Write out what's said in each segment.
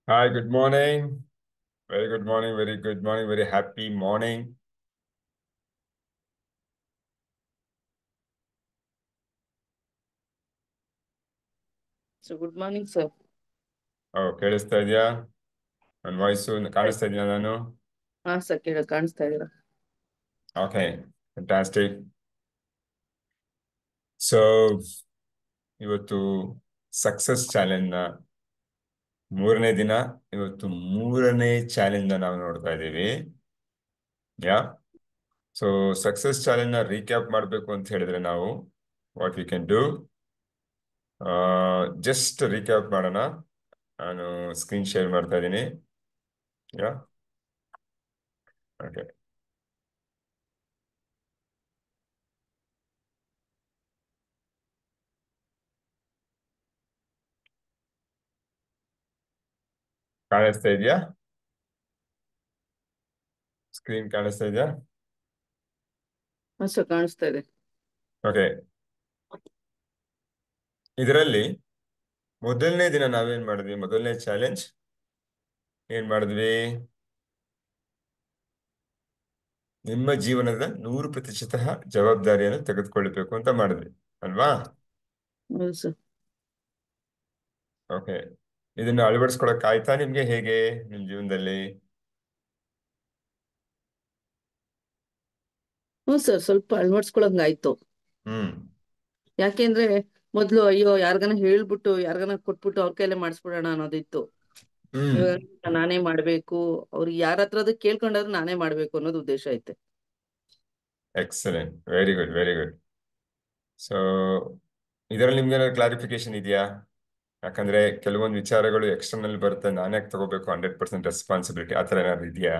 Hi, good morning. Very good morning, very good morning, very happy morning. So good morning sir. ಕೇಳಿಸ್ತಾ ಇದೆಯಾ? ನನ್ನ voice ಕಾಣಿಸ್ತಾ ಇದೆಯಾ ನಾನು? ಹಾ ಸರ್, ಕಾಣಿಸ್ತಾ ಇದ್ದೀರಾ? Okay, fantastic. ಸೊ ಇವತ್ತು ಸಕ್ಸಸ್ ಚಾಲೆಂಜ್ನ ಮೂರನೇ ದಿನ. ಇವತ್ತು ಮೂರನೇ ಚಾಲೆಂಜ್ನ ನಾವು ನೋಡ್ತಾ ಇದ್ದೀವಿ. ಯಾ ಸೊ ಸಕ್ಸಸ್ ಚಾಲೆಂಜ್ನ ರೀಕ್ಯಾಪ್ ಮಾಡಬೇಕು ಅಂತ ಹೇಳಿದ್ರೆ ನಾವು what we can do, just recap ಮಾಡೋಣ. ನಾನು ಸ್ಕ್ರೀನ್ ಶೇರ್ ಮಾಡ್ತಾ ಇದ್ದೀನಿ. ಯಾ ಓಕೆ, ಕಾಣಿಸ್ತಾ ಇದೆಯಾ? ಸ್ಕ್ರೀನ್ ಕಾಣಿಸ್ತಾ ಇದೆಯಾ? ಹಾ ಸರ್, ಕಾಣಿಸ್ತಾ ಇದೆ. ಓಕೆ, ಇದರಲ್ಲಿ ಮೊದಲನೇ ದಿನ ನಾವೇನ್ ಮಾಡಿದ್ವಿ? ಮೊದಲನೇ ಚಾಲೆಂಜ್ ಏನ್ ಮಾಡಿದ್ವಿ? ನಿಮ್ಮ ಜೀವನದ 100% ಜವಾಬ್ದಾರಿಯನ್ನು ತೆಗೆದುಕೊಳ್ಬೇಕು ಅಂತ ಮಾಡಿದ್ವಿ ಅಲ್ವಾ? ಹೌದು ಸರ್. ಓಕೆ, ಇದನ್ನ ಅಳವಡಿಸ್ಕೊಳಕ್ ಆಯ್ತಾ ನಿಮ್ಗೆ? ಹೇಗೆ ನಿಮ್ ಜೀವನದಲ್ಲಿ? ಹ್ಞೂ ಸರ್, ಸ್ವಲ್ಪ ಅಳ್ವಡ್ಸ್ಕೊಳಂಗಾಯ್ತು. ಹ್ಮ್ ಯಾಕೆಂದ್ರೆ ಮೊದ್ಲು ಅಯ್ಯೋ ಯಾರ್ಗಾನ ಹೇಳ್ಬಿಟ್ಟು ಯಾರ್ಗಾನ ಕೊಟ್ಬಿಟ್ಟು ಅವ್ರ ಕೈಲೇ ಮಾಡಿಸ್ಬಿಡೋಣ ಅನ್ನೋದಿತ್ತು. ಹ್ಮ್ ಇವಾಗ ನಾನೇ ಮಾಡ್ಬೇಕು, ಅವ್ರಿಗೆ ಯಾರ ಹತ್ರದ ಕೇಳ್ಕೊಂಡಾದ್ರೂ ನಾನೇ ಮಾಡ್ಬೇಕು ಅನ್ನೋದು ಉದ್ದೇಶ ಐತೆ. Excellent, very good, very good. So ಇದರಲ್ಲಿ ನಿಮ್ಗೆ ಕ್ಲಾರಿಫಿಕೇಶನ್ ಇದೆಯಾ? ಯಾಕಂದ್ರೆ ಕೆಲವೊಂದು ವಿಚಾರಗಳು ಎಕ್ಸ್ಟರ್ನಲ್ ಬರುತ್ತೆ, ನಾನೇ ತಗೋಬೇಕು 100% ರೆಸ್ಪಾನ್ಸಿಬಿಲಿಟಿ, ಆ ಥರ ಏನಾದ್ರು ಇದೆಯಾ?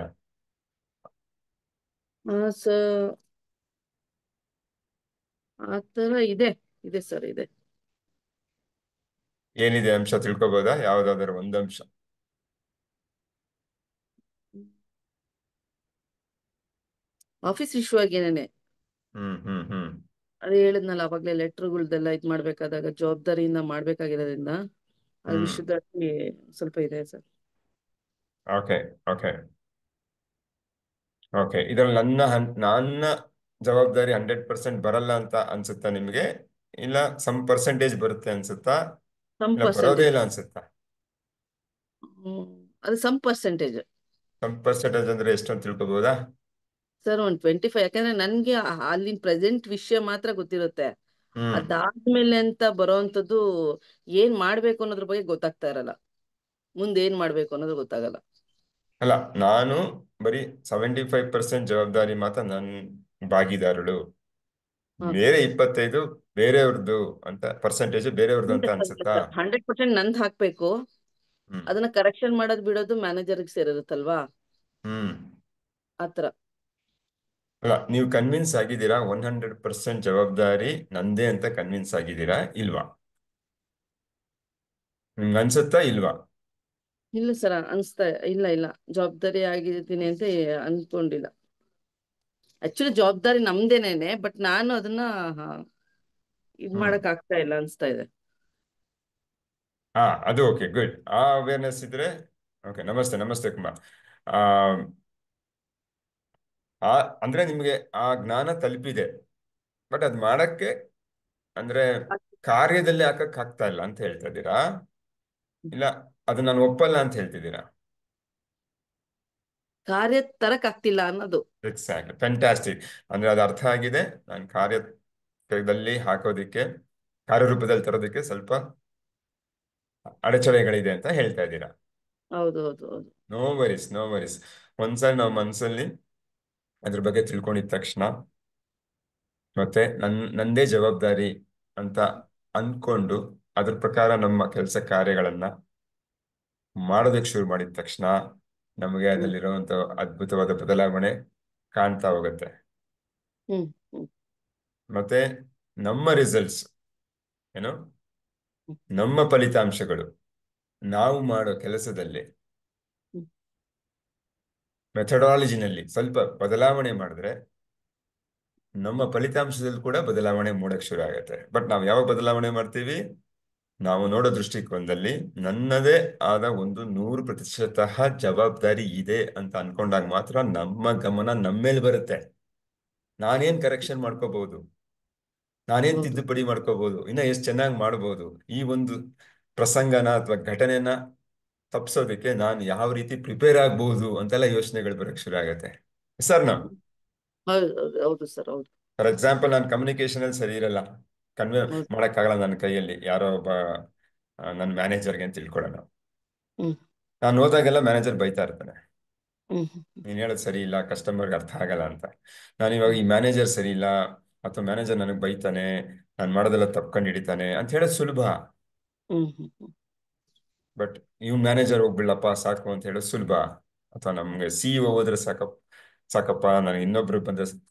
ಹಾ ಸರ್, ಆ ತರ ಇದೆ. ಇದೆ ಸರ್, ಇದೆ. ಏನಿದೆ ಅಂಶ ತಿಳ್ಕೊಬೋದಾ? ಯಾವ್ದಾದ್ರು ಒಂದು ಅಂಶ? Office issue ಆಗೇನೇನೆ. ಹ್ಮ್ ಹ್ಮ್ ಹ್ಮ್ ಅದೇ ಹೇಳಿದ್ನಲ್ಲ ಅವಾಗ್ಲೇ, ಲೆಟರ್ಗಳ್ದೆಲ್ಲ ಇದ್ ಮಾಡ್ಬೇಕಾದಾಗ ಜವಾಬ್ದಾರಿಯಿಂದ ಮಾಡ್ಬೇಕಾಗಿರೋದ್ರಿಂದ ಆ ಹ್ಮ್ ವಿಷಯದಲ್ಲಿ ಸ್ವಲ್ಪ ಇದೆ ಸರ್. ಓಕೆ ಓಕೆ ಓಕೆ, ಇದ್ರಲ್ಲಿ ನನ್ನ ಜವಾಬ್ದಾರಿ 100% ಬರಲ್ಲ ಅಂತ ಅನ್ಸುತ್ತಾ ನಿಮ್ಗೆ? ಇಲ್ಲ ಸಮ್ ಪರ್ಸೆಂಟೇಜ್ ಬರುತ್ತೆ ಅನ್ಸುತ್ತಾ? ಸಮ್ ಇಲ್ಲ ಬರೋದೇ ಪರ್ಸೆಂಟೇಜ್. ಇಲ್ಲ ಅನ್ಸುತ್ತಾ? ಅದು ಸಮ್ ಪರ್ಸೆಂಟೇಜ್. ಸಮ್ ಪರ್ಸೆಂಟೇಜ್ ಅಂದ್ರೆ ಎಷ್ಟು ಅಂತ ತಿಳ್ಕೊಬೋದಾ? ಸರ್, ಒಂದು 25. ಯಾಕಂದ್ರೆ ನನ್ಗೆ ಅಲ್ಲಿನ ಪ್ರೆಸೆಂಟ್ ವಿಷಯ ಮಾತ್ರ ಗೊತ್ತಿರುತ್ತೆ. ಹ್ಮ್ ಅದಾದ್ಮೇಲೆ ಅಂತ ಬರೋವಂಥದ್ದು ಏನ್ ಮಾಡ್ಬೇಕು ಅನ್ನೋದ್ರ ಬಗ್ಗೆ ಗೊತ್ತಾಗ್ತಾ ಇರಲ್ಲ. ಮುಂದೆ ಏನ್ ಮಾಡ್ಬೇಕು ಅನ್ನೋದು ಗೊತ್ತಾಗಲ್ಲ. ಅಲ್ಲ, ನಾನು ಬರೀ 75% ಜವಾಬ್ದಾರಿ ಮಾತ್ರ ನನ್ನ ಭಾಗಿದಾರಳು, ಓಕೆ. ಬೇರೆ 25 ಬೇರೆಯವ್ರದ್ದು ಅಂತ, ಪರ್ಸೆಂಟೇಜ್ ಬೇರೆಯವ್ರದ್ದು ಇಲ್ಲ ಅಂತ ಸರ್, ಇಲ್ಲ ಅನ್ಸುತ್ತಾ? ಸರ್, 100% ನಂದ್ ಹಾಕ್ಬೇಕು. ಹ್ಮ್ ಅದನ್ನ ಕರೆಕ್ಷನ್ ಮಾಡೋದ್ ಬಿಡೋದು ಮ್ಯಾನೇಜರ್ಗೆ ಸೇರಿರುತ್ತಲ್ವಾ, ಹ್ಮ್ ಆತರ. ಅಲ್ಲ, ನೀವು ಕನ್ವಿನ್ಸ್ ಆಗಿದ್ದೀರಾ 100% ಜವಾಬ್ದಾರಿ ನಂದೇ ಅಂತ ಕನ್ವಿನ್ಸ್ ಆಗಿದ್ದೀರಾ ಇಲ್ವಾ? ನಿಮ್ಗೆ ಅನ್ಸುತ್ತಾ ಇಲ್ವಾ? ಇಲ್ಲ ಸರ್, ಅನ್ಸ್ತಾ ಇಲ್ಲ. ಇಲ್ಲ, ಜವಾಬ್ದಾರಿ ಆಗಿದ್ದೀನಿ ಅಂತ ಅನ್ಕೊಂಡಿಲ್ಲ. ಆಕ್ಚುಲಿ ಜವಾಬ್ದಾರಿ ನಮ್ದೇನೇನೆ, ಬಟ್ ನಾನು ಅದನ್ನ ಇದ್ ಹ್ಮ್ ಮಾಡಕ್ ಆಗ್ತಾ ಇಲ್ಲ ಅನ್ಸ್ತಾ ಇದೆ. ಅದು ಓಕೆ, ಗುಡ್. ಆ ಅವೇರ್ನೆಸ್ ಇದ್ರೆ ಓಕೆ. ನಮಸ್ತೆ, ನಮಸ್ತೆ ಕುಮಾರ್. ಆ ಆ ಅಂದ್ರೆ ನಿಮ್ಗೆ ಆ ಜ್ಞಾನ ತಲುಪಿದೆ, ಬಟ್ ಅದ್ ಮಾಡಕ್ಕೆ ಅಂದ್ರೆ ಕಾರ್ಯದಲ್ಲಿ ಹಾಕಕ್ ಆಗ್ತಾ ಇಲ್ಲ ಅಂತ ಹೇಳ್ತಾ ಇದ್ದೀರಾ? ಇಲ್ಲ ಅದು ನಾನು ಒಪ್ಪಲ್ಲ ಅಂತ ಹೇಳ್ತಿದ್ದೀರಾ? ಕಾರ್ಯ ತರಕ್ ಆಗ್ತಿಲ್ಲ ಅನ್ನೋದು. Exactly, fantastic. ಅಂದ್ರೆ ಅದು ಅರ್ಥ ಆಗಿದೆ. ನಾನು ಕಾರ್ಯದಲ್ಲಿ ಹಾಕೋದಿಕ್ಕೆ, ಕಾರ್ಯರೂಪದಲ್ಲಿ ತರೋದಕ್ಕೆ ಸ್ವಲ್ಪ ಅಡಚಣೆಗಳಿದೆ ಅಂತ ಹೇಳ್ತಾ ಇದ್ದೀರಾ? ಹೌದು, ಹೌದು, ಹೌದು. No worries, no worries. ಒಂದ್ಸಲ ನಾವು ಮನಸ್ಸಲ್ಲಿ ಅದ್ರ ಬಗ್ಗೆ ತಿಳ್ಕೊಂಡಿದ ತಕ್ಷಣ, ಮತ್ತೆ ನಂದೇ ಜವಾಬ್ದಾರಿ ಅಂತ ಅನ್ಕೊಂಡು ಅದ್ರ ಪ್ರಕಾರ ನಮ್ಮ ಕೆಲಸ ಕಾರ್ಯಗಳನ್ನ ಮಾಡೋದಕ್ಕೆ ಶುರು ಮಾಡಿದ ತಕ್ಷಣ ನಮಗೆ ಹ್ಮ್, ಅದರಲ್ಲಿರುವಂತ ಅದ್ಭುತವಾದ ಬದಲಾವಣೆ ಕಾಣ್ತಾ ಹೋಗುತ್ತೆ. ಹ್ಮ್, ಹ್ಮ್, ಮತ್ತೆ ನಮ್ಮ ರಿಸಲ್ಟ್ಸ್ ಏನು, ಹ್ಮ್, ನಮ್ಮ ಫಲಿತಾಂಶಗಳು, ನಾವು ಮಾಡೋ ಕೆಲಸದಲ್ಲಿ ಹ್ಮ್. ಮೆಥಡಾಲಜಿನಲ್ಲಿ ಸ್ವಲ್ಪ ಬದಲಾವಣೆ ಮಾಡಿದ್ರೆ ನಮ್ಮ ಫಲಿತಾಂಶದಲ್ಲಿ ಕೂಡ ಬದಲಾವಣೆ ಮೂಡಕ್ ಶುರು ಆಗುತ್ತೆ. ಬಟ್ ನಾವು ಯಾವ ಬದಲಾವಣೆ ಮಾಡ್ತೀವಿ? ನಾವು ನೋಡೋ ದೃಷ್ಟಿಕೋನದಲ್ಲಿ ನನ್ನದೇ ಆದ ಒಂದು 100% ಜವಾಬ್ದಾರಿ ಇದೆ ಅಂತ ಅನ್ಕೊಂಡಾಗ ಮಾತ್ರ ನಮ್ಮ ಗಮನ ನಮ್ಮ ಮೇಲೆ ಬರುತ್ತೆ. ನಾನೇನ್ ಕರೆಕ್ಷನ್ ಮಾಡ್ಕೋಬಹುದು, ನಾನೇನ್ ಹೌದು. ತಿದ್ದುಪಡಿ ಮಾಡ್ಕೋಬಹುದು, ಇನ್ನ ಎಷ್ಟು ಚೆನ್ನಾಗಿ ಮಾಡ್ಬೋದು, ಈ ಒಂದು ಪ್ರಸಂಗನ ಅಥವಾ ಘಟನೆನ ತಪ್ಸೋದಕ್ಕೆ ನಾನು ಯಾವ ರೀತಿ ಪ್ರಿಪೇರ್ ಆಗ್ಬಹುದು ಅಂತೆಲ್ಲ ಯೋಚನೆಗಳು ಬರಕ್ ಶುರು ಆಗತ್ತೆ. ಸರ್ ನಾವು ಹೌದು ಹೌದು ಹೌದು ಸರ್, ಹೌದು. ಫಾರ್ ಎಕ್ಸಾಂಪಲ್ ನಾನು ಕಮ್ಯುನಿಕೇಶನ್ ಅಲ್ಲಿ ಸರಿ ಇರಲ್ಲ, ಕನ್ವೆ ಹೌದು. ಮಾಡಕ್ಕಾಗಲ್ಲ ನನ್ನ ಕೈಯಲ್ಲಿ, ಯಾರೋ ಒಬ್ಬ ನನ್ನ ಮ್ಯಾನೇಜರ್ಗೆ ಅಂತ ತಿಳ್ಕೊಳ್ಳೋಣ. ಹ್ಮ್ ನಾನು ಹೋದಾಗೆಲ್ಲ ಮ್ಯಾನೇಜರ್ ಬೈತಾ ಇರ್ತಾನೆ, ಹ್ಮ್ ನೀನ್ ಹೇಳೋದು ಸರಿ ಇಲ್ಲ, ಕಸ್ಟಮರ್ಗೆ ಅರ್ಥ ಆಗಲ್ಲ ಅಂತ. ನಾನು ಇವಾಗ ಈ ಹ್ಮ್ ಮ್ಯಾನೇಜರ್ ಸರಿ ಇಲ್ಲ ಅಥವಾ ಮ್ಯಾನೇಜರ್ ನನಗೆ ಬೈತಾನೆ, ನಾನು ಮಾಡೋದೆಲ್ಲ ತಪ್ಕೊಂಡು ಹಿಡಿತಾನೆ ಅಂತ ಹೇಳೋದು ಸುಲಭ. ಹ್ಮ್ ಹ್ಮ್ ಹ್ಮ್ ಬಟ್ ಇವ್ ಮ್ಯಾನೇಜರ್ ಹೋಗ್ಬಿಡಪ್ಪ ಸಾಕು ಅಂತ ಹೇಳೋದು ಸುಲಭ. ಅಥವಾ ನಮ್ಗೆ CEO ಹೋದ್ರೆ ಸಾಕಪ್ಪ, ನನಗೆ ಇನ್ನೊಬ್ರು ಬಂದ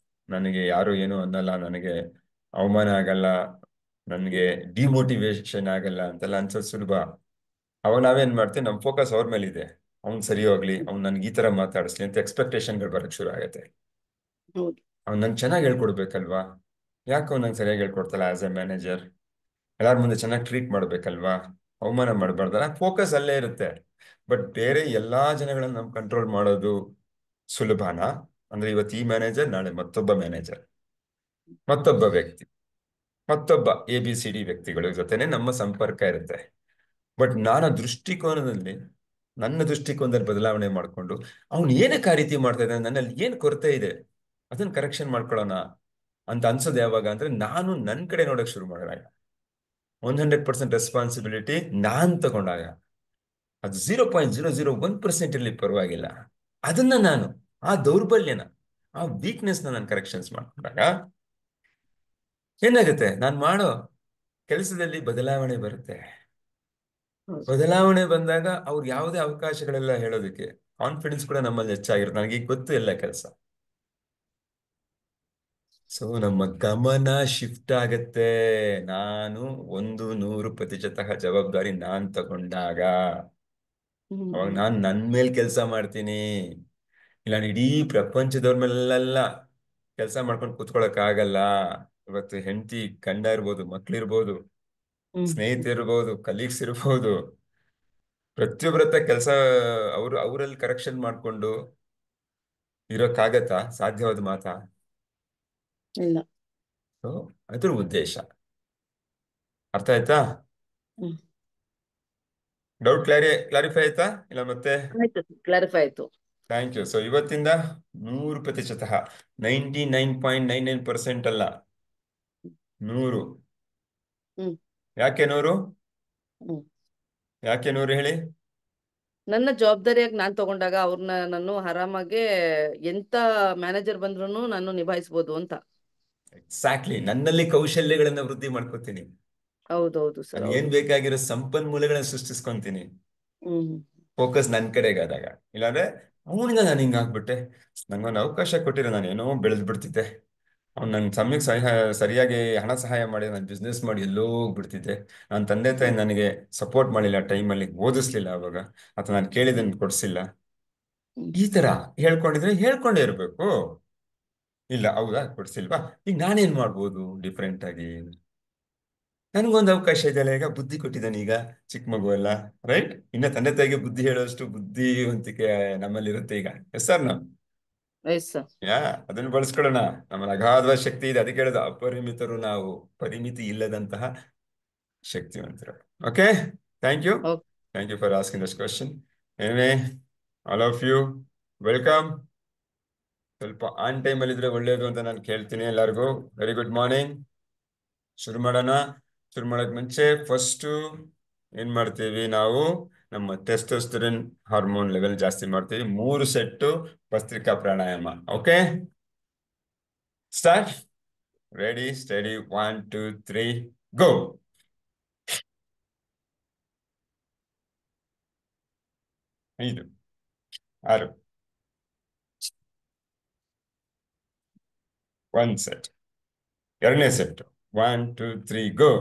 ನನಗೆ ಯಾರು ಏನು ಅನ್ನಲ್ಲ, ನನಗೆ ಅವಮಾನ ಆಗಲ್ಲ, ನನಗೆ ಡಿಮೋಟಿವೇಶನ್ ಆಗಲ್ಲ ಅಂತೆಲ್ಲ ಅನ್ಸೋದು ಸುಲಭ. ಅವಾಗ ನಾವೇನ್ ಮಾಡ್ತೀವಿ, ನಮ್ ಫೋಕಸ್ ಅವ್ರ ಮೇಲೆ ಇದೆ. ಅವ್ನ್ ಸರಿ ಹೋಗ್ಲಿ, ಅವ್ನ್ ನನ್ಗೆ ಈ ತರ ಮಾತಾಡಿಸ್ಲಿ ಅಂತ ಎಕ್ಸ್ಪೆಕ್ಟೇಷನ್ಗಳು ಬರಕ್ ಶುರು ಆಗತ್ತೆ. ಹೌದು. ಅವ್ನ್ ನಂಗೆ ಚೆನ್ನಾಗಿ ಹೇಳ್ಕೊಡ್ಬೇಕಲ್ವಾ, ಯಾಕೆ ಅವ್ನು ನಂಗೆ ಸರಿಯಾಗಿ ಹೇಳ್ಕೊಡ್ತಲ್ಲ ಆಸ್ ಎ ಮ್ಯಾನೇಜರ್, ಎಲ್ಲಾರ ಮುಂದೆ ಚೆನ್ನಾಗಿ ಟ್ರೀಟ್ ಮಾಡ್ಬೇಕಲ್ವಾ, ಅವಮಾನ ಮಾಡಬಾರ್ದಲ್ಲ, ಫೋಕಸ್ ಅಲ್ಲೇ ಇರುತ್ತೆ. ಬಟ್ ಬೇರೆ ಎಲ್ಲಾ ಜನಗಳನ್ನ ನಾವು ಕಂಟ್ರೋಲ್ ಮಾಡೋದು ಸುಲಭನಾ? ಅಂದ್ರೆ ಇವತ್ತು ಈ ಮ್ಯಾನೇಜರ್, ನಾಳೆ ಮತ್ತೊಬ್ಬ ಮ್ಯಾನೇಜರ್, ಮತ್ತೊಬ್ಬ ವ್ಯಕ್ತಿ, ಮತ್ತೊಬ್ಬ ABCD ವ್ಯಕ್ತಿಗಳ ಜೊತೆನೆ ನಮ್ಮ ಸಂಪರ್ಕ ಇರುತ್ತೆ. ಬಟ್ ನನ್ನ ದೃಷ್ಟಿಕೋನದಲ್ಲಿ ಬದಲಾವಣೆ ಮಾಡ್ಕೊಂಡು ಅವ್ನು ಏನಕ್ಕೆ ಆ ರೀತಿ ಮಾಡ್ತಾ ಇದ್ದಾನೆ, ನನ್ನಲ್ಲಿ ಏನ್ ಕೊರತೆ ಇದೆ, ಅದನ್ನ ಕರೆಕ್ಷನ್ ಮಾಡ್ಕೊಳ್ಳೋಣ ಅಂತ ಅನ್ಸೋದು ಯಾವಾಗ ಅಂದ್ರೆ ನಾನು ನನ್ನ ಕಡೆ ನೋಡಕ್ ಶುರು ಮಾಡಿದಾಗ, 100% ರೆಸ್ಪಾನ್ಸಿಬಿಲಿಟಿ ನಾನ್ ತಗೊಂಡಾಗ. ಅದು 0.001% ಇರಲಿ ಪರವಾಗಿಲ್ಲ, ಅದನ್ನ ನಾನು ಆ ದೌರ್ಬಲ್ಯನ, ಆ ವೀಕ್ನೆಸ್ನ ನಾನು ಕರೆಕ್ಷನ್ಸ್ ಮಾಡ್ಕೊಂಡಾಗ ಏನಾಗುತ್ತೆ, ನಾನು ಮಾಡೋ ಕೆಲಸದಲ್ಲಿ ಬದಲಾವಣೆ ಬರುತ್ತೆ. ಹೌದು. ಬದಲಾವಣೆ ಬಂದಾಗ ಅವ್ರು ಯಾವುದೇ ಅವಕಾಶಗಳೆಲ್ಲ ಹೇಳೋದಕ್ಕೆ ಕಾನ್ಫಿಡೆನ್ಸ್ ಕೂಡ ನಮ್ಮಲ್ಲಿ ಹೆಚ್ಚಾಗಿರುತ್ತೆ. ನನಗೆ ಈಗ ಗೊತ್ತು ಎಲ್ಲ ಕೆಲಸ. ಸೊ ನಮ್ಮ ಗಮನ ಶಿಫ್ಟ್ ಆಗತ್ತೆ. ನಾನು 100% ಜವಾಬ್ದಾರಿ ನಾನ್ ತಗೊಂಡಾಗ ಹ್ಮ್ ಅವಾಗ ಹ್ಮ್ ನಾನ್ ನನ್ ಮೇಲ್ ಕೆಲಸ ಮಾಡ್ತೀನಿ. ಇಲ್ಲ ನಾನು ಇಡೀ ಪ್ರಪಂಚದವ್ರ ಮೇಲೆಲ್ಲ ಕೆಲಸ ಮಾಡ್ಕೊಂಡು ಕೂತ್ಕೊಳಕ್ ಆಗಲ್ಲ. ಇವತ್ತು ಹೆಂಡತಿ ಗಂಡ ಇರ್ಬೋದು, ಮಕ್ಳಿರ್ಬೋದು, ಹ್ಮ್ ಸ್ನೇಹಿತರಿರ್ಬೋದು, ಕಲೀಗ್ಸ್ ಇರ್ಬೋದು, ಪ್ರತಿಯೊಬ್ಬರ ಹತ್ರ ಕೆಲಸ ಅವರಲ್ಲಿ ಕರೆಕ್ಷನ್ ಮಾಡ್ಕೊಂಡು ಇರೋಕ್ಕಾಗತ್ತಾ? ಸಾಧ್ಯವಾದ ಮಾತಾ? ಇಲ್ಲ. ಸೊ ಅದ್ರ ಉದ್ದೇಶ ಅರ್ಥ ಆಯ್ತಾ? ಹ್ಮ್ ಡೌಟ್ ಕ್ಲಾರಿಫೈ ಆಯ್ತಾ ಇಲ್ಲ ಮತ್ತೆ? ಆಯ್ತು, ಕ್ಲಾರಿಫೈ ಆಯ್ತು. Thank you. ಸೊ ಇವತ್ತಿಂದ 100%, 99.99% ಅಲ್ಲ, 100. ಹ್ಮ್ ಯಾಕೆ 100? ಹ್ಮ್ ಯಾಕೆ 100 ಹೇಳಿ? ನನ್ನ ಜವಾಬ್ದಾರಿಯಾಗಿ ನಾನ್ ತಗೊಂಡಾಗ ಅವ್ರನ್ನ ನಾನು ಆರಾಮಾಗೆ ಎಂತ ಮ್ಯಾನೇಜರ್ ಬಂದ್ರು ನಾನು ನಿಭಾಯಿಸ್ಬೋದು ಅಂತ. ಎಕ್ಸಾಕ್ಟ್ಲಿ, ನನ್ನಲ್ಲಿ ಕೌಶಲ್ಯಗಳನ್ನ ವೃದ್ಧಿ ಮಾಡ್ಕೋತೀನಿ. ಹೌದೌದು ಸರ್, ನನ್ಗೆ ಏನ್ ಹೌದು. ಬೇಕಾಗಿರೋ ಸಂಪನ್ಮೂಲಗಳನ್ನ ಸೃಷ್ಟಿಸ್ಕೊಂತೀನಿ. ಹ್ಮ್ ಫೋಕಸ್ ನನ್ನ ಕಡೆಗೆ ಆದಾಗ. ಇಲ್ಲಾಂದ್ರೆ ಅವನಿಂದ ನಾನು ಹಿಂಗಾಗ್ಬಿಟ್ಟೆ, ನಂಗೊಂದು ಅವಕಾಶ ಕೊಟ್ಟಿರೋ ನಾನು ಏನೋ ಬೆಳೆದ್ ಬಿಡ್ತಿದ್ದೆ, ಅವ್ನು ನನ್ನ ಸಮಯಕ್ಕೆ ಸರಿಯಾಗಿ ಹಣ ಸಹಾಯ ಮಾಡಿ ನಾನು ಬಿಸ್ನೆಸ್ ಮಾಡಿ ಎಲ್ಲೋ ಹೋಗ್ಬಿಡ್ತಿದ್ದೆ, ನನ್ನ ತಂದೆ ತಾಯಿ ಹ್ಮ್ ನನಗೆ ಸಪೋರ್ಟ್ ಮಾಡಿಲ್ಲ, ಟೈಮಲ್ಲಿ ಓದಿಸ್ಲಿಲ್ಲ ಅವಾಗ, ಅಥವಾ ನಾನು ಹ್ಮ್ ಕೇಳಿದ್ದನ್ನು ಕೊಡ್ಸಿಲ್ಲ, ಹ್ಮ್ ಈ ತರ ಹೇಳ್ಕೊಂಡಿದ್ರೆ ಹೇಳ್ಕೊಂಡೇ ಇರ್ಬೇಕು. ಇಲ್ಲ ಹೌದಾ, ಕೊಡ್ಸಿಲ್ವಾ, ಈಗ ನಾನೇನ್ ಮಾಡ್ಬೋದು ಡಿಫ್ರೆಂಟ್ ಆಗಿ? ನನ್ಗೊಂದು ಅವಕಾಶ ಇದೆಯಲ್ಲ, ಈಗ ಬುದ್ಧಿ ಕೊಟ್ಟಿದ್ದಾನೆ, ಈಗ ಚಿಕ್ಕ ಮಗು ಅಲ್ಲ, ರೈಟ್? ಇನ್ನ ತಂದೆ ತಾಯಿಗೆ ಬುದ್ಧಿ ಹೇಳೋಷ್ಟು ಬುದ್ಧಿವಂತಿಕೆ ನಮ್ಮಲ್ಲಿ ಇರುತ್ತೆ ಈಗ. ಎಸ್ ಸರ್ ನಾವು ಎಸ್ ಸರ್. ಯಾ ಅದನ್ನು ಬಳಸ್ಕೊಳ್ಳೋಣ. ನಮ್ಮಲ್ಲಿ ಅಗಾಧವಾದ ಶಕ್ತಿ ಇದೆ, ಅದಕ್ಕೆ ಹೇಳೋದು ಅಪರಿಮಿತರು ನಾವು, ಪರಿಮಿತಿ ಇಲ್ಲದಂತಹ ಶಕ್ತಿವಂತರು. Okay, thank you. Okay. Thank you for asking this question. Anyway, all of you welcome. ಸ್ವಲ್ಪ ಆನ್ ಟೈಮ್ ಅಲ್ಲಿ ಇದ್ರೆ ಒಳ್ಳೇದು ಅಂತ ನಾನು ಕೇಳ್ತೀನಿ ಎಲ್ಲರಿಗೂ. Very good morning. ಶುರು ಮಾಡೋಣ. ಶುರು ಮಾಡಕ್ ಮುಂಚೆ ಫಸ್ಟ್ ಏನ್ ಮಾಡ್ತೀವಿ ನಾವು, ನಮ್ಮ ಟೆಸ್ಟೋಸ್ಟೆರೋನ್ ಹಾರ್ಮೋನ್ ಲೆವೆಲ್ ಜಾಸ್ತಿ ಮಾಡ್ತೀವಿ. 3 ಸೆಟ್ಟು ಭಸ್ತ್ರಿಕಾ ಪ್ರಾಣಾಯಾಮ. Okay, start. Ready, steady, 1 2 3 go. 5 6 1 set. ಎರಡನೇ ಸೆಟ್, 1 2 3 ಗೋ.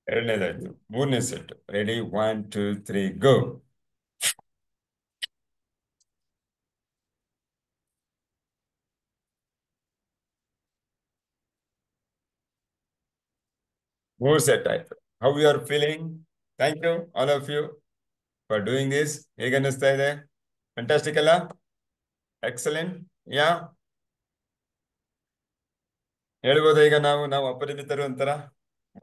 ಎರಡನೇದಾಯ್ತು. ಮೂರನೇ ಸೆಟ್, ರೆಡಿ, 1 2 3 ಗೋ. ಮೂರ್ ಸೆಟ್ ಆಯ್ತು. How you are feeling? Thank you all of you for doing this. ಹೇಗೆ ಅನ್ನಿಸ್ತಾ ಇದೆ? ಫ್ಯಾಂಟಾಸ್ಟಿಕ್ ಅಲ್ಲ? ಎಕ್ಸಲೆಂಟ್. ಯಾ, ಹೇಳ್ಬೋದಾ ಈಗ ನಾವು ನಾವು ಅಪರಿಮಿತರು ಅಂತಾರ?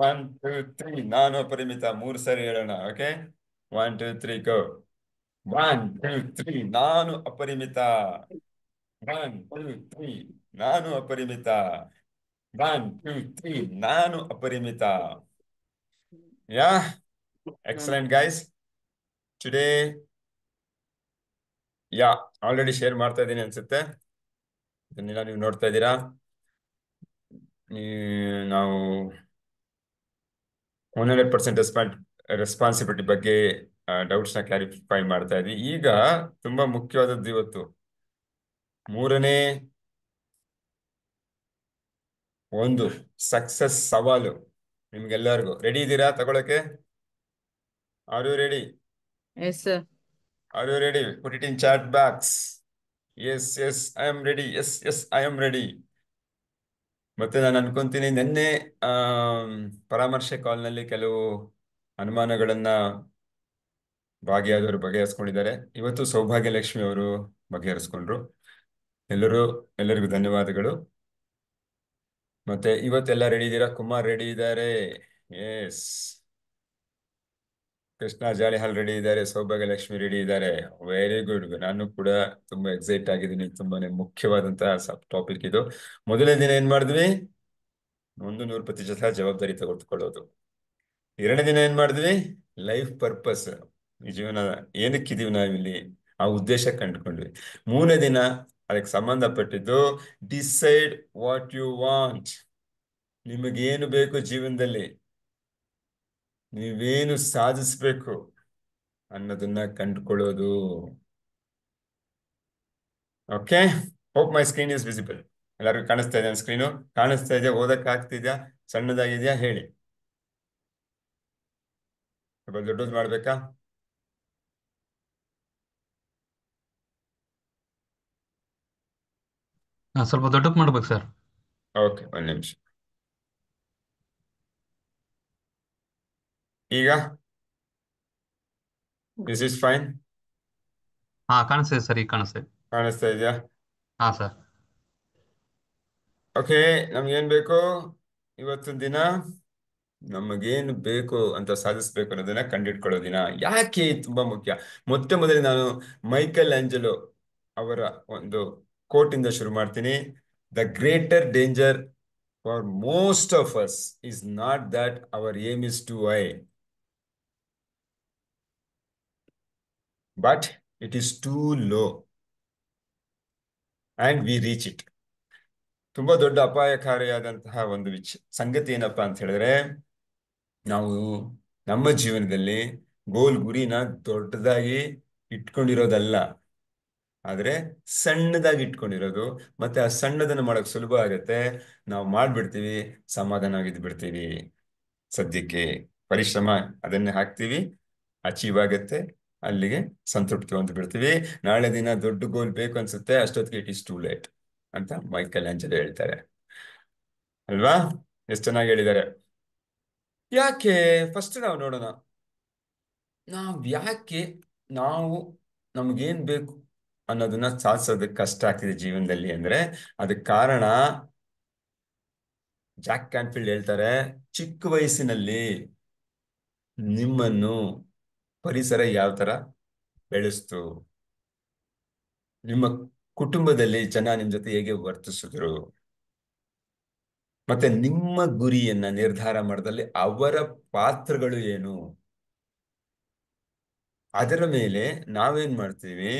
1 2 3 ನಾನು ಅಪರಿಮಿತ. 3 ಸರಿ ಹೇಳೋಣ. ಓಕೆ, 1 2 3 ಗೋ. 1 2 3 ನಾನು ಅಪರಿಮಿತ. 1 2 3 ನಾನು ಅಪರಿಮಿತ. 1 2 3 ನಾನು ಅಪರಿಮಿತ. ಯಾ, ನಾನು ಎಕ್ಸಲೆಂಟ್ ಗೈಸ್. ಟುಡೇ ಯಾ, ಆಲ್ರೆಡಿ ಶೇರ್ ಮಾಡ್ತಾ ಇದ್ದೀನಿ ಅನ್ಸುತ್ತೆ. ಇದನ್ನೆಲ್ಲ ನೀವು ನೋಡ್ತಾ ಇದ್ದೀರಾ. ನಾವು 100% ರೆಸ್ಪಾನ್ಸಿಬಿಲಿಟಿ ಬಗ್ಗೆ ಡೌಟ್ಸ್ನ ಕ್ಲಾರಿಫೈ ಮಾಡ್ತಾ ಇದ್ವಿ. ಈಗ ತುಂಬಾ ಮುಖ್ಯವಾದದ್ದು ಇವತ್ತು ಮೂರನೇ ಒಂದು ಸಕ್ಸಸ್ ಸವಾಲು. ನಿಮ್ಗೆಲ್ಲರಿಗೂ ರೆಡಿ ಇದ್ದೀರಾ ತಗೊಳಕ್ಕೆ? Are you ready? Yes sir. Are you ready? Put it in chat box. Yes yes I am ready. Yes yes I am ready. ಮತ್ತೆ ನಾನು ಅನ್ಕೊಂತೀನಿ, ನಿನ್ನೆ ಪರಾಮರ್ಶೆ ಕಾಲ್ನಲ್ಲಿ ಕೆಲವು ಅನುಮಾನಗಳನ್ನ ಭಾಗಿಯಾದವರು ಬಗೆಹರಿಸ್ಕೊಂಡಿದ್ದಾರೆ. ಇವತ್ತು ಸೌಭಾಗ್ಯ ಲಕ್ಷ್ಮಿ ಅವರು ಬಗೆಹರಿಸ್ಕೊಂಡ್ರು. ಎಲ್ಲರಿಗೂ ಧನ್ಯವಾದಗಳು. ಮತ್ತೆ ಇವತ್ತೆಲ್ಲ ರೆಡಿ ಇದ್ದೀರಾ? ಕುಮಾರ್ ರೆಡಿ ಇದ್ದಾರೆ. ಎಸ್, ಕೃಷ್ಣ ಜಾಲಿಹಾಲ್ ರೆಡಿ ಇದ್ದಾರೆ. ಸೌಭಾಗ್ಯ ಲಕ್ಷ್ಮಿ ರೆಡಿ ಇದ್ದಾರೆ. Very good. ನಾನು ಕೂಡ ತುಂಬಾ ಎಕ್ಸೈಟ್ ಆಗಿದ್ದೀನಿ. ತುಂಬಾನೇ ಮುಖ್ಯವಾದಂತಹ ಟಾಪಿಕ್ ಇದು. ಮೊದಲನೇ ದಿನ ಏನ್ ಮಾಡಿದ್ವಿ? 100% ಜವಾಬ್ದಾರಿ ತೆಗೆದುಕೊಳ್ಳೋದು. ಎರಡನೇ ದಿನ ಏನ್ ಮಾಡಿದ್ವಿ? ಲೈಫ್ ಪರ್ಪಸ್, ಈ ಜೀವನ ಏನಕ್ಕಿದೀವಿ ನಾವಿಲ್ಲಿ, ಆ ಉದ್ದೇಶ ಕಂಡುಕೊಂಡ್ವಿ. ಮೂರನೇ ದಿನ ಅದಕ್ಕೆ ಸಂಬಂಧಪಟ್ಟಿದ್ದು ಡಿಸೈಡ್ ವಾಟ್ ಯು ವಾಂಟ್. ನಿಮಗೇನು ಬೇಕು ಜೀವನದಲ್ಲಿ, ನೀವೇನು ಸಾಧಿಸ್ಬೇಕು ಅನ್ನೋದನ್ನ ಕಂಡುಕೊಳ್ಳೋದು. Okay, hope my screen is visible. ಎಲ್ಲರಿಗೂ ಕಾಣಿಸ್ತಾ ಇದೆ? ಸ್ಕ್ರೀನು ಕಾಣಿಸ್ತಾ ಇದೆಯಾ? ಓದಕ್ ಆಗ್ತಿದ್ಯಾ? ಸಣ್ಣದಾಗಿದ್ಯಾ? ಹೇಳಿ. ಸ್ವಲ್ಪ ದೊಡ್ಡದು ಮಾಡ್ಬೇಕಾ? ಸ್ವಲ್ಪ ದೊಡ್ಡಕ್ ಮಾಡ್ಬೇಕು ಸರ್. ಓಕೆ, 1 ನಿಮಿಷ. ಈಗ ದಿಸ್ ಇಸ್ ಫೈನ್. ಹಾ, ಕಾಣಿಸ್ತಿದೆ ಸರ್, ಈಗ ಕಾಣಿಸ್ತಿದೆ. ಕಾಣಿಸ್ತಾ ಇದೆಯಾ? ಹಾ ಸರ್. ಓಕೆ, ನಮ್ಗೇನ್ ಬೇಕು ಇವತ್ತಿನ ದಿನ? ನಮಗೇನು ಬೇಕು ಅಂತ ಸಾಧಿಸ್ಬೇಕು ಅನ್ನೋದನ್ನ ಕಂಡಿಡ್ಕೊಳ್ಳೋ ದಿನ. ಯಾಕೆ ಇದು ತುಂಬಾ ಮುಖ್ಯ? ಮೊದಲೇ ನಾನು ಮೈಕಲ್ ಆಂಜಲೋ ಅವರ ಒಂದು ಕೋಟ್ ಇಂದ ಶುರು ಮಾಡ್ತೀನಿ. The greater danger for most of us is not that our aim is too high, but it is too low and we reach it. ತುಂಬಾ ದೊಡ್ಡ ಅಪಾಯಕಾರಿಯಾದಂತಹ ಒಂದು ಸಂಗತಿ ಏನಪ್ಪಾ ಅಂತ ಹೇಳಿದ್ರೆ, ನಾವು ನಮ್ಮ ಜೀವನದಲ್ಲಿ ಗುರಿನ ದೊಡ್ಡದಾಗಿ ಇಟ್ಕೊಂಡಿರೋದಲ್ಲ, ಆದ್ರೆ ಸಣ್ಣದಾಗಿ ಇಟ್ಕೊಂಡಿರೋದು. ಮತ್ತೆ ಆ ಸಣ್ಣದನ್ನು ಮಾಡಕ್ ಸುಲಭ ಆಗತ್ತೆ. ನಾವು ಮಾಡ್ಬಿಡ್ತೀವಿ, ಸಮಾಧಾನವಾಗಿದ್ದು ಬಿಡ್ತೀವಿ. ಸದ್ಯಕ್ಕೆ ಪರಿಶ್ರಮ ಅದನ್ನೇ ಹಾಕ್ತೀವಿ, ಅಚೀವ್ ಆಗತ್ತೆ, ಅಲ್ಲಿಗೆ ಸಂತೃಪ್ತಿ ಹೊಂದು ಬಿಡ್ತೀವಿ. ನಾಳೆ ದಿನ ದೊಡ್ಡ ಗೋಲ್ ಬೇಕು ಅನ್ಸುತ್ತೆ, ಅಷ್ಟೊತ್ತಿಗೆ ಇಟ್ ಇಸ್ ಟೂ ಲೇಟ್ ಅಂತ ಮೈಕಲ್ ಆಂಜಲೋ ಹೇಳ್ತಾರೆ ಅಲ್ವಾ? ಎಷ್ಟು ಚೆನ್ನಾಗಿ ಹೇಳಿದ್ದಾರೆ. ಯಾಕೆ? ಫಸ್ಟ್ ನಾವು ನೋಡೋಣ, ಯಾಕೆ ನಾವು ನಮ್ಗೇನ್ ಬೇಕು ಅನ್ನೋದನ್ನ ಸಾಧಿಸೋದಕ್ಕೆ ಕಷ್ಟ ಆಗ್ತಿದೆ ಜೀವನದಲ್ಲಿ ಅಂದ್ರೆ ಅದಕ್ಕೆ ಕಾರಣ ಜಾಕ್ ಕ್ಯಾನ್ಫೀಲ್ಡ್ ಹೇಳ್ತಾರೆ, ಚಿಕ್ಕ ವಯಸ್ಸಿನಲ್ಲಿ ನಿಮ್ಮನ್ನು ಪರಿಸರ ಯಾವ ತರ ಬೆಳೆಸ್ತು, ನಿಮ್ಮ ಕುಟುಂಬದಲ್ಲಿ ಜನ ನಿಮ್ ಜೊತೆ ಹೇಗೆ ವರ್ತಿಸಿದ್ರು, ಮತ್ತೆ ನಿಮ್ಮ ಗುರಿಯನ್ನ ನಿರ್ಧಾರ ಮಾಡೋದ್ರಲ್ಲಿ ಅವರ ಪಾತ್ರಗಳು ಏನು, ಅದರ ಮೇಲೆ ನಾವೇನ್ ಮಾಡ್ತೀವಿ,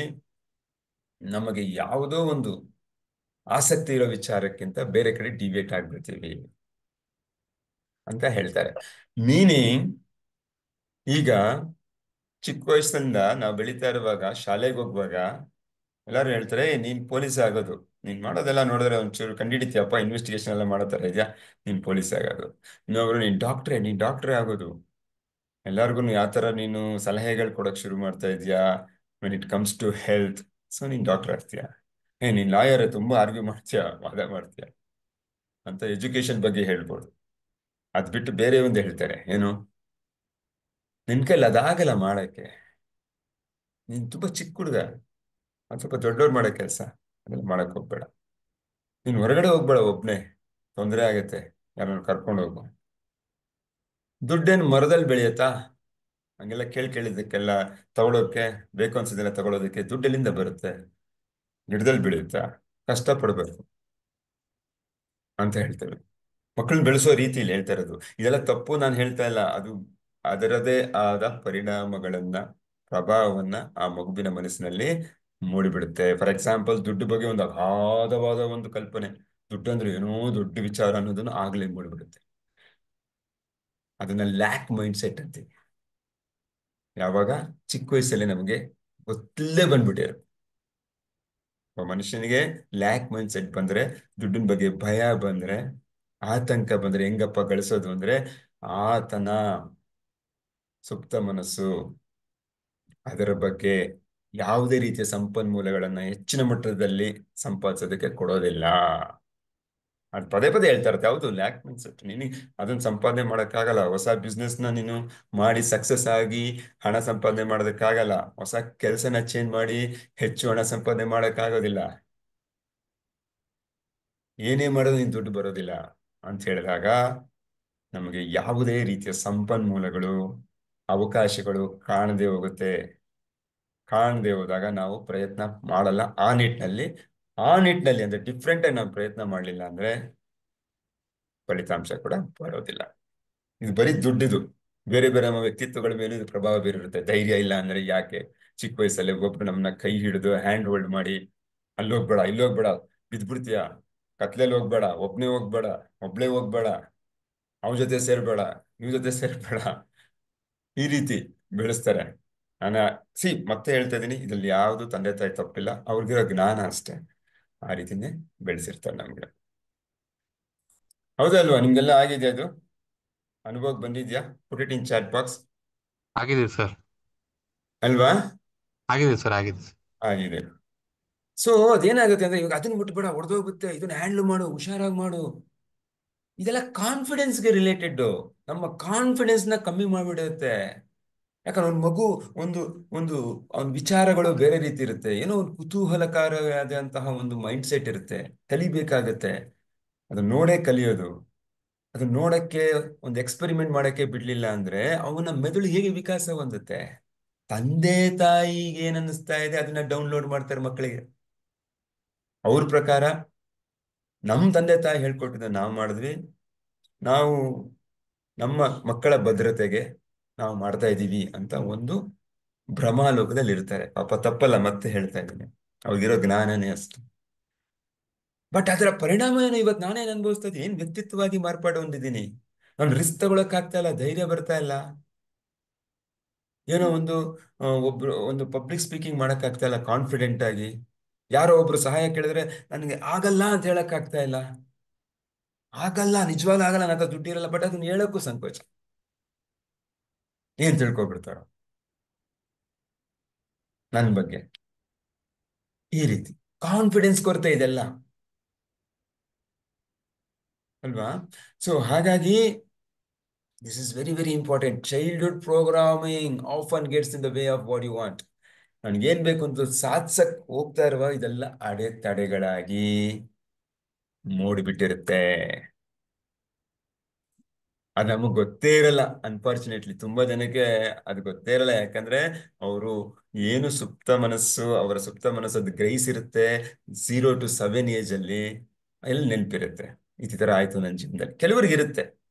ನಮಗೆ ಯಾವುದೋ ಒಂದು ಆಸಕ್ತಿ ಇರೋ ವಿಚಾರಕ್ಕಿಂತ ಬೇರೆ ಕಡೆ ಡಿವೇಟ್ ಆಗ್ಬಿಡ್ತೀವಿ ಅಂತ ಹೇಳ್ತಾರೆ. ಮೀನಿಂಗ್, ಈಗ ಚಿಕ್ಕ ವಯಸ್ಸಿನಿಂದ ನಾವು ಬೆಳೀತಾ ಇರುವಾಗ, ಶಾಲೆಗೆ ಹೋಗುವಾಗ ಎಲ್ಲರೂ ಹೇಳ್ತಾರೆ, ನೀನ್ ಪೊಲೀಸ್ ಆಗೋದು, ನೀನ್ ಮಾಡೋದೆಲ್ಲ ನೋಡಿದ್ರೆ ಒಂಚೂರು ಕಂಡಿಡಿತೀಯಪ್ಪ, ಇನ್ವೆಸ್ಟಿಗೇಷನ್ ಎಲ್ಲ ಮಾಡೋ ಥರ ಇದೆಯಾ, ನೀನ್ ಪೊಲೀಸ್ ಆಗೋದು. ಇನ್ನೊಬ್ರು, ನೀನ್ ಡಾಕ್ಟ್ರೇ ಆಗೋದು. ಎಲ್ಲಾರ್ಗು ಯಾವ ಥರ ನೀನು ಸಲಹೆಗಳು ಕೊಡಕ್ ಶುರು ಮಾಡ್ತಾ ಇದೀಯಾ when it comes to health, so ನೀನ್ ಡಾಕ್ಟರ್ ಆಗ್ತೀಯಾ. ನೀನ್ ಲಾಯರ್, ತುಂಬಾ ಆರ್ಗ್ಯೂ ಮಾಡ್ತೀಯಾ, ವಾದ ಮಾಡ್ತೀಯಾ ಅಂತ ಎಜುಕೇಶನ್ ಬಗ್ಗೆ ಹೇಳ್ಬೋದು. ಅದ್ ಬಿಟ್ಟು ಬೇರೆ ಒಂದು ಹೇಳ್ತಾರೆ, ಏನು, ನಿನ್ ಕೈಲಿ ಅದಾಗಲ್ಲ ಮಾಡಕ್ಕೆ, ನೀನ್ ತುಂಬಾ ಚಿಕ್ಕ ಹುಡುಗ, ಒಂದ್ ಸ್ವಲ್ಪ ದೊಡ್ಡವ್ರು ಮಾಡೋ ಕೆಲಸ, ಅದೆಲ್ಲ ಮಾಡಕ್ ಹೋಗ್ಬೇಡ, ನೀನ್ ಹೊರಗಡೆ ಹೋಗ್ಬೇಡ ಒಬ್ನೇ, ತೊಂದರೆ ಆಗತ್ತೆ, ಯಾರನ್ನ ಕರ್ಕೊಂಡು ಹೋಗು. ದುಡ್ಡೇನು ಮರದಲ್ಲಿ ಬೆಳೆಯತ್ತಾ? ಹಂಗೆಲ್ಲ ಕೇಳಿದ್ದಕ್ಕೆಲ್ಲ ತಗೊಳೋಕೆ, ಬೇಕು ಅನ್ಸಿದ್ದೆಲ್ಲ ತಗೊಳೋದಕ್ಕೆ ದುಡ್ಡು ಎಲ್ಲಿಂದ ಬರುತ್ತೆ? ಗಿಡದಲ್ಲಿ ಬೆಳೆಯುತ್ತಾ? ಕಷ್ಟಪಡ್ಬೇಕು ಅಂತ ಹೇಳ್ತೇವೆ. ಮಕ್ಕಳನ್ನ ಬೆಳೆಸೋ ರೀತಿಯಲ್ಲಿ ಹೇಳ್ತಾ ಇರೋದು ಇದೆಲ್ಲ ತಪ್ಪು ನಾನು ಹೇಳ್ತಾ ಇಲ್ಲ. ಅದು ಅದರದೇ ಆದ ಪರಿಣಾಮಗಳನ್ನ, ಪ್ರಭಾವವನ್ನ ಆ ಮಗುವಿನ ಮನಸ್ಸಿನಲ್ಲಿ ಮೂಡಿಬಿಡುತ್ತೆ. ಫಾರ್ ಎಕ್ಸಾಂಪಲ್, ದುಡ್ಡು ಬಗ್ಗೆ ಒಂದು ಅಗಾಧವಾದ ಒಂದು ಕಲ್ಪನೆ, ದುಡ್ಡು ಅಂದ್ರೆ ಏನೋ ದೊಡ್ಡ ವಿಚಾರ ಅನ್ನೋದನ್ನು ಆಗ್ಲೇ ಮೂಡಿಬಿಡುತ್ತೆ. ಅದನ್ನ ಲ್ಯಾಕ್ ಮೈಂಡ್ ಸೆಟ್ ಅಂತೀವಿ. ಯಾವಾಗ ಚಿಕ್ಕ ವಯಸ್ಸಲ್ಲಿ ನಮಗೆ ಗೊತ್ತಲ್ಲೇ ಬಂದ್ಬಿಟ್ಟಿರುತ್ತೆ. ಒಬ್ಬ ಮನುಷ್ಯನಿಗೆ ಲ್ಯಾಕ್ ಮೈಂಡ್ ಸೆಟ್ ಬಂದ್ರೆ, ದುಡ್ಡಿನ ಬಗ್ಗೆ ಭಯ ಬಂದ್ರೆ, ಆತಂಕ ಬಂದ್ರೆ, ಹೆಂಗಪ್ಪ ಗಳಿಸೋದು ಅಂದ್ರೆ, ಆತನ ಸುಪ್ತ ಮನಸ್ಸು ಅದರ ಬಗ್ಗೆ ಯಾವುದೇ ರೀತಿಯ ಸಂಪನ್ಮೂಲಗಳನ್ನ ಹೆಚ್ಚಿನ ಮಟ್ಟದಲ್ಲಿ ಸಂಪಾದಿಸೋದಕ್ಕೆ ಕೊಡೋದಿಲ್ಲ. ಅದು ಪದೇ ಪದೇ ಹೇಳ್ತಾ ಇರುತ್ತೆ, ಯಾವುದು ಲ್ಯಾಕ್ ಮೈಂಡ್ ಸೆಟ್. ನಿನಗೆ ಅದನ್ನ ಸಂಪಾದನೆ ಮಾಡೋಕ್ಕಾಗಲ್ಲ. ಹೊಸ ಬಿಸ್ನೆಸ್ನ ನೀನು ಮಾಡಿ ಸಕ್ಸಸ್ ಆಗಿ ಹಣ ಸಂಪಾದನೆ ಮಾಡೋದಕ್ಕಾಗಲ್ಲ. ಹೊಸ ಕೆಲಸನ ಚೇಂಜ್ ಮಾಡಿ ಹೆಚ್ಚು ಹಣ ಸಂಪಾದನೆ ಮಾಡೋಕ್ಕಾಗೋದಿಲ್ಲ. ಏನೇ ಮಾಡೋದು ನೀನು ದುಡ್ಡು ಬರೋದಿಲ್ಲ ಅಂತ ಹೇಳಿದಾಗ, ನಮಗೆ ಯಾವುದೇ ರೀತಿಯ ಸಂಪನ್ಮೂಲಗಳು, ಅವಕಾಶಗಳು ಕಾಣದೆ ಹೋಗುತ್ತೆ. ಕಾಣದೆ ಹೋದಾಗ ನಾವು ಪ್ರಯತ್ನ ಮಾಡಲ್ಲ ಆ ನಿಟ್ಟಿನಲ್ಲಿ ಅಂದ್ರೆ ಡಿಫ್ರೆಂಟ್ ಆಗಿ ನಾವು ಪ್ರಯತ್ನ ಮಾಡಲಿಲ್ಲ ಅಂದ್ರೆ ಫಲಿತಾಂಶ ಕೂಡ ಬರೋದಿಲ್ಲ. ಇದು ಬರೀ ದುಡ್ಡಿದು. ಬೇರೆ ಬೇರೆ ನಮ್ಮ ವ್ಯಕ್ತಿತ್ವಗಳ ಮೇಲೆ ಇದು ಪ್ರಭಾವ ಬೀರಿರುತ್ತೆ. ಧೈರ್ಯ ಇಲ್ಲ ಅಂದ್ರೆ ಯಾಕೆ? ಚಿಕ್ಕ ವಯಸ್ಸಲ್ಲಿ ಒಬ್ಬೊಬ್ರು ನಮ್ಮನ್ನ ಕೈ ಹಿಡಿದು ಹ್ಯಾಂಡ್ ಹೋಲ್ಡ್ ಮಾಡಿ, ಅಲ್ಲಿ ಹೋಗ್ಬೇಡ, ಇಲ್ಲಿ ಹೋಗ್ಬೇಡ, ಬಿದ್ಬಿಡ್ತೀಯ, ಕತ್ಲೆಯಲ್ಲಿ ಹೋಗ್ಬೇಡ, ಒಬ್ಳೇ ಹೋಗ್ಬೇಡ, ಅವನ ಜೊತೆ ಸೇರ್ಬೇಡ, ಇವ್ ಜೊತೆ ಸೇರ್ಬೇಡ, ಈ ರೀತಿ ಬೆಳೆಸ್ತಾರೆ. ನಾನು ಮತ್ತೆ ಹೇಳ್ತಾ ಇದ್ದೀನಿ, ಇದ್ರಲ್ಲಿ ಯಾವುದು ತಂದೆ ತಾಯಿ ತಪ್ಪಿಲ್ಲ, ಅವ್ರಿಗಿರೋ ಜ್ಞಾನ ಅಷ್ಟೇ. ಆ ರೀತಿನೇ ಬೆಳೆಸಿರ್ತಾರೆ ನಮ್ಗೆ. ಹೌದಲ್ವಾ? ನಿಮ್ಗೆಲ್ಲ ಆಗಿದೆಯಾ? ಅದು ಅನುಭವಕ್ಕೆ ಬಂದಿದ್ಯಾ? Put it in chat box. ಆಗಿದೆ ಸರ್. ಅಲ್ವಾ? ಆಗಿದೆ ಸರ್, ಆಗಿದೆ. ಆಗಿದೆ. ಸೊ ಅದೇನಾಗುತ್ತೆ ಅಂದ್ರೆ, ಇವಾಗ ಅದನ್ನ ಮುಟ್ಬೇಡ, ಹೊಡೆದೋಗುತ್ತೆ, ಇದನ್ನ ಹ್ಯಾಂಡ್ಲ್ ಮಾಡು, ಹುಷಾರಾಗಿ ಮಾಡು, ಇದೆಲ್ಲ ಕಾನ್ಫಿಡೆನ್ಸ್ಗೆ ರಿಲೇಟೆಡ್. ನಮ್ಮ ಕಾನ್ಫಿಡೆನ್ಸ್ ನ ಕಮ್ಮಿ ಮಾಡ್ಬಿಡುತ್ತೆ. ಯಾಕಂದ್ರೆ ಒಂದು ಮಗು, ಒಂದು ಒಂದು ಅವನ ವಿಚಾರಗಳು ಬೇರೆ ರೀತಿ ಇರುತ್ತೆ. ಏನೋ ಒಂದು ಕುತೂಹಲಕಾರಿಯಾದಂತಹ ಒಂದು ಮೈಂಡ್ ಸೆಟ್ ಇರುತ್ತೆ. ಕಲಿಬೇಕಾಗತ್ತೆ. ಅದನ್ನ ನೋಡೇ ಕಲಿಯೋದು. ಅದನ್ನ ನೋಡಕ್ಕೆ, ಒಂದು ಎಕ್ಸ್ಪೆರಿಮೆಂಟ್ ಮಾಡಕ್ಕೆ ಬಿಡ್ಲಿಲ್ಲ ಅಂದ್ರೆ ಅವನ ಮೆದುಳು ಹೇಗೆ ವಿಕಾಸ ಹೊಂದುತ್ತೆ? ತಂದೆ ತಾಯಿಗೆ ಏನ್ ಅನ್ನಿಸ್ತಾ ಇದೆ ಅದನ್ನ ಡೌನ್ಲೋಡ್ ಮಾಡ್ತಾರೆ ಮಕ್ಕಳಿಗೆ. ಅವ್ರ ಪ್ರಕಾರ ನಮ್ಮ ತಂದೆ ತಾಯಿ ಹೇಳ್ಕೊಟ್ಟಿದ್ದ ನಾವು ಮಾಡಿದ್ವಿ, ನಾವು ನಮ್ಮ ಮಕ್ಕಳ ಭದ್ರತೆಗೆ ನಾವು ಮಾಡ್ತಾ ಇದ್ದೀವಿ ಅಂತ ಒಂದು ಭ್ರಮಾಲೋಕದಲ್ಲಿ ಇರ್ತಾರೆ. ಪಾಪ ತಪ್ಪಲ್ಲ, ಮತ್ತೆ ಹೇಳ್ತಾ ಇದ್ದೀನಿ, ಅವ್ರಿಗಿರೋ ಜ್ಞಾನನೇ ಅಷ್ಟು. ಬಟ್ ಅದರ ಪರಿಣಾಮ ಏನು? ಇವತ್ತು ನಾನೇನು ಅನುಭವಿಸ್ತಾ ಇದ್ದೀನಿ, ಏನ್ ವ್ಯಕ್ತಿತ್ವವಾಗಿ ಮಾರ್ಪಾಡು ಹೊಂದಿದ್ದೀನಿ. ನಾನು ರಿಸ್ಕ್ ತಗೊಳಕ್ ಆಗ್ತಾ ಇಲ್ಲ, ಧೈರ್ಯ ಬರ್ತಾ ಇಲ್ಲ. ಏನೋ ಒಂದು ಪಬ್ಲಿಕ್ ಸ್ಪೀಕಿಂಗ್ ಮಾಡಕ್ ಆಗ್ತಾ ಇಲ್ಲ ಕಾನ್ಫಿಡೆಂಟ್ ಆಗಿ. ಯಾರೋ ಒಬ್ರು ಸಹಾಯ ಕೇಳಿದ್ರೆ ನನಗೆ ಆಗಲ್ಲ ಅಂತ ಹೇಳಕ್ ಆಗ್ತಾ ಇಲ್ಲ. ಆಗಲ್ಲ, ನಿಜವಾಗ್ಲೂ ಆಗಲ್ಲ, ನನ್ನ ಹತ್ರ ದುಡ್ಡಿರಲ್ಲ. ಬಟ್ ಅದನ್ನ ಹೇಳಕ್ಕೂ ಸಂಕೋಚ. ಏನ್ ತಿಳ್ಕೊಬಿಡ್ತಾರೋ ನನ್ನ ಬಗ್ಗೆ? ಈ ರೀತಿ ಕಾನ್ಫಿಡೆನ್ಸ್ ಕೊರತೆ ಇದೆಲ್ಲ, ಅಲ್ವಾ? ಸೊ ಹಾಗಾಗಿ this is very very important. Childhood programming often gets in the way of what you want. ನನ್ಗೇನ್ ಬೇಕು ಅಂತ ಸಾಧಿಸಕ್ ಹೋಗ್ತಾ ಇರುವ ಇದೆಲ್ಲ ಅಡೆತಡೆಗಳಾಗಿ ಮೂಡಿಬಿಟ್ಟಿರುತ್ತೆ. ಅದು ನಮಗ್ ಗೊತ್ತೇ ಇರಲ್ಲ. ಅನ್ಫಾರ್ಚುನೇಟ್ಲಿ ತುಂಬಾ ಜನಕ್ಕೆ ಅದು ಗೊತ್ತೇ ಇರಲ್ಲ. ಯಾಕಂದ್ರೆ ಅವರು ಏನು ಅವರ ಸುಪ್ತ ಮನಸ್ಸು ಅದು ಗ್ರಹಿಸಿರುತ್ತೆ 0 to 7 ಏಜ್ ಅಲ್ಲಿ. ಎಲ್ಲಿ ನೆನಪಿರುತ್ತೆ ಈ ತರ ಆಯ್ತು ನನ್ನ ಜೀವನದಲ್ಲಿ? ಕೆಲವರಿಗೆ ಇರುತ್ತೆ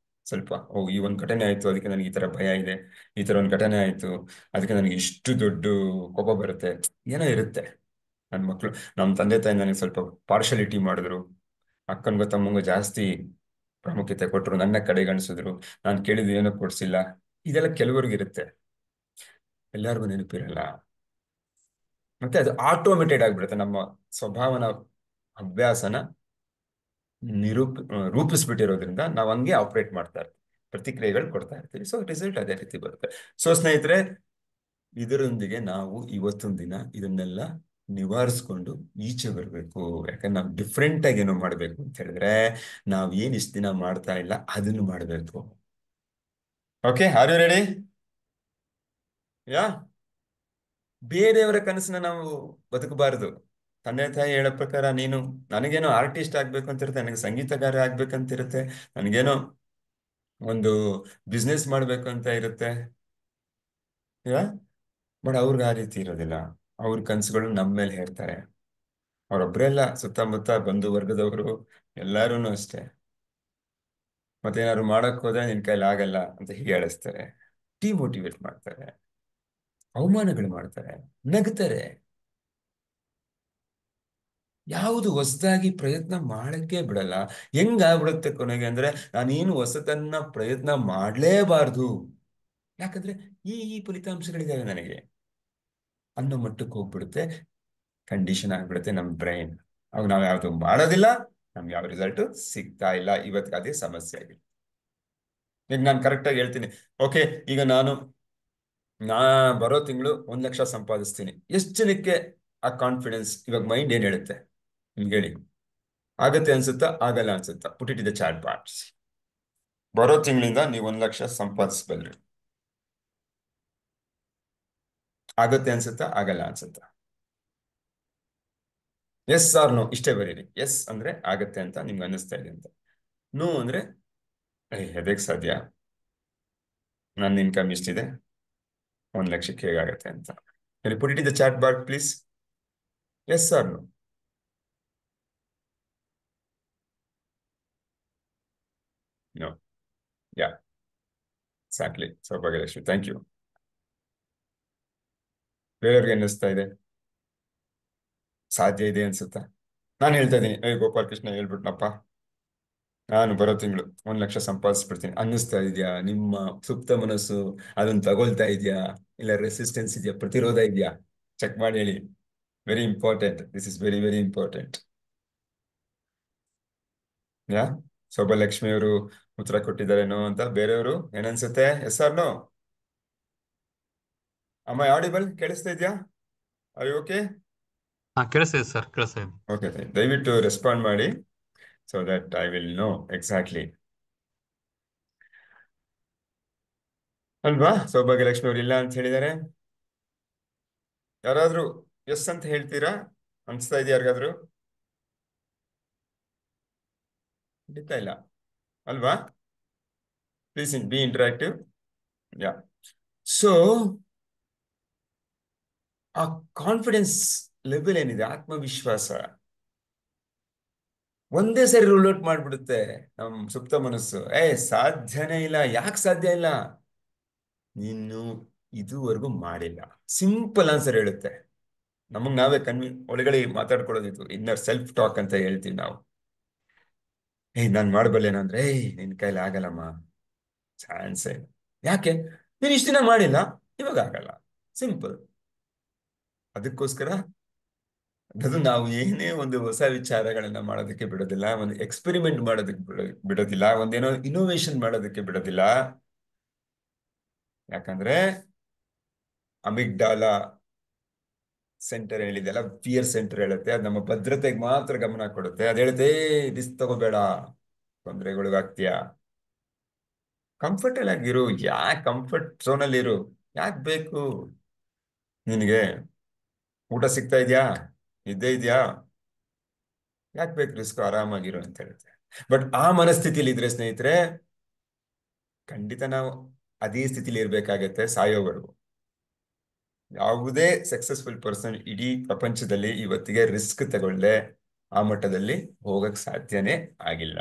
ಸ್ವಲ್ಪ, ಈ ಒಂದ್ ಘಟನೆ ಆಯ್ತು, ಅದಕ್ಕೆ ನನಗೆ ಈ ತರ ಭಯ ಇದೆ, ಈ ತರ ಒಂದ್ ಘಟನೆ ಆಯ್ತು, ಅದಕ್ಕೆ ನನಗೆ ಇಷ್ಟು ದೊಡ್ಡ ಕೋಪ ಬರುತ್ತೆ, ಏನೋ ಇರುತ್ತೆ. ನನ್ನ ಮಕ್ಕಳು, ನಮ್ಮ ತಂದೆ ತಾಯಿ ನನಗೆ ಸ್ವಲ್ಪ ಪಾರ್ಶಾಲಿಟಿ ಮಾಡಿದ್ರು, ಅಕ್ಕನ್ಗೋ ತಮ್ಮಂಗೋ ಜಾಸ್ತಿ ಪ್ರಾಮುಖ್ಯತೆ ಕೊಟ್ಟರು, ನನ್ನ ಕಡೆಗಣಿಸಿದ್ರು, ನಾನು ಕೇಳಿದ್ದು ಏನೋ ಕೊಡ್ಸಿಲ್ಲ. ಇದೆಲ್ಲ ಕೆಲವರಿಗಿರುತ್ತೆ, ಎಲ್ಲರಿಗೂ ನೆನಪಿರಲ್ಲ. ಮತ್ತೆ ಅದು ಆಟೋಮೇಟೆಡ್ ಆಗ್ಬಿಡುತ್ತೆ. ನಮ್ಮ ಸ್ವಭಾವನ, ಅಭ್ಯಾಸನ ರೂಪಿಸ್ಬಿಟ್ಟಿರೋದ್ರಿಂದ ನಾವು ಹಂಗೆ ಆಪರೇಟ್ ಮಾಡ್ತಾ ಇರ್ತೀವಿ, ಪ್ರತಿಕ್ರಿಯೆಗಳು ಕೊಡ್ತಾ ಇರ್ತೀವಿ. ಸೊ ರಿಸಲ್ಟ್ ಅದೇ ರೀತಿ ಬರುತ್ತೆ. ಸೊ ಸ್ನೇಹಿತರೆ, ಇದರೊಂದಿಗೆ ನಾವು ಇವತ್ತೊಂದು ದಿನ ಇದನ್ನೆಲ್ಲ ನಿವಾರಿಸ್ಕೊಂಡು ಈಚೆ ಬರ್ಬೇಕು. ಯಾಕಂದ್ರೆ ನಾವು ಡಿಫ್ರೆಂಟ್ ಆಗಿ ಏನೋ ಮಾಡ್ಬೇಕು ಅಂತ ಹೇಳಿದ್ರೆ ನಾವ್ ಏನ್ ಇಷ್ಟ ದಿನ ಮಾಡ್ತಾ ಇಲ್ಲ ಅದನ್ನು ಮಾಡ್ಬೇಕು. Okay, are you ready? Yeah, ಬೇರೆಯವರ ಕನಸನ್ನ ನಾವು ಬದುಕಬಾರದು. ತಂದೆ ತಾಯಿ ಹೇಳೋ ಪ್ರಕಾರ ನೀನು, ನನಗೇನೋ ಆರ್ಟಿಸ್ಟ್ ಆಗ್ಬೇಕು ಅಂತ ಇರುತ್ತೆ, ನನಗೆ ಸಂಗೀತಗಾರ ಆಗ್ಬೇಕಂತಿರುತ್ತೆ, ನನಗೇನೋ ಒಂದು ಬಿಸ್ನೆಸ್ ಮಾಡ್ಬೇಕು ಅಂತ ಇರುತ್ತೆ. ಯಾ, ಬಟ್ ಅವ್ರಿಗೆ ಆ ರೀತಿ ಇರೋದಿಲ್ಲ. ಅವ್ರ ಕನಸುಗಳು ನಮ್ಮ ಮೇಲೆ ಹೇಳ್ತಾರೆ. ಅವ್ರೊಬ್ರೆಲ್ಲ, ಸುತ್ತಮುತ್ತ ಬಂಧು ವರ್ಗದವರು ಎಲ್ಲಾರು ಅಷ್ಟೇ. ಮತ್ತೇನಾದ್ರು ಮಾಡಕ್ ಹೋದ್ರೆ ನಿನ್ ಕೈಲಿ ಆಗಲ್ಲ ಅಂತ ಹೀಗೆ ಹೇಳಿಸ್ತಾರೆ, ಡಿಮೋಟಿವೇಟ್ ಮಾಡ್ತಾರೆ, ಅವಮಾನಗಳು ಮಾಡ್ತಾರೆ, ನಗ್ತಾರೆ. ಯಾವುದು ಹೊಸದಾಗಿ ಪ್ರಯತ್ನ ಮಾಡಕ್ಕೆ ಬಿಡಲ್ಲ. ಹೆಂಗಾಗ್ಬಿಡುತ್ತೆ ಕೊನೆಗೆ ಅಂದ್ರೆ, ನಾನೇನು ಹೊಸತನ್ನ ಪ್ರಯತ್ನ ಮಾಡ್ಲೇಬಾರ್ದು, ಯಾಕಂದ್ರೆ ಈ ಫಲಿತಾಂಶಗಳಿದಾವೆ ನನಗೆ ಅನ್ನೋ ಮಟ್ಟಕ್ಕೆ ಹೋಗ್ಬಿಡುತ್ತೆ. ಕಂಡೀಷನ್ ಆಗ್ಬಿಡುತ್ತೆ ನಮ್ ಬ್ರೈನ್. ಅವಾಗ ನಾವ್ ಯಾವ್ದು ಮಾಡೋದಿಲ್ಲ, ನಮ್ಗೆ ಯಾವ ರಿಸಲ್ಟ್ ಸಿಗ್ತಾ ಇಲ್ಲ. ಇವತ್ತಿಗೆ ಅದೇ ಸಮಸ್ಯೆ ಆಗಿದೆ. ಈಗ ನಾನು ಕರೆಕ್ಟಾಗಿ ಹೇಳ್ತೀನಿ, ಓಕೆ, ಈಗ ನಾ ಬರೋ ತಿಂಗಳು 1 ಲಕ್ಷ ಸಂಪಾದಿಸ್ತೀನಿ. ಎಷ್ಟು ಜನಕ್ಕೆ ಆ ಕಾನ್ಫಿಡೆನ್ಸ್? ಇವಾಗ ಮೈಂಡ್ ಏನ್ ಹೇಳುತ್ತೆ ನಿಮ್ಗೆ ಹೇಳಿ. ಆಗತ್ತೆ ಅನ್ಸುತ್ತಾ, ಆಗಲ್ಲ ಅನ್ಸುತ್ತಾ? Put it in the chat box. ಬರೋ ತಿಂಗಳಿಂದ ನೀವು 1 ಲಕ್ಷ ಸಂಪಾದಿಸ್ಬಲ್ರಿ. ಆಗತ್ತೆ ಅನ್ಸುತ್ತಾ, ಆಗಲ್ಲ ಅನ್ಸುತ್ತಾ? ಎಸ್ ಆರ್ ನೋ ಇಷ್ಟೇ ಬರೀರಿ. ಎಸ್ ಅಂದ್ರೆ ಆಗತ್ತೆ ಅಂತ ನಿಮ್ಗೆ ಅನ್ನಿಸ್ತಾ ಇದೆ ಅಂತ. ನೋ ಅಂದ್ರೆ ಹೇಗೆ ಸಾಧ್ಯ, ನನ್ನ ಇನ್ಕಮ್ ಇಷ್ಟಿದೆ, 1 ಲಕ್ಷಕ್ಕೆ ಹೇಗಾಗತ್ತೆ ಅಂತ. Put it in the chat box please. Yes or no? No. Yeah, exactly. Saubhagyalakshmi, thank you. ಬೇರೆಯವ್ರಿಗೆ ಅನ್ನಿಸ್ತಾ ಇದೆ, ಸಾಧ್ಯ ಇದೆ ಅನ್ಸುತ್ತಾ? ನಾನು ಹೇಳ್ತಾ ಇದ್ದೀನಿ, ಗೋಪಾಲ್ ಕೃಷ್ಣ ಹೇಳ್ಬಿಟ್ನಪ್ಪ, ನಾನು ಬರೋ ತಿಂಗಳು 1 ಲಕ್ಷ ಸಂಪಾದಿಸ್ಬಿಡ್ತೀನಿ ಅನ್ನಿಸ್ತಾ ಇದೆಯಾ? ನಿಮ್ಮ ಸುಪ್ತ ಮನಸ್ಸು ಅದನ್ನ ತಗೊಳ್ತಾ ಇದೆಯಾ? ಇಲ್ಲ ರೆಸಿಸ್ಟೆನ್ಸ್ ಇದೆಯಾ, ಪ್ರತಿರೋಧ ಇದೆಯಾ? ಚೆಕ್ ಮಾಡಿ ಹೇಳಿ. Very important, this is very very important. Yeah, Saubhalakshmi ಅವರು ಉತ್ತರ ಕೊಟ್ಟಿದ್ದಾರೇನೋ ಅಂತ. ಬೇರೆಯವರು ಏನನ್ಸುತ್ತೆ? Yes or no? Am I audible? ಕೇಳಿಸ್ತಾ ಇದೆಯಾ? I okay? ಹಾ, ಕೇಳಿಸ್ತಿದೆ ಸರ್, ಕೇಳಿಸ್ತಿದೆ. ಓಕೆ, ದಯವಿಟ್ಟು ರೆಸ್ಪಾಂಡ್ ಮಾಡಿ, so that I will know exactly. ಅಲ್ವಾ? ಸೌಭಾಗ್ಯಲಕ್ಷ್ಮಿ ಅವ್ರು ಇಲ್ಲ ಅಂತ ಹೇಳಿದ್ದಾರೆ. ಯಾರಾದ್ರೂ ಎಸ್ ಅಂತ ಹೇಳ್ತೀರಾ? ಅನ್ಸ್ತಾ ಇದೆಯಾ ಯಾರಿಗಾದ್ರು? ಖಂಡಿತ ಇಲ್ಲ ಅಲ್ವಾ? Please be interactive. Yeah, so ಆ ಕಾನ್ಫಿಡೆನ್ಸ್ ಲೆವೆಲ್ ಏನಿದೆ, ಆತ್ಮವಿಶ್ವಾಸ, ಒಂದೇ ಸರಿ ರೂಲ್ ಔಟ್ ಮಾಡ್ಬಿಡುತ್ತೆ ನಮ್ ಸುಪ್ತ ಮನಸ್ಸು. ಸಾಧ್ಯನೇ ಇಲ್ಲ. ಯಾಕೆ ಸಾಧ್ಯ ಇಲ್ಲ? ನೀನು ಇದುವರೆಗೂ ಮಾಡಿಲ್ಲ. ಸಿಂಪಲ್ ಆನ್ಸರ್ ಹೇಳುತ್ತೆ. ನಮಗ್ ನಾವೇ ಒಳಗಡೆ ಮಾತಾಡ್ಕೊಳ್ಳೋದಿತ್ತು, ಇನ್ನರ್ ಸೆಲ್ಫ್ ಟಾಕ್ ಅಂತ ಹೇಳ್ತೀವಿ ನಾವು. ನಾನ್ ಮಾಡಬಲ್ಲೇನಂದ್ರೆ, ನಿನ್ ಕೈಲಿ ಆಗಲ್ಲಮ್ಮ, ಚಾನ್ಸೇ ಇಲ್ಲ. ಯಾಕೆ? ನೀನ್ ಇಷ್ಟ ದಿನ ಮಾಡಿಲ್ಲ, ಇವಾಗ ಆಗಲ್ಲ. ಸಿಂಪಲ್. ಅದಕ್ಕೋಸ್ಕರ ಅದು ನಾವು ಏನೇ ಒಂದು ಹೊಸ ವಿಚಾರಗಳನ್ನ ಮಾಡೋದಕ್ಕೆ ಬಿಡೋದಿಲ್ಲ, ಒಂದು ಎಕ್ಸ್ಪೆರಿಮೆಂಟ್ ಮಾಡೋದಕ್ಕೆ ಬಿಡೋದಿಲ್ಲ, ಒಂದೇನೋ ಇನೋವೇಷನ್ ಮಾಡೋದಕ್ಕೆ ಬಿಡೋದಿಲ್ಲ. ಯಾಕಂದ್ರೆ ಅಮಿಗ್ಡಾಲಾ ಸೆಂಟರ್ ಹೇಳಿದೆಲ್ಲ, ಫಿಯರ್ ಸೆಂಟರ್ ಹೇಳುತ್ತೆ, ಅದು ನಮ್ಮ ಭದ್ರತೆಗೆ ಮಾತ್ರ ಗಮನ ಕೊಡುತ್ತೆ. ಅದ್ ಹೇಳುತ್ತೆ, ರಿಸ್ಕ್ ತಗೋಬೇಡ, ತೊಂದರೆಗಳಿಗಾಗ್ತೀಯ, ಕಂಫರ್ಟಬಲ್ ಆಗಿರು. ಯಾಕೆ ಕಂಫರ್ಟ್ ಝೋನ್ ಅಲ್ಲಿ ಇರು? ಯಾಕೆ ಬೇಕು ನಿನಗೆ? ಊಟ ಸಿಗ್ತಾ ಇದೆಯಾ? ನಿದ್ದೆ ಇದೆಯಾ? ಯಾಕೆ ಬೇಕು ರಿಸ್ಕ್? ಆರಾಮಾಗಿರು ಅಂತ ಹೇಳುತ್ತೆ. ಬಟ್ ಆ ಮನಸ್ಥಿತಿಲಿ ಇದ್ರೆ ಸ್ನೇಹಿತರೆ, ಖಂಡಿತ ನಾವು ಅದೇ ಸ್ಥಿತಿಲಿ ಇರ್ಬೇಕಾಗತ್ತೆ ಸಾಯೋವರೆಗೂ. ಯಾವುದೇ ಸಕ್ಸಸ್ಫುಲ್ ಪರ್ಸನ್ ಇಡೀ ಪ್ರಪಂಚದಲ್ಲಿ ಇವತ್ತಿಗೆ ರಿಸ್ಕ್ ತಗೊಳ್ಳೆ ಆ ಮಟ್ಟದಲ್ಲಿ ಹೋಗಕ್ ಸಾಧ್ಯನೇ ಆಗಿಲ್ಲ.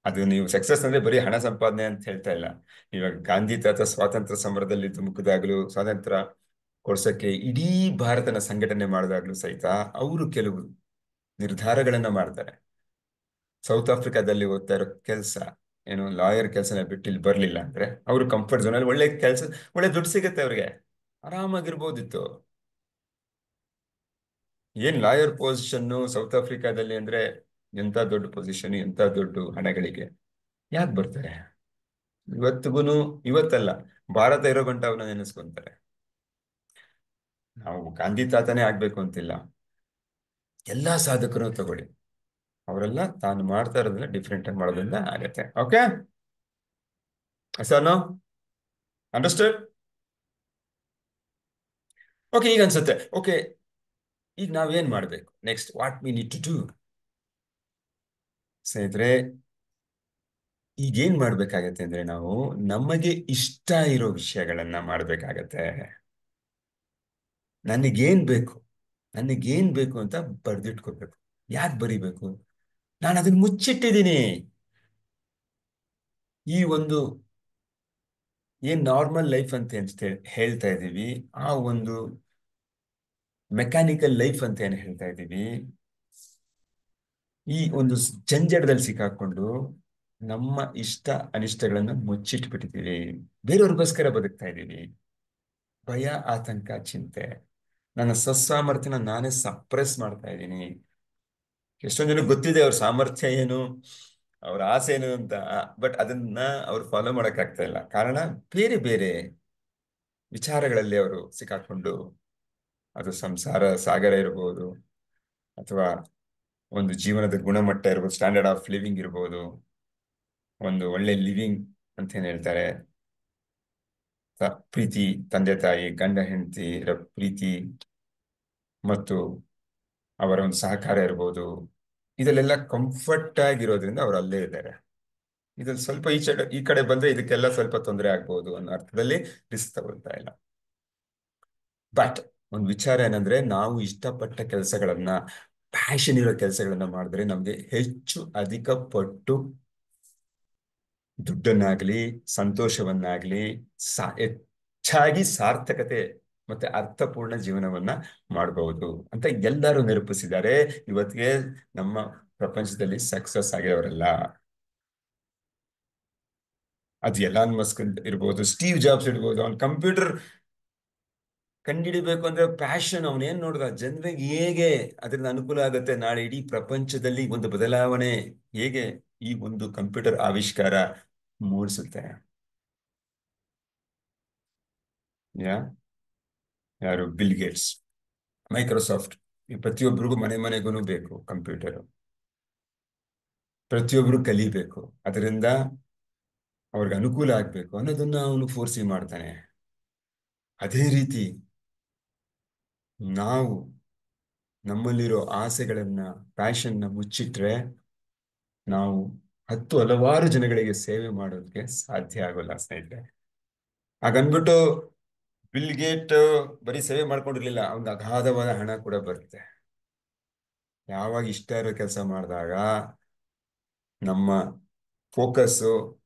ಅದು ನೀವು ಸಕ್ಸಸ್ ಅಂದ್ರೆ ಬರೀ ಹಣ ಸಂಪಾದನೆ ಅಂತ ಹೇಳ್ತಾ ಇಲ್ಲ. ಇವಾಗ ಗಾಂಧಿ ತಾತ ಸ್ವಾತಂತ್ರ್ಯ ಸಮರದಲ್ಲಿ ಧುಮುಕಿದಾಗ್ಲೂ, ಸ್ವಾತಂತ್ರ್ಯ ಕೊಡ್ಸಕ್ಕೆ ಇಡೀ ಭಾರತನ ಸಂಘಟನೆ ಮಾಡಿದಾಗ್ಲೂ ಸಹಿತ ಅವರು ಕೆಲವು ನಿರ್ಧಾರಗಳನ್ನ ಮಾಡ್ತಾರೆ. ಸೌತ್ ಆಫ್ರಿಕಾದಲ್ಲಿ ಓದ್ತಾ ಇರೋ ಕೆಲಸ ಏನು, ಲಾಯರ್ ಕೆಲಸನ ಬಿಟ್ಟು ಇಲ್ಲಿ ಬರ್ಲಿಲ್ಲ ಅಂದ್ರೆ ಅವರು ಕಂಫರ್ಟ್ ಝೋನ್ ಅಲ್ಲಿ ಒಳ್ಳೆ ಕೆಲಸ, ಒಳ್ಳೆ ದುಡ್ಡು ಸಿಗುತ್ತೆ ಅವ್ರಿಗೆ, ಆರಾಮಾಗಿರ್ಬೋದಿತ್ತು. ಏನ್ ಲಾಯರ್ ಪೊಸಿಷನ್ ಸೌತ್ ಆಫ್ರಿಕಾದಲ್ಲಿ ಅಂದ್ರೆ ಎಂತ ದೊಡ್ಡ ಪೊಸಿಷನ್, ಎಂತ ದೊಡ್ಡ ಹಣಗಳಿಗೆ ಯಾಕೆ ಬರ್ತಾರೆ? ಇವತ್ತಿಗೂನು, ಇವತ್ತಲ್ಲ, ಭಾರತ ಇರೋ ಗಂಟ ಅವನ್ನ ನೆನೆಸ್ಕೊಂತಾರೆ. ನಾವು ಗಾಂಧಿ ತಾತನೇ ಆಗ್ಬೇಕು ಅಂತಿಲ್ಲ. ಎಲ್ಲಾ ಸಾಧಕರು ತಗೊಳ್ಳಿ, ಅವರೆಲ್ಲ ತಾನು ಮಾಡ್ತಾ ಇರೋದನ್ನ ಡಿಫ್ರೆಂಟ್ ಆಗಿ ಮಾಡೋದ್ರಿಂದ ಆಗತ್ತೆ. Okay sir, no understand? Okay, ಈಗ ಅನ್ಸುತ್ತೆ, ಓಕೆ ಈಗ ನಾವೇನ್ ಮಾಡ್ಬೇಕು next, what we need to do? ಸ್ನೇಹಿತರೆ, ಈಗೇನ್ ಮಾಡ್ಬೇಕಾಗತ್ತೆ ಅಂದ್ರೆ ನಾವು ನಮಗೆ ಇಷ್ಟ ಇರೋ ವಿಷಯಗಳನ್ನ ಮಾಡ್ಬೇಕಾಗತ್ತೆ. ನನಗೇನ್ ಬೇಕು, ನನಗೇನ್ ಬೇಕು ಅಂತ ಬರ್ದಿಟ್ಕೋಬೇಕು. ಯಾಕೆ ಬರಿಬೇಕು? ನಾನು ಅದನ್ನ ಮುಚ್ಚಿಟ್ಟಿದ್ದೀನಿ. ಈ ಒಂದು ಏನ್ ನಾರ್ಮಲ್ ಲೈಫ್ ಅಂತ ಹೇಳ್ತಾ ಇದೀವಿ, ಆ ಒಂದು ಮೆಕ್ಯಾನಿಕಲ್ ಲೈಫ್ ಅಂತ ಏನ್ ಹೇಳ್ತಾ ಇದೀವಿ, ಈ ಒಂದು ಜಂಜಡದಲ್ಲಿ ಸಿಕ್ಕಾಕೊಂಡು ನಮ್ಮ ಇಷ್ಟ ಅನಿಷ್ಟಗಳನ್ನ ಮುಚ್ಚಿಟ್ಬಿಟ್ಟಿದೀವಿ. ಬೇರೆಯವ್ರಿಗೋಸ್ಕರ ಬದುಕ್ತಾ ಇದ್ದೀವಿ. ಭಯ, ಆತಂಕ, ಚಿಂತೆ, ನನ್ನ ಸತ್ಸಾಮರ್ಥ್ಯನ ನಾನೇ ಸಪ್ರೆಸ್ ಮಾಡ್ತಾ ಇದ್ದೀನಿ. ಎಷ್ಟೊಂದ್ ಜನಕ್ಕೆ ಗೊತ್ತಿದೆ ಅವ್ರ ಸಾಮರ್ಥ್ಯ ಏನು, ಅವ್ರ ಆಸೆ ಏನು ಅಂತ, ಬಟ್ ಅದನ್ನ ಅವ್ರು ಫಾಲೋ ಮಾಡಕ್ ಆಗ್ತಾ ಇಲ್ಲ. ಕಾರಣ ಬೇರೆ ಬೇರೆ ವಿಚಾರಗಳಲ್ಲಿ ಅವರು ಸಿಕ್ಕಾಕೊಂಡು, ಅದು ಸಂಸಾರ ಸಾಗರ ಇರ್ಬೋದು, ಅಥವಾ ಒಂದು ಜೀವನದ ಗುಣಮಟ್ಟ ಇರ್ಬೋದು, ಸ್ಟ್ಯಾಂಡರ್ಡ್ ಆಫ್ ಲಿವಿಂಗ್ ಇರ್ಬೋದು, ಒಂದು ಒಳ್ಳೆ ಲಿವಿಂಗ್ ಅಂತ ಏನ್ ಹೇಳ್ತಾರೆ, ಪ್ರೀತಿ, ತಂದೆ ತಾಯಿ, ಗಂಡ ಹೆಂಡತಿ ಪ್ರೀತಿ ಮತ್ತು ಅವರ ಒಂದು ಸಹಕಾರ ಇರ್ಬೋದು, ಇದಲ್ಲೆಲ್ಲ ಕಂಫರ್ಟ್ ಆಗಿರೋದ್ರಿಂದ ಅವ್ರು ಅಲ್ಲೇ ಇದ್ದಾರೆ. ಇದ್ರಲ್ಲಿ ಸ್ವಲ್ಪ ಈ ಕಡೆ ಬಂದ್ರೆ ಇದಕ್ಕೆಲ್ಲ ಸ್ವಲ್ಪ ತೊಂದರೆ ಆಗ್ಬೋದು ಅನ್ನೋ ಅರ್ಥದಲ್ಲಿ ರಿಸ್ಕ್ ತಗೊಳ್ತಾ ಇಲ್ಲ. ಬಟ್ ಒಂದು ವಿಚಾರ ಏನಂದ್ರೆ, ನಾವು ಇಷ್ಟಪಟ್ಟ ಕೆಲಸಗಳನ್ನ, ಪ್ಯಾಷನ್ ಇರೋ ಕೆಲಸಗಳನ್ನ ಮಾಡಿದ್ರೆ ನಮ್ಗೆ ಹೆಚ್ಚು ಅಧಿಕ ಪಟ್ಟು ದುಡ್ಡನ್ನಾಗ್ಲಿ, ಸಂತೋಷವನ್ನಾಗ್ಲಿ, ಹೆಚ್ಚಾಗಿ ಸಾರ್ಥಕತೆ ಮತ್ತೆ ಅರ್ಥಪೂರ್ಣ ಜೀವನವನ್ನ ಮಾಡಬಹುದು ಅಂತ ಎಲ್ಲರೂ ನಿರೂಪಿಸಿದ್ದಾರೆ. ಇವತ್ತಿಗೆ ನಮ್ಮ ಪ್ರಪಂಚದಲ್ಲಿ ಸಕ್ಸಸ್ ಆಗಿರೋರೆಲ್ಲ, ಅದು ಎಲಾನ್ ಮಸ್ಕ್ ಇರ್ಬೋದು, ಸ್ಟೀವ್ ಜಾಬ್ಸ್ ಇರ್ಬೋದು, ಅವ್ನ ಕಂಪ್ಯೂಟರ್ ಕಂಡಿಡಿಬೇಕು ಅಂದ್ರೆ ಪ್ಯಾಷನ್. ಅವನೇನ್ ನೋಡ್ದ, ಜನರಿಗೆ ಹೇಗೆ ಅದರಿಂದ ಅನುಕೂಲ ಆಗುತ್ತೆ, ನಾಳೆ ಇಡೀ ಪ್ರಪಂಚದಲ್ಲಿ ಒಂದು ಬದಲಾವಣೆ ಹೇಗೆ ಈ ಒಂದು ಕಂಪ್ಯೂಟರ್ ಆವಿಷ್ಕಾರ ಮೂಡಿಸುತ್ತೆ. ಯಾರು? Bill Gates, Microsoft. ಪ್ರತಿಯೊಬ್ಬರಿಗೂ ಮನೆ ಮನೆಗೂ ಬೇಕು ಕಂಪ್ಯೂಟರ್, ಪ್ರತಿಯೊಬ್ರು ಕಲಿಬೇಕು, ಅದರಿಂದ ಅವ್ರಿಗೆ ಅನುಕೂಲ ಆಗ್ಬೇಕು ಅನ್ನೋದನ್ನ ಅವನು ಫೋರ್ಸಿ ಮಾಡ್ತಾನೆ. ಅದೇ ರೀತಿ ನಾವು ನಮ್ಮಲ್ಲಿರೋ ಆಸೆಗಳನ್ನ, ಪ್ಯಾಷನ್ನ ಮುಚ್ಚಿಟ್ರೆ ನಾವು ಹಲವಾರು ಜನಗಳಿಗೆ ಸೇವೆ ಮಾಡೋದಕ್ಕೆ ಸಾಧ್ಯ ಆಗೋಲ್ಲ ಸ್ನೇಹಿತರೆ. ಹಾಗನ್ಬಿಟ್ಟು ಬಿಲ್ ಗೇಟ್ ಬರೀ ಸೇವೆ ಮಾಡ್ಕೊಂಡಿರ್ಲಿಲ್ಲ, ಅವ್ನಿಗೆ ಅಗಾಧವಾದ ಹಣ ಕೂಡ ಬರುತ್ತೆ. ಯಾವಾಗ ಇಷ್ಟ ಇರೋ ಕೆಲಸ ಮಾಡಿದಾಗ ನಮ್ಮ ಫೋಕಸ್ಸು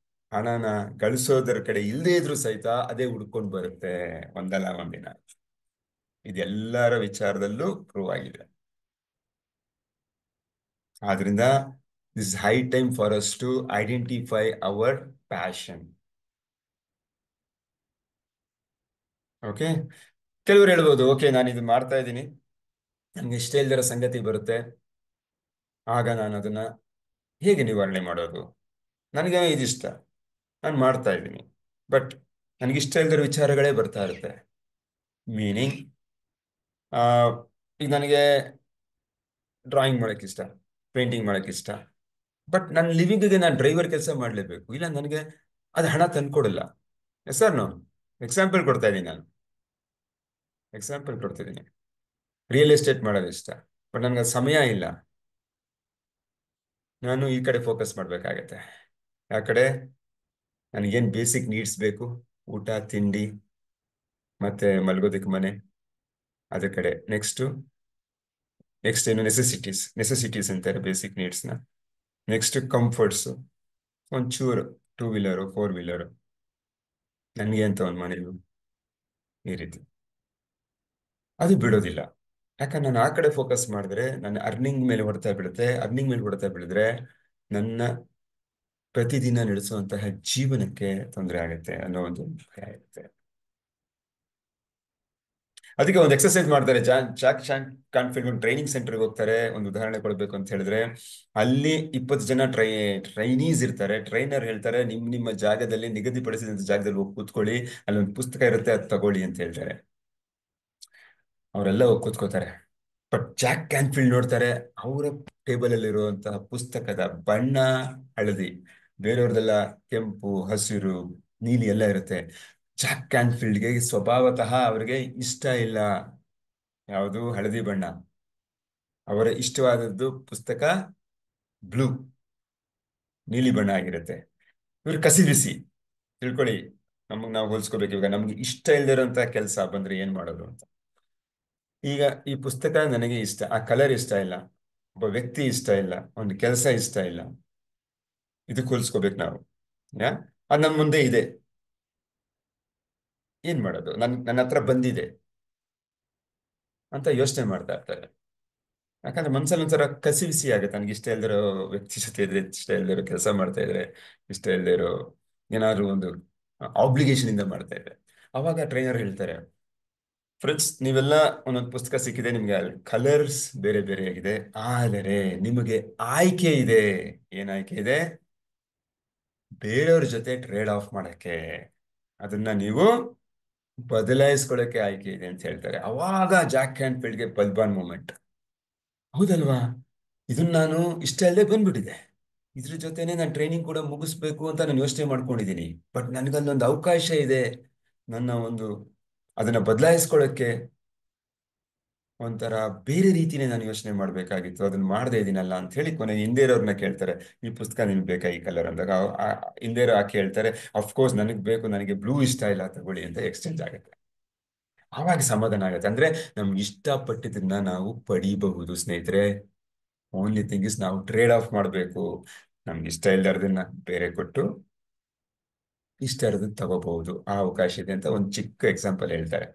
ಹಣನ ಗಳಿಸೋದರ ಕಡೆ ಇಲ್ಲದೇ ಇದ್ರು ಸಹಿತ ಅದೇ ಹುಡ್ಕೊಂಡು ಬರುತ್ತೆ ಒಂದಲ್ಲ ಒಂದಿನ. ಇದೆಲ್ಲರ ವಿಚಾರದಲ್ಲೂ ಪ್ರೂವ್ ಆಗಿದೆ. ಆದ್ರಿಂದ this high time for us to identify our passion. Okay, ಕೆಲವರು ಹೇಳ್ಬೋದು, ಓಕೆ ನಾನು ಇದು ಮಾಡ್ತಾ ಇದ್ದೀನಿ, ನನ್ಗೆ ಇಷ್ಟ ಇಲ್ದಿರೋ ಸಂಗತಿ ಬರುತ್ತೆ, ಆಗ ನಾನು ಅದನ್ನ ಹೇಗೆ ನಿವಾರಣೆ ಮಾಡೋದು? ನನಗೆ ಇದಿಷ್ಟ, ನಾನು ಮಾಡ್ತಾ ಇದ್ದೀನಿ, ಬಟ್ ನನಗಿಷ್ಟ ಇಲ್ದಿರೋ ವಿಚಾರಗಳೇ ಬರ್ತಾ ಇರುತ್ತೆ. ಮೀನಿಂಗ್, ಈಗ ನನಗೆ ಡ್ರಾಯಿಂಗ್ ಮಾಡಕ್ ಇಷ್ಟ, ಪೇಂಟಿಂಗ್ ಮಾಡಕ್ ಇಷ್ಟ, ಬಟ್ ನನ್ನ ಲಿವಿಂಗ್ಗೆ ನಾನು ಡ್ರೈವರ್ ಕೆಲಸ ಮಾಡಲೇಬೇಕು, ಇಲ್ಲ ನನಗೆ ಅದು ಹಣ ತಂದ್ಕೊಡಲ್ಲ. ಸರ್ ನಾನು ಎಕ್ಸಾಂಪಲ್ ಕೊಡ್ತಾ ಇದ್ದೀನಿ, ರಿಯಲ್ ಎಸ್ಟೇಟ್ ಮಾಡೋದು ಇಷ್ಟ, ಬಟ್ ನನಗೆ ಸಮಯ ಇಲ್ಲ, ನಾನು ಈ ಕಡೆ ಫೋಕಸ್ ಮಾಡ್ಬೇಕಾಗತ್ತೆ. ಆ ಕಡೆ ನನಗೇನು ಬೇಸಿಕ್ ನೀಡ್ಸ್ ಬೇಕು, ಊಟ, ತಿಂಡಿ ಮತ್ತೆ ಮಲ್ಗೋದಕ್ಕೆ ಮನೆ, ಅದ್ರ ಕಡೆ ನೆಕ್ಸ್ಟ್ ಏನು ನೆಸೆಸಿಟೀಸ್ ಅಂತಾರೆ ಬೇಸಿಕ್ ನೀಡ್ಸ್ನ. ನೆಕ್ಸ್ಟ್ ಕಂಫರ್ಟ್ಸ್, ಒಂಚೂರು 2 ವೀಲರು 4 ವೀಲರು, ನನಗೆ ಅಂತ ಒಂದು ಮನೆ, ಈ ರೀತಿ. ಅದು ಬಿಡೋದಿಲ್ಲ, ಯಾಕಂದ್ರೆ ನಾನು ಆ ಕಡೆ ಫೋಕಸ್ ಮಾಡಿದ್ರೆ ನನ್ನ ಅರ್ನಿಂಗ್ ಮೇಲೆ ಹೊಡೆತ ಬೀಳಿದ್ರೆ ನನ್ನ ಪ್ರತಿದಿನ ನಡೆಸುವಂತಹ ಜೀವನಕ್ಕೆ ತೊಂದರೆ ಆಗುತ್ತೆ ಅನ್ನೋ ಒಂದು ಭಯ ಇರುತ್ತೆ. ಅದಕ್ಕೆ ಒಂದು ಎಕ್ಸರ್ಸೈಸ್ ಮಾಡ್ತಾರೆ. ಜಾಕ್ ಕಾನ್ಫಿಲ್ಡ್ ಟ್ರೈನಿಂಗ್ ಸೆಂಟರ್ಗೆ ಹೋಗ್ತಾರೆ. ಒಂದು ಉದಾಹರಣೆ ಕೊಡ್ಬೇಕು ಅಂತ ಹೇಳಿದ್ರೆ, ಅಲ್ಲಿ 20 ಜನ ಟ್ರೈನೀಸ್ ಇರ್ತಾರೆ. ಟ್ರೈನರ್ ಹೇಳ್ತಾರೆ, ನಿಮ್ಮ ಜಾಗದಲ್ಲಿ, ನಿಗದಿಪಡಿಸಿದಂತ ಜಾಗದಲ್ಲಿ ಹೋಗಿ ಕೂತ್ಕೊಳ್ಳಿ, ಅಲ್ಲಿ ಒಂದು ಪುಸ್ತಕ ಇರುತ್ತೆ, ಅದು ತಗೊಳ್ಳಿ ಅಂತ ಹೇಳ್ತಾರೆ. ಅವರೆಲ್ಲ ಹೋಗಿ ಕೂತ್ಕೋತಾರೆ. ಬಟ್ ಜಾಕ್ ಕ್ಯಾನ್ಫೀಲ್ಡ್ ನೋಡ್ತಾರೆ, ಅವರ ಟೇಬಲ್ ಅಲ್ಲಿರುವಂತಹ ಪುಸ್ತಕದ ಬಣ್ಣ ಹಳದಿ, ಬೇರೆಯವ್ರದೆಲ್ಲ ಕೆಂಪು, ಹಸಿರು, ನೀಲಿ ಎಲ್ಲ ಇರುತ್ತೆ. ಜಾಕ್ ಕ್ಯಾನ್ಫೀಲ್ಡ್ಗೆ ಸ್ವಭಾವತಃ ಅವ್ರಿಗೆ ಇಷ್ಟ ಇಲ್ಲ ಯಾವುದು ಹಳದಿ ಬಣ್ಣ. ಅವರ ಇಷ್ಟವಾದದ್ದು ಪುಸ್ತಕ ಬ್ಲೂ, ನೀಲಿ ಬಣ್ಣ ಆಗಿರುತ್ತೆ. ಇವ್ರು ಕಸಿ ಬಿಸಿ ತಿಳ್ಕೊಳ್ಳಿ, ನಮಗ್ ನಾವು ಹೋಲ್ಸ್ಕೋಬೇಕು. ಇವಾಗ ನಮ್ಗೆ ಇಷ್ಟ ಇಲ್ದಿರೋಂಥ ಕೆಲಸ ಬಂದ್ರೆ ಏನ್ ಮಾಡೋದು ಅಂತ. ಈಗ ಈ ಪುಸ್ತಕ ನನಗೆ ಇಷ್ಟ, ಆ ಕಲರ್ ಇಷ್ಟ ಇಲ್ಲ, ಒಬ್ಬ ವ್ಯಕ್ತಿ ಇಷ್ಟ ಇಲ್ಲ, ಒಂದು ಕೆಲಸ ಇಷ್ಟ ಇಲ್ಲ, ಇದಕ್ಕೆ ಹೋಲಿಸ್ಕೋಬೇಕು ನಾವು. ಯಾ ಅದು ನಮ್ಮ ಮುಂದೆ ಇದೆ, ಏನ್ ಮಾಡೋದು, ನನ್ನ ಹತ್ರ ಬಂದಿದೆ ಅಂತ ಯೋಚನೆ ಮಾಡ್ತಾ ಇರ್ತಾರೆ. ಯಾಕಂದ್ರೆ ಮನ್ಸಲ್ಲಿ ಒಂಥರ ಕಸಿವಿಸಿ ಆಗುತ್ತೆ. ನನಗೆ ಇಷ್ಟ ಇಲ್ದಿರೋ ವ್ಯಕ್ತಿ ಜೊತೆ ಇದ್ರೆ, ಇಷ್ಟ ಇಲ್ದಿರೋ ಕೆಲಸ ಮಾಡ್ತಾ ಇದ್ರೆ, ಇಷ್ಟ ಇಲ್ದಿರೋ ಏನಾದ್ರು ಒಂದು ಆಬ್ಲಿಗೇಷನ್ ಇಂದ ಮಾಡ್ತಾ ಇದ್ರೆ, ಅವಾಗ ಟ್ರೈನರ್ ಹೇಳ್ತಾರೆ, ಫ್ರೆಂಡ್ಸ್ ನೀವೆಲ್ಲ ಒಂದೊಂದು ಪುಸ್ತಕ ಸಿಕ್ಕಿದೆ, ನಿಮ್ಗೆ ಕಲರ್ಸ್ ಬೇರೆ ಬೇರೆ ಆಗಿದೆ, ಆದರೆ ನಿಮಗೆ ಆಯ್ಕೆ ಇದೆ. ಏನ್ ಆಯ್ಕೆ ಇದೆ? ಬೇರೆಯವ್ರ ಜೊತೆ ಟ್ರೇಡ್ ಆಫ್ ಮಾಡಕ್ಕೆ, ಅದನ್ನ ನೀವು ಬದಲಾಯಿಸ್ಕೊಳ್ಳಕ್ಕೆ ಆಯ್ಕೆ ಇದೆ ಅಂತ ಹೇಳ್ತಾರೆ. ಅವಾಗ ಜಾಕ್ ಕ್ಯಾನ್ ಫೀಲ್ಡ್ಗೆ ಬಲ್ಬಾನ್ ಮೂಮೆಂಟ್. ಹೌದಲ್ವಾ, ಇದನ್ನ ನಾನು ಇಷ್ಟ ಅಲ್ಲದೆ ಬಂದ್ಬಿಟ್ಟಿದೆ, ಇದ್ರ ಜೊತೆನೆ ನಾನು ಟ್ರೈನಿಂಗ್ ಕೂಡ ಮುಗಿಸ್ಬೇಕು ಅಂತ ನಾನು ಯೋಚನೆ ಮಾಡ್ಕೊಂಡಿದ್ದೀನಿ. ಬಟ್ ನನಗಲ್ಲೊಂದು ಅವಕಾಶ ಇದೆ, ನನ್ನ ಒಂದು ಅದನ್ನ ಬದಲಾಯಿಸ್ಕೊಳ್ಳಕ್ಕೆ ಒಂಥರ ಬೇರೆ ರೀತಿನೇ ನಾನು ಯೋಚನೆ ಮಾಡ್ಬೇಕಾಗಿತ್ತು, ಅದನ್ನ ಮಾಡದೇ ಇದೀನಲ್ಲ ಅಂತ ಹೇಳಿ ಕೊನೆಗೆ ಹಿಂದೆ ಇರೋರ್ನ ಕೇಳ್ತಾರೆ, ಈ ಪುಸ್ತಕ ನಿಮ್ಗೆ ಬೇಕಾ ಈ ಕಲರ್ ಅಂದಾಗ ಹಿಂದೆ ಇರೋ ಆಕೆ ಹೇಳ್ತಾರೆ, ಅಫ್ಕೋರ್ಸ್ ನನಗೆ ಬೇಕು, ನನಗೆ ಬ್ಲೂ ಇಷ್ಟ ಇಲ್ಲ, ತಗೊಳ್ಳಿ ಅಂತ ಎಕ್ಸ್ಚೇಂಜ್ ಆಗುತ್ತೆ. ಆವಾಗ ಸಮಾಧಾನ ಆಗುತ್ತೆ. ಅಂದ್ರೆ ನಮ್ಗೆ ಇಷ್ಟಪಟ್ಟಿದ್ದನ್ನ ನಾವು ಪಡಿಬಹುದು ಸ್ನೇಹಿತರೆ. ಓನ್ಲಿ ಥಿಂಗ್ ಇಸ್ ನಾವು ಟ್ರೇಡ್ ಆಫ್ ಮಾಡಬೇಕು. ನಮ್ಗೆ ಇಷ್ಟ ಇಲ್ಲಾರ್ದನ್ನ ಬೇರೆ ಕೊಟ್ಟು ಇಷ್ಟ ಇರೋದನ್ನ ತಗೋಬಹುದು, ಆ ಅವಕಾಶ ಇದೆ ಅಂತ ಒಂದು ಚಿಕ್ಕ ಎಕ್ಸಾಂಪಲ್ ಹೇಳ್ತಾರೆ.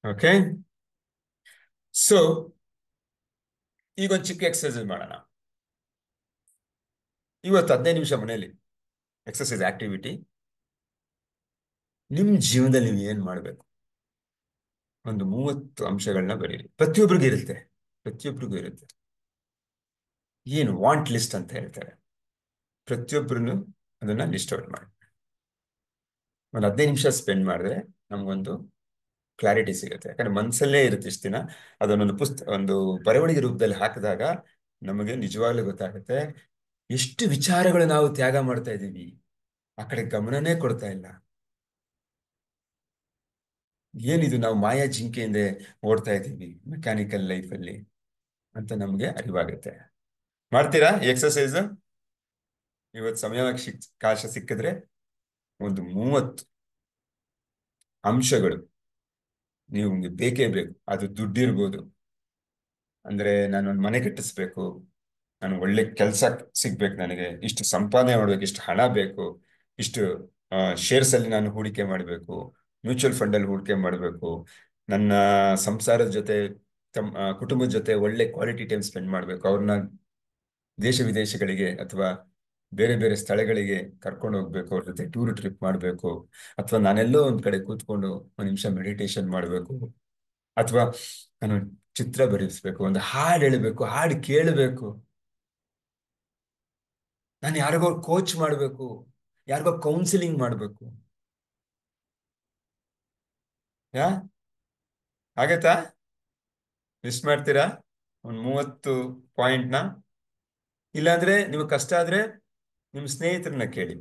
ಓಕೆ, ಸೊ ಈಗ ಒಂದು ಚಿಕ್ಕ ಎಕ್ಸರ್ಸೈಸ್ ಮಾಡೋಣ. ಇವತ್ತು 15 ನಿಮಿಷ ಮನೆಯಲ್ಲಿ ಎಕ್ಸರ್ಸೈಸ್ ಆಕ್ಟಿವಿಟಿ. ನಿಮ್ ಜೀವನದಲ್ಲಿ ನೀವು ಏನ್ ಮಾಡ್ಬೇಕು, ಒಂದು 30 ಅಂಶಗಳನ್ನ ಬರೀರಿ. ಪ್ರತಿಯೊಬ್ಬರಿಗೂ ಇರುತ್ತೆ, ಪ್ರತಿಯೊಬ್ಬರಿಗೂ ಇರುತ್ತೆ. ಏನು ವಾಂಟ್ ಲಿಸ್ಟ್ ಅಂತ ಹೇಳ್ತಾರೆ. ಪ್ರತಿಯೊಬ್ಬರು ಅದನ್ನ ಲಿಸ್ಟ್ ಔಟ್ ಮಾಡಿ ಒಂದು 15 ನಿಮಿಷ ಸ್ಪೆಂಡ್ ಮಾಡಿದ್ರೆ ನಮ್ಗೊಂದು ಕ್ಲಾರಿಟಿ ಸಿಗುತ್ತೆ. ಯಾಕಂದ್ರೆ ಮನ್ಸಲ್ಲೇ ಇರುತ್ತೆ ಇಷ್ಟ ದಿನ. ಅದನ್ನೊಂದು ಒಂದು ಬರವಣಿಗೆ ರೂಪದಲ್ಲಿ ಹಾಕಿದಾಗ ನಮಗೆ ನಿಜವಾಗ್ಲೂ ಗೊತ್ತಾಗುತ್ತೆ ಎಷ್ಟು ವಿಚಾರಗಳು ನಾವು ತ್ಯಾಗ ಮಾಡ್ತಾ ಇದ್ದೀವಿ, ಆ ಕಡೆ ಗಮನನೇ ಕೊಡ್ತಾ ಇಲ್ಲ. ಏನಿದು ನಾವು ಮಾಯಾ ಜಿಂಕೆಯಿಂದ ಓಡ್ತಾ ಇದ್ದೀವಿ ಮೆಕ್ಯಾನಿಕಲ್ ಲೈಫಲ್ಲಿ ಅಂತ ನಮ್ಗೆ ಅರಿವಾಗುತ್ತೆ. ಮಾಡ್ತೀರಾ ಎಕ್ಸರ್ಸೈಸ್? ಇವತ್ತು ಕಾಶ ಸಿಕ್ಕಿದ್ರೆ ಒಂದು 30 ಅಂಶಗಳು ನಿಮ್ಗೆ ಬೇಕೇ ಬೇಕು. ಅದು ದುಡ್ಡಿರ್ಬೋದು, ಅಂದ್ರೆ ನಾನೊಂದು ಮನೆ ಕಟ್ಟಿಸ್ಬೇಕು, ನಾನು ಒಳ್ಳೆ ಕೆಲಸ ಸಿಗ್ಬೇಕು, ನನಗೆ ಇಷ್ಟು ಸಂಪಾದನೆ ಮಾಡ್ಬೇಕು, ಇಷ್ಟು ಹಣ ಬೇಕು, ಇಷ್ಟು ಶೇರ್ಸ್ ಅಲ್ಲಿ ನಾನು ಹೂಡಿಕೆ ಮಾಡಬೇಕು, ಮ್ಯೂಚುವಲ್ ಫಂಡ್ ಅಲ್ಲಿ ಹೂಡಿಕೆ ಮಾಡಬೇಕು, ನನ್ನ ಸಂಸಾರದ ಜೊತೆ ಕುಟುಂಬದ ಜೊತೆ ಒಳ್ಳೆ ಕ್ವಾಲಿಟಿ ಟೈಮ್ ಸ್ಪೆಂಡ್ ಮಾಡಬೇಕು, ಅವ್ರನ್ನ ದೇಶ ವಿದೇಶಗಳಿಗೆ ಅಥವಾ ಬೇರೆ ಬೇರೆ ಸ್ಥಳಗಳಿಗೆ ಕರ್ಕೊಂಡು ಹೋಗ್ಬೇಕು, ಅವ್ರ ಜೊತೆ ಟೂರ್ ಟ್ರಿಪ್ ಮಾಡಬೇಕು, ಅಥವಾ ನಾನೆಲ್ಲೋ ಒಂದ್ ಕಡೆ ಕೂತ್ಕೊಂಡು 1 ನಿಮಿಷ ಮೆಡಿಟೇಷನ್ ಮಾಡಬೇಕು, ಅಥವಾ ನಾನು ಚಿತ್ರ ಬರೆಸ್ಬೇಕು, ಒಂದು ಹಾಡು ಹೇಳಬೇಕು, ಹಾಡು ಕೇಳಬೇಕು, ನಾನು ಯಾರಿಗೋ ಕೋಚ್ ಮಾಡಬೇಕು, ಯಾರಿಗೋ ಕೌನ್ಸಿಲಿಂಗ್ ಮಾಡಬೇಕು. ಯಾ ಆಗತ್ತಾ? ಲಿಸ್ಟ್ ಮಾಡ್ತೀರಾ ಒಂದು 30 ಪಾಯಿಂಟ್ನ? ಇಲ್ಲಾಂದ್ರೆ ನಿಮ್ಗೆ ಕಷ್ಟ ಆದ್ರೆ ನಿಮ್ ಸ್ನೇಹಿತರನ್ನ ಕೇಳಿ,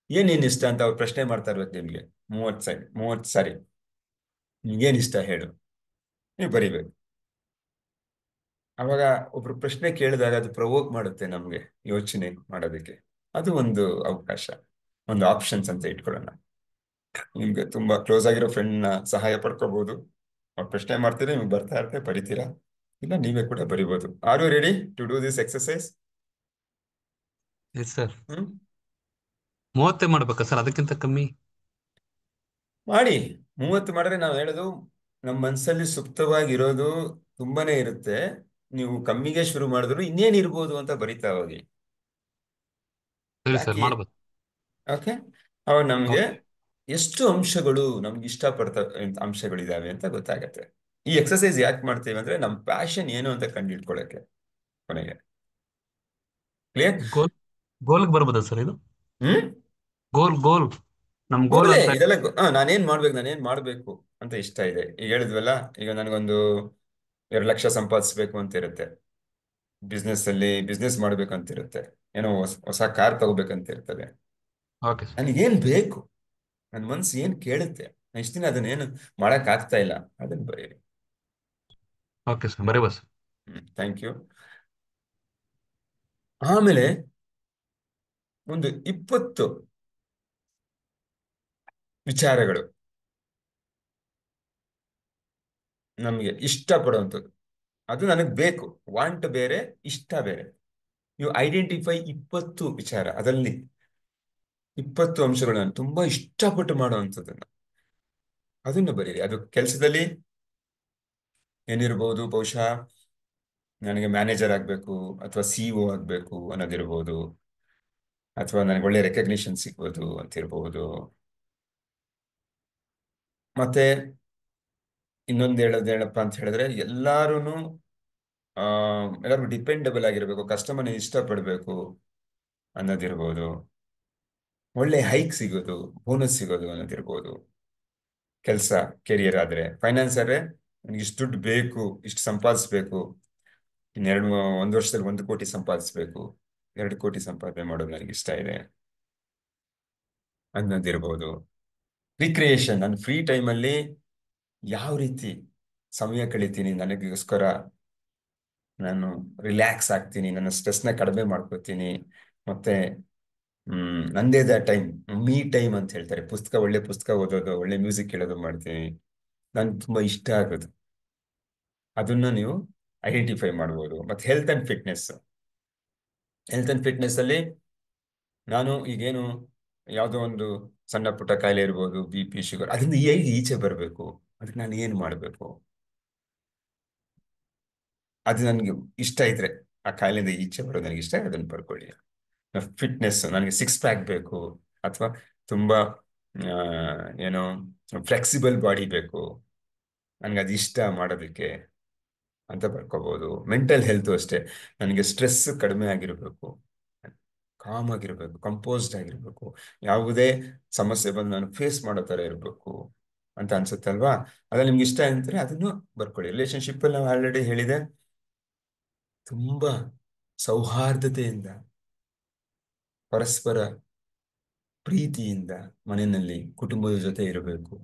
ಏನೇನ್ ಇಷ್ಟ ಅಂತ ಅವ್ರು ಪ್ರಶ್ನೆ ಮಾಡ್ತಾ ಇರ್ಬೇಕು ನಿಮ್ಗೆ. 30 ಸಾರಿ ನಿಮ್ಗೇನ್ ಇಷ್ಟ ಹೇಳು, ನೀವು ಬರಿಬೇಕು. ಅವಾಗ ಒಬ್ರು ಪ್ರಶ್ನೆ ಕೇಳಿದಾಗ ಅದು ಪ್ರವೋಕ್ ಮಾಡುತ್ತೆ ನಮ್ಗೆ ಯೋಚನೆ ಮಾಡೋದಕ್ಕೆ. ಅದು ಒಂದು ಅವಕಾಶ, ಒಂದು ಆಪ್ಷನ್ಸ್ ಅಂತ ಇಟ್ಕೊಳ್ಳೋಣ. ನಿಮ್ಗೆ ತುಂಬಾ ಕ್ಲೋಸ್ ಆಗಿರೋ ಫ್ರೆಂಡ್ನ ಸಹಾಯ ಪಡ್ಕೋಬಹುದು. ಅವ್ರು ಪ್ರಶ್ನೆ ಮಾಡ್ತೀರಾ, ನಿಮ್ಗೆ ಬರ್ತಾ ಇರುತ್ತೆ, ಬರಿತೀರಾ, ಇಲ್ಲ ನೀವೇ ಕೂಡ ಬರಿಬೋದು. Are you ready to do this exercise? Yes sir. Hmm 30 ಮಾಡ್ಬೇಕಾ ಸರ್, ಅದಕ್ಕಿಂತ ಕಮ್ಮಿ? ಮಾಡಿ. 30 ಮಾಡಿದ್ರೆ ನಾವು ಹೇಳೋದು ನಮ್ಮ ಮನಸ್ಸಲ್ಲಿ ಸುಪ್ತವಾಗಿರೋದು ತುಂಬಾನೇ ಇರುತ್ತೆ. ನೀವು ಕಮ್ಮಿಗೆ ಶುರು ಮಾಡಿದ್ರು ಇನ್ನೇನ್ ಇರ್ಬೋದು ಅಂತ ಬರಿತಾ ಹೋಗಿ. ಸರಿ ಸರ್, ಯಾಕೆ? ಮಾಡ್ಬೇಕು. ಓಕೆ, ಅವಾಗ ನಮ್ಗೆ ಓಕೆ. ಎಷ್ಟು ಅಂಶಗಳು ನಮ್ಗೆ ಇಷ್ಟಪಡ್ತ ಅಂಶಗಳಿದಾವೆ ಅಂತ ಗೊತ್ತಾಗತ್ತೆ. ಈ ಎಕ್ಸರ್ಸೈಸ್ ಯಾಕೆ ಮಾಡ್ತೀವಿ ಅಂದ್ರೆ ನಮ್ ಪ್ಯಾಷನ್ ಏನು ಅಂತ ಕಂಡಿಡ್ಕೊಳಕ್ಕೆ. ಕೊನೆಗೆ ಕ್ಲಿಯರ್? ಗೋಲ್ಗೆ ಬರ್ಬೋದಾ ಸರ್ ಇದು? ಹ್ಮ್ ಗೋಲ್ ನಮ್ ಗೋಲ್ ಮೊದಲೇ ಅಂತ. ಇದೆಲ್ಲ ನಾನೇನ್ ಮಾಡ್ಬೇಕು ಅಂತ ಇಷ್ಟ ಇದೆ. ಈಗ ಹೇಳಿದ್ವಲ್ಲ, ಈಗ ನನಗೊಂದು 2 ಲಕ್ಷ ಸಂಪಾದಿಸ್ಬೇಕು ಅಂತ ಇರುತ್ತೆ. ಬಿಸ್ನೆಸ್ ಮಾಡ್ಬೇಕಂತ ಇರುತ್ತೆ. ಏನೋ ಹೊಸ ಕಾರ್ ತಗೋಬೇಕಂತ ಇರ್ತದೆ. Okay sir. ನನಗೇನ್ ಬೇಕು, ನನ್ನ ಮನ್ಸು ಏನ್ ಕೇಳುತ್ತೆ, ನಾನು ಇಷ್ಟ ದಿನ ಅದನ್ನೇನು ಮಾಡಕ್ ಆಗ್ತಾ ಇಲ್ಲ, ಅದನ್ನ ಬರೀರಿ. ಓಕೆ ಸರ್, ಬರೀ ಬಸ್. Thank you. ಆಮೇಲೆ ಒಂದು 20 ವಿಚಾರಗಳು ನಮಗೆ ಇಷ್ಟಪಡುವಂಥದ್ದು. ಅದು ನನಗೆ ಬೇಕು. ವಾಂಟ್ ಬೇರೆ, ಇಷ್ಟ ಬೇರೆ. ನೀವು ಐಡೆಂಟಿಫೈ 20 ವಿಚಾರ, ಅದರಲ್ಲಿ 20 ಅಂಶಗಳು ನಾನು ತುಂಬಾ ಇಷ್ಟಪಟ್ಟು ಮಾಡುವಂಥದ್ದನ್ನು ಅದನ್ನು ಬರೀರಿ. ಅದು ಕೆಲಸದಲ್ಲಿ ಏನಿರ್ಬೋದು, ಬಹುಶಃ ನನಗೆ ಮ್ಯಾನೇಜರ್ ಆಗಬೇಕು ಅಥವಾ CEO ಆಗಬೇಕು ಅನ್ನೋದಿರ್ಬೋದು, ಅಥವಾ ನನಗೆ ಒಳ್ಳೆ ರೆಕಗ್ನಿಷನ್ ಸಿಗ್ಬೋದು ಅಂತಿರ್ಬೋದು. ಮತ್ತೆ ಇನ್ನೊಂದು ಹೇಳೋದೇನಪ್ಪ ಅಂತ ಹೇಳಿದ್ರೆ, ಎಲ್ಲರಿಗೂ ಡಿಪೆಂಡಬಲ್ ಆಗಿರ್ಬೇಕು, ಕಸ್ಟಮರ್ನ ಇಷ್ಟಪಡಬೇಕು ಅನ್ನೋದಿರ್ಬೋದು. ಒಳ್ಳೆ ಹೈಕ್ ಸಿಗೋದು, ಬೋನಸ್ ಸಿಗೋದು ಅನ್ನೋದಿರ್ಬೋದು. ಕೆಲಸ, ಕೆರಿಯರ್ ಆದ್ರೆ. ಫೈನಾನ್ಸ್ ಆದ್ರೆ ನನಗೆ ಇಷ್ಟು ದುಡ್ಡು ಬೇಕು, ಇಷ್ಟು ಸಂಪಾದಿಸ್ಬೇಕು, ಒಂದು ವರ್ಷದಲ್ಲಿ 1 ಕೋಟಿ ಸಂಪಾದಿಸ್ಬೇಕು, 2 ಕೋಟಿ ಸಂಪಾದನೆ ಮಾಡೋದು ನನಗೆ ಇಷ್ಟ ಇದೆ ಅನ್ನೋದಿರ್ಬೋದು. ರಿಕ್ರಿಯೇಷನ್, ನನ್ನ ಫ್ರೀ ಟೈಮಲ್ಲಿ ಯಾವ ರೀತಿ ಸಮಯ ಕಳಿತೀನಿ, ನನಗೋಸ್ಕರ ನಾನು ರಿಲ್ಯಾಕ್ಸ್ ಆಗ್ತೀನಿ, ನನ್ನ ಸ್ಟ್ರೆಸ್ನ ಕಡಿಮೆ ಮಾಡ್ಕೋತೀನಿ. ಮತ್ತೆ ನಂದೇ ಟೈಮ್, ಮೀ ಟೈಮ್ ಅಂತ ಹೇಳ್ತಾರೆ. ಒಳ್ಳೆ ಪುಸ್ತಕ ಓದೋದು, ಒಳ್ಳೆ ಮ್ಯೂಸಿಕ್ ಕೇಳೋದು ಮಾಡ್ತೀನಿ. ನನ್ಗೆ ತುಂಬಾ ಇಷ್ಟ ಆಗೋದು. ಅದನ್ನ ನೀವು ಐಡೆಂಟಿಫೈ ಮಾಡ್ಬೋದು. ಮತ್ತೆ ಹೆಲ್ತ್ ಅಂಡ್ ಫಿಟ್ನೆಸ್ ಅಲ್ಲಿ ನಾನು ಈಗೇನು ಯಾವುದೋ ಒಂದು ಸಣ್ಣ ಪುಟ್ಟ ಕಾಯಿಲೆ ಇರ್ಬೋದು, BP, ಶುಗರ್, ಅದರಿಂದ ಹೇಗೆ ಈಚೆ ಬರಬೇಕು, ಅದಕ್ಕೆ ನಾನು ಏನು ಮಾಡಬೇಕು, ಅದು ನನಗೆ ಇಷ್ಟ ಇದ್ರೆ, ಆ ಕಾಯಿಲೆಯಿಂದ ಈಚೆ ಬರೋದು ನನಗೆ ಇಷ್ಟ, ಅದನ್ನು ಬರ್ಕೊಳ್ಳಿ. ಫಿಟ್ನೆಸ್, ನನಗೆ 6 ಪ್ಯಾಕ್ ಬೇಕು, ಅಥವಾ ತುಂಬಾ ಆ, ಏನೋ ಫ್ಲೆಕ್ಸಿಬಲ್ ಬಾಡಿ ಬೇಕು, ನನಗೆ ಅದು ಇಷ್ಟ ಮಾಡೋದಕ್ಕೆ ಅಂತ ಬರ್ಕೋಬಹುದು. ಮೆಂಟಲ್ ಹೆಲ್ತ್ ಅಷ್ಟೇ, ನನಗೆ ಸ್ಟ್ರೆಸ್ ಕಡಿಮೆ ಆಗಿರ್ಬೇಕು, ಕಾಮ್ ಆಗಿರ್ಬೇಕು, ಕಂಪೋಸ್ಡ್ ಆಗಿರ್ಬೇಕು, ಯಾವುದೇ ಸಮಸ್ಯೆ ಬಂದು ನಾನು ಫೇಸ್ ಮಾಡೋ ಥರ ಇರಬೇಕು ಅಂತ ಅನ್ಸುತ್ತಲ್ವಾ. ಅದ್ರಲ್ಲಿ ನಿಮ್ಗೆ ಇಷ್ಟ ಅಂತಾರೆ ಅದನ್ನು ಬರ್ಕೊಳ್ಳಿ. ರಿಲೇಶನ್ಶಿಪ್ ಅಲ್ಲಿ ನಾವು ಆಲ್ರೆಡಿ ಹೇಳಿದೆ, ತುಂಬಾ ಸೌಹಾರ್ದತೆಯಿಂದ, ಪರಸ್ಪರ ಪ್ರೀತಿಯಿಂದ ಮನೆಯಲ್ಲಿ ಕುಟುಂಬದ ಜೊತೆ ಇರಬೇಕು.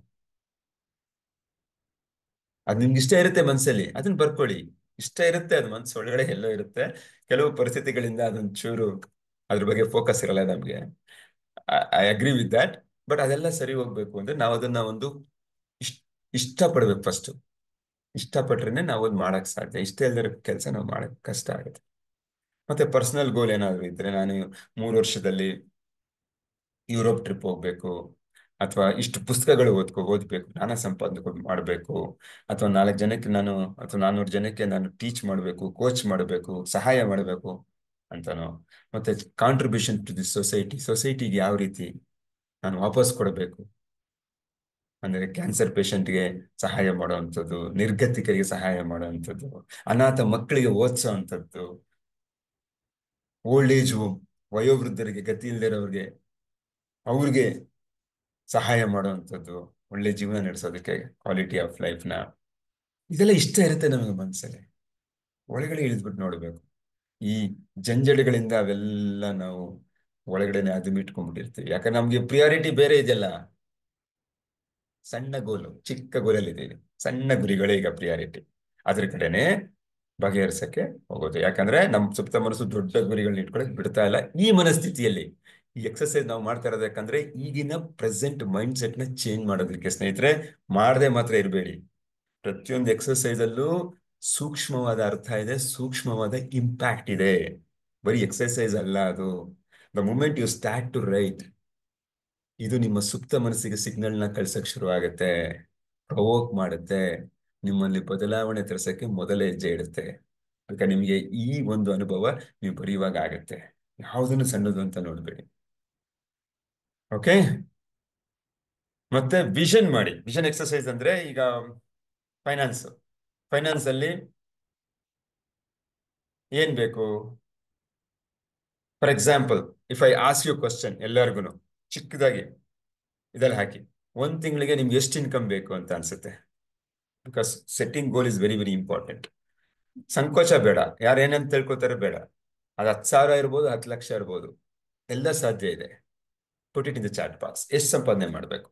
ಅದು ನಿಮ್ಗೆ ಇಷ್ಟ ಇರುತ್ತೆ ಮನ್ಸಲ್ಲಿ, ಅದನ್ನ ಬರ್ಕೊಳ್ಳಿ. ಇಷ್ಟ ಇರುತ್ತೆ, ಅದು ಮನ್ಸು ಒಳಗಡೆ ಎಲ್ಲೋ ಇರುತ್ತೆ. ಕೆಲವು ಪರಿಸ್ಥಿತಿಗಳಿಂದ ಅದೊಂಚೂರು ಅದ್ರ ಬಗ್ಗೆ ಫೋಕಸ್ ಇರಲ್ಲ ನಮ್ಗೆ. I agree with that. But ಅದೆಲ್ಲ ಸರಿ ಹೋಗ್ಬೇಕು ಅಂದ್ರೆ ನಾವು ಅದನ್ನ ಒಂದು ಇಷ್ಟ ಇಷ್ಟಪಡ್ಬೇಕು ಫಸ್ಟ್. ಇಷ್ಟಪಟ್ರೇನೆ ನಾವು ಅದು ಮಾಡಕ್ ಸಾಧ್ಯ. ಇಷ್ಟ ಇಲ್ದಿರೋ ಕೆಲಸ ನಾವು ಮಾಡಕ್ ಕಷ್ಟ ಆಗುತ್ತೆ. ಮತ್ತೆ ಪರ್ಸನಲ್ ಗೋಲ್ ಏನಾದ್ರು ಇದ್ರೆ, ನಾನು 3 ವರ್ಷದಲ್ಲಿ ಯುರೋಪ್ ಟ್ರಿಪ್ ಹೋಗ್ಬೇಕು, ಅಥವಾ ಇಷ್ಟು ಪುಸ್ತಕಗಳು ಓದ್ಬೇಕು, ಜ್ಞಾನ ಸಂಪಾದನೆ ಮಾಡಬೇಕು, ಅಥವಾ 4 ಜನಕ್ಕೆ ಅಥವಾ 400 ಜನಕ್ಕೆ ನಾನು ಟೀಚ್ ಮಾಡಬೇಕು, ಕೋಚ್ ಮಾಡಬೇಕು, ಸಹಾಯ ಮಾಡಬೇಕು ಅಂತನೋ. ಮತ್ತೆ ಕಾಂಟ್ರಿಬ್ಯೂಷನ್ ಟು ದಿ ಸೊಸೈಟಿಗೆ ಯಾವ ರೀತಿ ನಾನು ವಾಪಸ್ ಕೊಡಬೇಕು, ಅಂದ್ರೆ ಕ್ಯಾನ್ಸರ್ ಪೇಷಂಟ್ಗೆ ಸಹಾಯ ಮಾಡುವಂಥದ್ದು, ನಿರ್ಗತಿಕರಿಗೆ ಸಹಾಯ ಮಾಡುವಂಥದ್ದು, ಅನಾಥ ಮಕ್ಕಳಿಗೆ ಓದಿಸೋ ಅಂಥದ್ದು, ಓಲ್ಡ್ ಏಜ್ ಹೋಮ್, ವಯೋವೃದ್ಧರಿಗೆ, ಗತಿ ಇಲ್ದಿರೋರಿಗೆ ಅವ್ರಿಗೆ ಸಹಾಯ ಮಾಡುವಂಥದ್ದು, ಒಳ್ಳೆ ಜೀವನ ನಡೆಸೋದಕ್ಕೆ, ಕ್ವಾಲಿಟಿ ಆಫ್ ಲೈಫ್ನ. ಇದೆಲ್ಲ ಇಷ್ಟ ಇರುತ್ತೆ ನಮಗೆ ಮನಸ್ಸಲ್ಲಿ. ಒಳಗಡೆ ಇಳಿದ್ಬಿಟ್ಟು ನೋಡ್ಬೇಕು. ಈ ಜಂಜಡಗಳಿಂದ ಅವೆಲ್ಲ ನಾವು ಒಳಗಡೆನೆ ಅದುಮಿಟ್ಕೊಂಡ್ಬಿಟ್ಟಿರ್ತೀವಿ. ಯಾಕಂದ್ರೆ ನಮ್ಗೆ ಪ್ರಿಯಾರಿಟಿ ಬೇರೆ ಇದೆಯಲ್ಲ. ಸಣ್ಣ ಗೋಲು, ಚಿಕ್ಕ ಗೋಲಲ್ಲಿದ್ದೀವಿ, ಸಣ್ಣ ಗುರಿಗಳೇ ಈಗ ಪ್ರಿಯಾರಿಟಿ. ಅದ್ರ ಕಡೆನೆ ಬಗೆಹರಿಸಕ್ಕೆ ಹೋಗೋದು. ಯಾಕಂದ್ರೆ ನಮ್ ಸುಪ್ತ ಮನಸ್ಸು ದೊಡ್ಡ ಗುರಿಗಳನ್ನ ಇಟ್ಕೊಳಕ್ ಬಿಡ್ತಾ ಇಲ್ಲ ಈ ಮನಸ್ಥಿತಿಯಲ್ಲಿ. ಈ ಎಕ್ಸರ್ಸೈಸ್ ನಾವು ಮಾಡ್ತಾ ಇರೋದು ಯಾಕಂದ್ರೆ ಈಗಿನ ಪ್ರೆಸೆಂಟ್ ಮೈಂಡ್ ಸೆಟ್ ನ ಚೇಂಜ್ ಮಾಡೋದಕ್ಕೆ. ಸ್ನೇಹಿತರೆ, ಮಾಡದೆ ಮಾತ್ರ ಇರಬೇಡಿ. ಪ್ರತಿಯೊಂದು ಎಕ್ಸರ್ಸೈಸ್ ಅಲ್ಲೂ ಸೂಕ್ಷ್ಮವಾದ ಅರ್ಥ ಇದೆ, ಸೂಕ್ಷ್ಮವಾದ ಇಂಪ್ಯಾಕ್ಟ್ ಇದೆ. ಬರೀ ಎಕ್ಸರ್ಸೈಸ್ ಅಲ್ಲ ಅದು. The moment you start to write, ಇದು ನಿಮ್ಮ ಸುಪ್ತ ಮನಸ್ಸಿಗೆ ಸಿಗ್ನಲ್ನ ಕಳ್ಸಕ್ ಶುರು ಆಗುತ್ತೆ, ಪ್ರವೋಕ್ ಮಾಡುತ್ತೆ, ನಿಮ್ಮಲ್ಲಿ ಬದಲಾವಣೆ ತರಿಸಕ್ಕೆ ಮೊದಲ ಹೆಜ್ಜೆ ಇಡುತ್ತೆ. ಅದಕ್ಕೆ ನಿಮಗೆ ಈ ಒಂದು ಅನುಭವ ನೀವು ಬರೆಯುವಾಗ ಆಗತ್ತೆ. ಯಾವುದನ್ನು ಸಣ್ಣದು ಅಂತ ನೋಡ್ಬೇಡಿ. ಓಕೆ. ಮತ್ತೆ ವಿಷನ್ ಮಾಡಿ. ವಿಷನ್ ಎಕ್ಸರ್ಸೈಸ್ ಅಂದ್ರೆ, ಈಗ ಫೈನಾನ್ಸ್ ಅಲ್ಲಿ ಏನ್ ಬೇಕು? For example, if I ask you question, ಎಲ್ಲರಿಗೂ ಚಿಕ್ಕದಾಗಿ, ಇದ್ರಲ್ಲಿ ಹಾಕಿ. 1 ತಿಂಗಳಿಗೆ ನಿಮ್ಗೆ ಎಷ್ಟು ಇನ್ಕಮ್ ಬೇಕು ಅಂತ ಅನ್ಸುತ್ತೆ. Because setting goal is very very important. ಸಂಕೋಚ ಬೇಡ, ಯಾರು ಏನಂತ ತಿಳ್ಕೊತಾರೆ ಬೇಡ. ಅದು 10,000 ಇರ್ಬೋದು, 10 ಲಕ್ಷ ಇರ್ಬೋದು, ಎಲ್ಲ ಸಾಧ್ಯ ಇದೆ. Put it in the chat box. ಎಷ್ಟು ಸಂಪಾದನೆ ಮಾಡಬೇಕು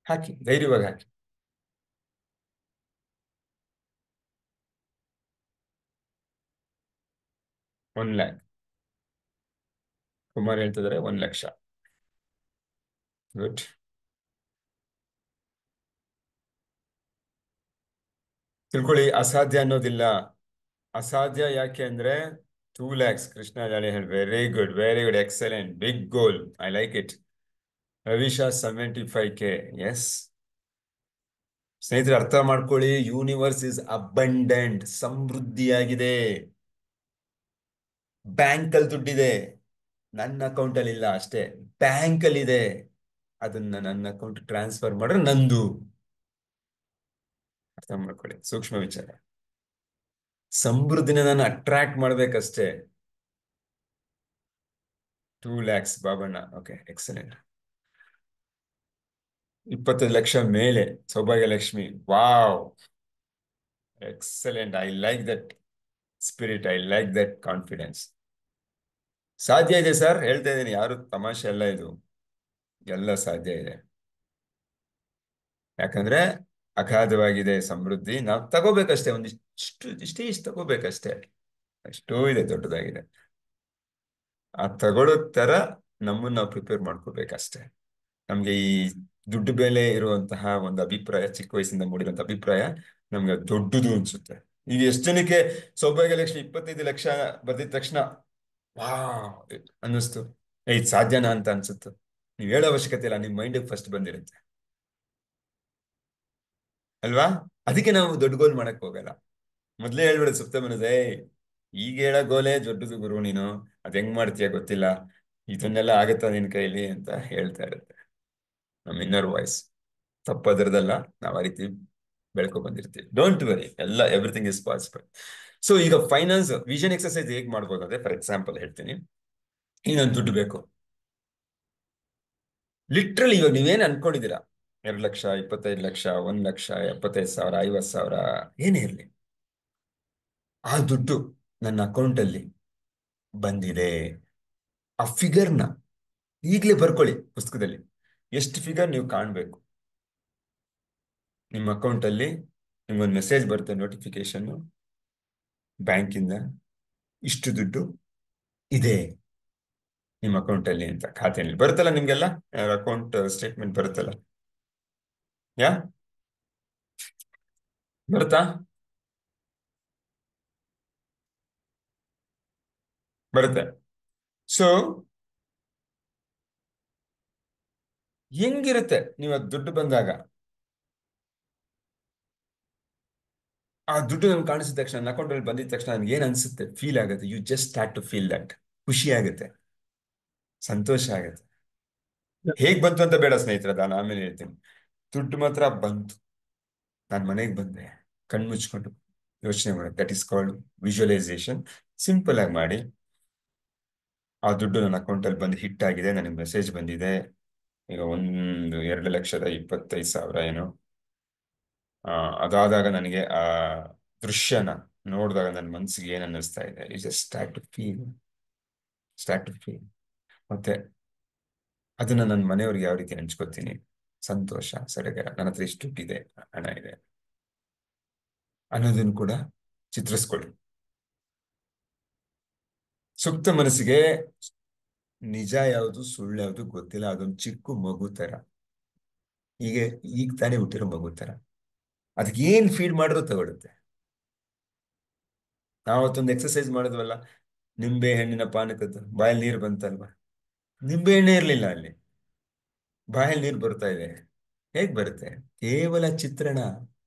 ಹಾಕಿ, ಧೈರ್ಯವಾಗಿ ಹಾಕಿ. $1 lakh. ಕುಮಾರ್ ಹೇಳ್ತಿದ್ದಾರೆ 1 ಲಕ್ಷ. ಗುಡ್. ತಿಳ್ಕೊಳ್ಳಿ, ಅಸಾಧ್ಯ ಅನ್ನೋದಿಲ್ಲ. ಅಸಾಧ್ಯ ಯಾಕೆ ಅಂದ್ರೆ 2 lakhs. ಕೃಷ್ಣ ಜಾಳಿ ಹೇಳಿ, very good, very good, excellent, big goal, I like it. Ravisha 75K. Yes ಸ್ನೇಹಿತರೆ, ಅರ್ಥ ಮಾಡ್ಕೊಳ್ಳಿ, ಯೂನಿವರ್ಸ್ ಇಸ್ ಅಬಂಡೆಂಟ್, ಸಮೃದ್ಧಿಯಾಗಿದೆ. ಬ್ಯಾಂಕಲ್ಲಿ ದುಡ್ಡಿದೆ, ನನ್ನ ಅಕೌಂಟ್ ಅಲ್ಲಿ ಇಲ್ಲ ಅಷ್ಟೇ, ಬ್ಯಾಂಕ್ ಅಲ್ಲಿ ಇದೆ. ಅದನ್ನ ನನ್ನ ಅಕೌಂಟ್ ಟ್ರಾನ್ಸ್ಫರ್ ಮಾಡ್ರೆ ನಂದು. ಅರ್ಥ ಮಾಡ್ಕೊಳ್ಳಿ, ಸೂಕ್ಷ್ಮ ವಿಚಾರ. ಸಮೃದ್ಧಿನ ನಾನು ಅಟ್ರಾಕ್ಟ್ ಮಾಡ್ಬೇಕಷ್ಟೇ. 2 lakhs Babanna. Okay, excellent. 25 lakh ಮೇಲೆ Saubhagya Lakshmi. Wow, excellent. I like that spirit, I like that confidence. ಸಾಧ್ಯ ಇದೆ ಸರ್, ಹೇಳ್ತಾ ಇದ್ದೀನಿ, ಯಾರು ತಮಾಷೆ ಅಲ್ಲ ಇದು, ಎಲ್ಲ ಸಾಧ್ಯ ಇದೆ. ಯಾಕಂದ್ರೆ ಅಗಾಧವಾಗಿದೆ ಸಮೃದ್ಧಿ. ನಾವು ತಗೋಬೇಕಷ್ಟೇ, ಒಂದಿಷ್ಟು ಇಷ್ಟು ತಗೋಬೇಕಷ್ಟೇ. ಅಷ್ಟೂ ಇದೆ, ದೊಡ್ಡದಾಗಿದೆ. ಆ ತಗೊಳ್ಳೋ ತರ ನಮ್ಮನ್ನ ನಾವು ಪ್ರಿಪೇರ್ ಮಾಡ್ಕೋಬೇಕಷ್ಟೇ. ನಮ್ಗೆ ಈ ದುಡ್ಡು ಬೆಲೆ ಇರುವಂತಹ ಒಂದು ಅಭಿಪ್ರಾಯ, ಚಿಕ್ಕ ವಯಸ್ಸಿಂದ ಮೂಡಿರುವಂತ ಅಭಿಪ್ರಾಯ ನಮ್ಗೆ ದೊಡ್ಡದು ಅನ್ಸುತ್ತೆ. ಈಗ ಎಷ್ಟು ಜನಕ್ಕೆ ಸೌಭಾಗ್ಯ ಲಕ್ಷ್ಮಿ 25 ಲಕ್ಷ ಬರ್ದಿದ ತಕ್ಷಣ ವಾ ಅನ್ನಿಸ್ತು, ಇದು ಸಾಧ್ಯನಾ ಅಂತ ಅನ್ಸುತ್ತೆ. ನೀವ್ ಹೇಳೋ ಅವಶ್ಯಕತೆ ಇಲ್ಲ, ನಿಮ್ ಮೈಂಡ್ ಫಸ್ಟ್ ಬಂದಿರುತ್ತೆ ಅಲ್ವಾ? ಅದಕ್ಕೆ ನಾವು ದೊಡ್ಡ ಗೋಲ್ ಮಾಡಕ್ ಹೋಗಲ್ಲ. ಮೊದ್ಲೇ ಹೇಳ್ಬಿಡೋದು ಸುಪ್ತ ಮನಸ್ಸೇ, ಈಗ ಹೇಳೋ ಗೋಲೇ ದೊಡ್ಡದು ಗುರು, ನೀನು ಅದ್ ಹೆಂಗ್ ಮಾಡ್ತೀಯ ಗೊತ್ತಿಲ್ಲ, ಇದನ್ನೆಲ್ಲ ಆಗತ್ತಾ ನಿನ್ ಕೈಲಿ ಅಂತ ಹೇಳ್ತಾ ಇರುತ್ತೆ ನಮ್ ಇನ್ನರ್ ವಾಯ್ಸ್. ತಪ್ಪದ್ರದಲ್ಲ, ನಾವ್ ಆ ರೀತಿ ಬೆಳ್ಕೊ ಬಂದಿರ್ತೀವಿ. Don't worry, everything is possible. So ಈಗ ಫೈನಾನ್ಸ್ ವಿಷನ್ ಎಕ್ಸರ್ಸೈಸ್ ಹೇಗ್ ಮಾಡ್ಬೋದು ಅಂದ್ರೆ, ಫಾರ್ ಎಕ್ಸಾಂಪಲ್ ಹೇಳ್ತೀನಿ. ಈಗ ನನ್ ದುಡ್ಡು ಬೇಕು, ಲಿಟ್ರಲಿ ಇವಾಗ ನೀವೇನ್ ಅನ್ಕೊಂಡಿದ್ದೀರಾ, 2 ಲಕ್ಷ, 25 ಲಕ್ಷ, 1 ಲಕ್ಷ, 75,000, 50,000, ಏನೇ ಇರ್ಲಿ, ಆ ದುಡ್ಡು ನನ್ನ ಅಕೌಂಟಲ್ಲಿ ಬಂದಿದೆ. ಆ ಫಿಗರ್ನ ಈಗಲೇ ಬರ್ಕೊಳ್ಳಿ ಪುಸ್ತಕದಲ್ಲಿ. ಎಷ್ಟು ಫಿಗರ್ ನೀವು ಕಾಣ್ಬೇಕು ನಿಮ್ಮ ಅಕೌಂಟಲ್ಲಿ. ನಿಮ್ಗೊಂದು ಮೆಸೇಜ್ ಬರುತ್ತೆ, ನೋಟಿಫಿಕೇಶನ್, ಬ್ಯಾಂಕಿಂದ ಇಷ್ಟು ದುಡ್ಡು ಇದೆ ನಿಮ್ಮ ಅಕೌಂಟಲ್ಲಿ ಅಂತ. ಖಾತೆಯಲ್ಲಿ ಬರುತ್ತಲ್ಲ ನಿಮ್ಗೆಲ್ಲ, ಅಕೌಂಟ್ ಸ್ಟೇಟ್ಮೆಂಟ್ ಬರುತ್ತಲ್ಲ, ಯಾ ಬರುತ್ತಾ? ಬರುತ್ತೆ. ಸೊ ಹೆಂಗಿರುತ್ತೆ ನೀವು ಅದು ದುಡ್ಡು ಬಂದಾಗ, ಆ ದುಡ್ಡು ನಮ್ಗೆ ಕಾಣಿಸಿದ ತಕ್ಷಣ, ನನ್ನ ಅಕೌಂಟ್ ಅಲ್ಲಿ ಬಂದಿದ ತಕ್ಷಣ ನನ್ಗೆ ಏನ್ ಅನ್ಸುತ್ತೆ, ಫೀಲ್ ಆಗುತ್ತೆ. You just start to feel that. ಖುಷಿ ಆಗುತ್ತೆ, ಸಂತೋಷ ಆಗುತ್ತೆ. ಹೇಗ್ ಬಂತು ಅಂತ ಬೇಡ ಸ್ನೇಹಿತರೆ, ನಾನು ಆಮೇಲೆ ಹೇಳ್ತೀನಿ. ದುಡ್ಡು ಮಾತ್ರ ಬಂತು, ನಾನು ಮನೆಗೆ ಬಂದೆ, ಕಣ್ಮುಚ್ಕೊಂಡು ಯೋಚನೆ ಮಾಡಿ. That is called visualisation. Simple ಆಗಿ ಮಾಡಿ. ಆ ದುಡ್ಡು ನನ್ನ ಅಕೌಂಟಲ್ಲಿ ಬಂದು ಹಿಟ್ ಆಗಿದೆ, ನನಗೆ ಮೆಸೇಜ್ ಬಂದಿದೆ. ಈಗ 2,25,000 ಏನೋ. ಅದಾದಾಗ ನನಗೆ ಆ ದೃಶ್ಯನ ನೋಡಿದಾಗ ನನ್ನ ಮನಸ್ಸಿಗೆ ಏನ್ ಅನ್ನಿಸ್ತಾ ಇದೆ, it just start to feel. ಮತ್ತೆ ಅದನ್ನ ನನ್ನ ಮನೆಯವ್ರಿಗೆ ಯಾವ ರೀತಿ ಹಂಚ್ಕೋತೀನಿ, ಸಂತೋಷ, ಸಡಗರ, ನನ್ನ ಹತ್ರ ಇಷ್ಟು ದುಡ್ಡಿದೆ, ಹಣ ಇದೆ ಅನ್ನೋದನ್ನು ಕೂಡ ಚಿತ್ರಿಸ್ಕೊಳ್ಳಿ. ಸುಪ್ತ ಮನಸ್ಸಿಗೆ ನಿಜ ಯಾವುದು ಸುಳ್ಳು ಯಾವುದು ಗೊತ್ತಿಲ್ಲ. ಅದೊಂದು ಚಿಕ್ಕ ಮಗು ತರ, ಈಗ ತಾನೇ ಹುಟ್ಟಿರೋ ಮಗು ತರ. ಅದಕ್ಕೆ ಏನ್ ಫೀಡ್ ಮಾಡಿದ್ರು ತಗೊಳುತ್ತೆ. ನಾವತ್ತೊಂದು ಎಕ್ಸರ್ಸೈಸ್ ಮಾಡಿದ್ವಲ್ಲ, ನಿಂಬೆ ಹಣ್ಣಿನ ಪಾನಕದ್ದು, ಬಾಯಲ್ಲಿ ನೀರು ಬಂತಲ್ವಾ? ನಿಂಬೆ ಹಣ್ಣೆ ಇರ್ಲಿಲ್ಲ ಅಲ್ಲಿ, ಬಾಯಲ್ಲಿ ನೀರು ಬರ್ತಾ ಇದೆ. ಹೇಗ್ ಬರುತ್ತೆ? ಕೇವಲ ಚಿತ್ರಣ.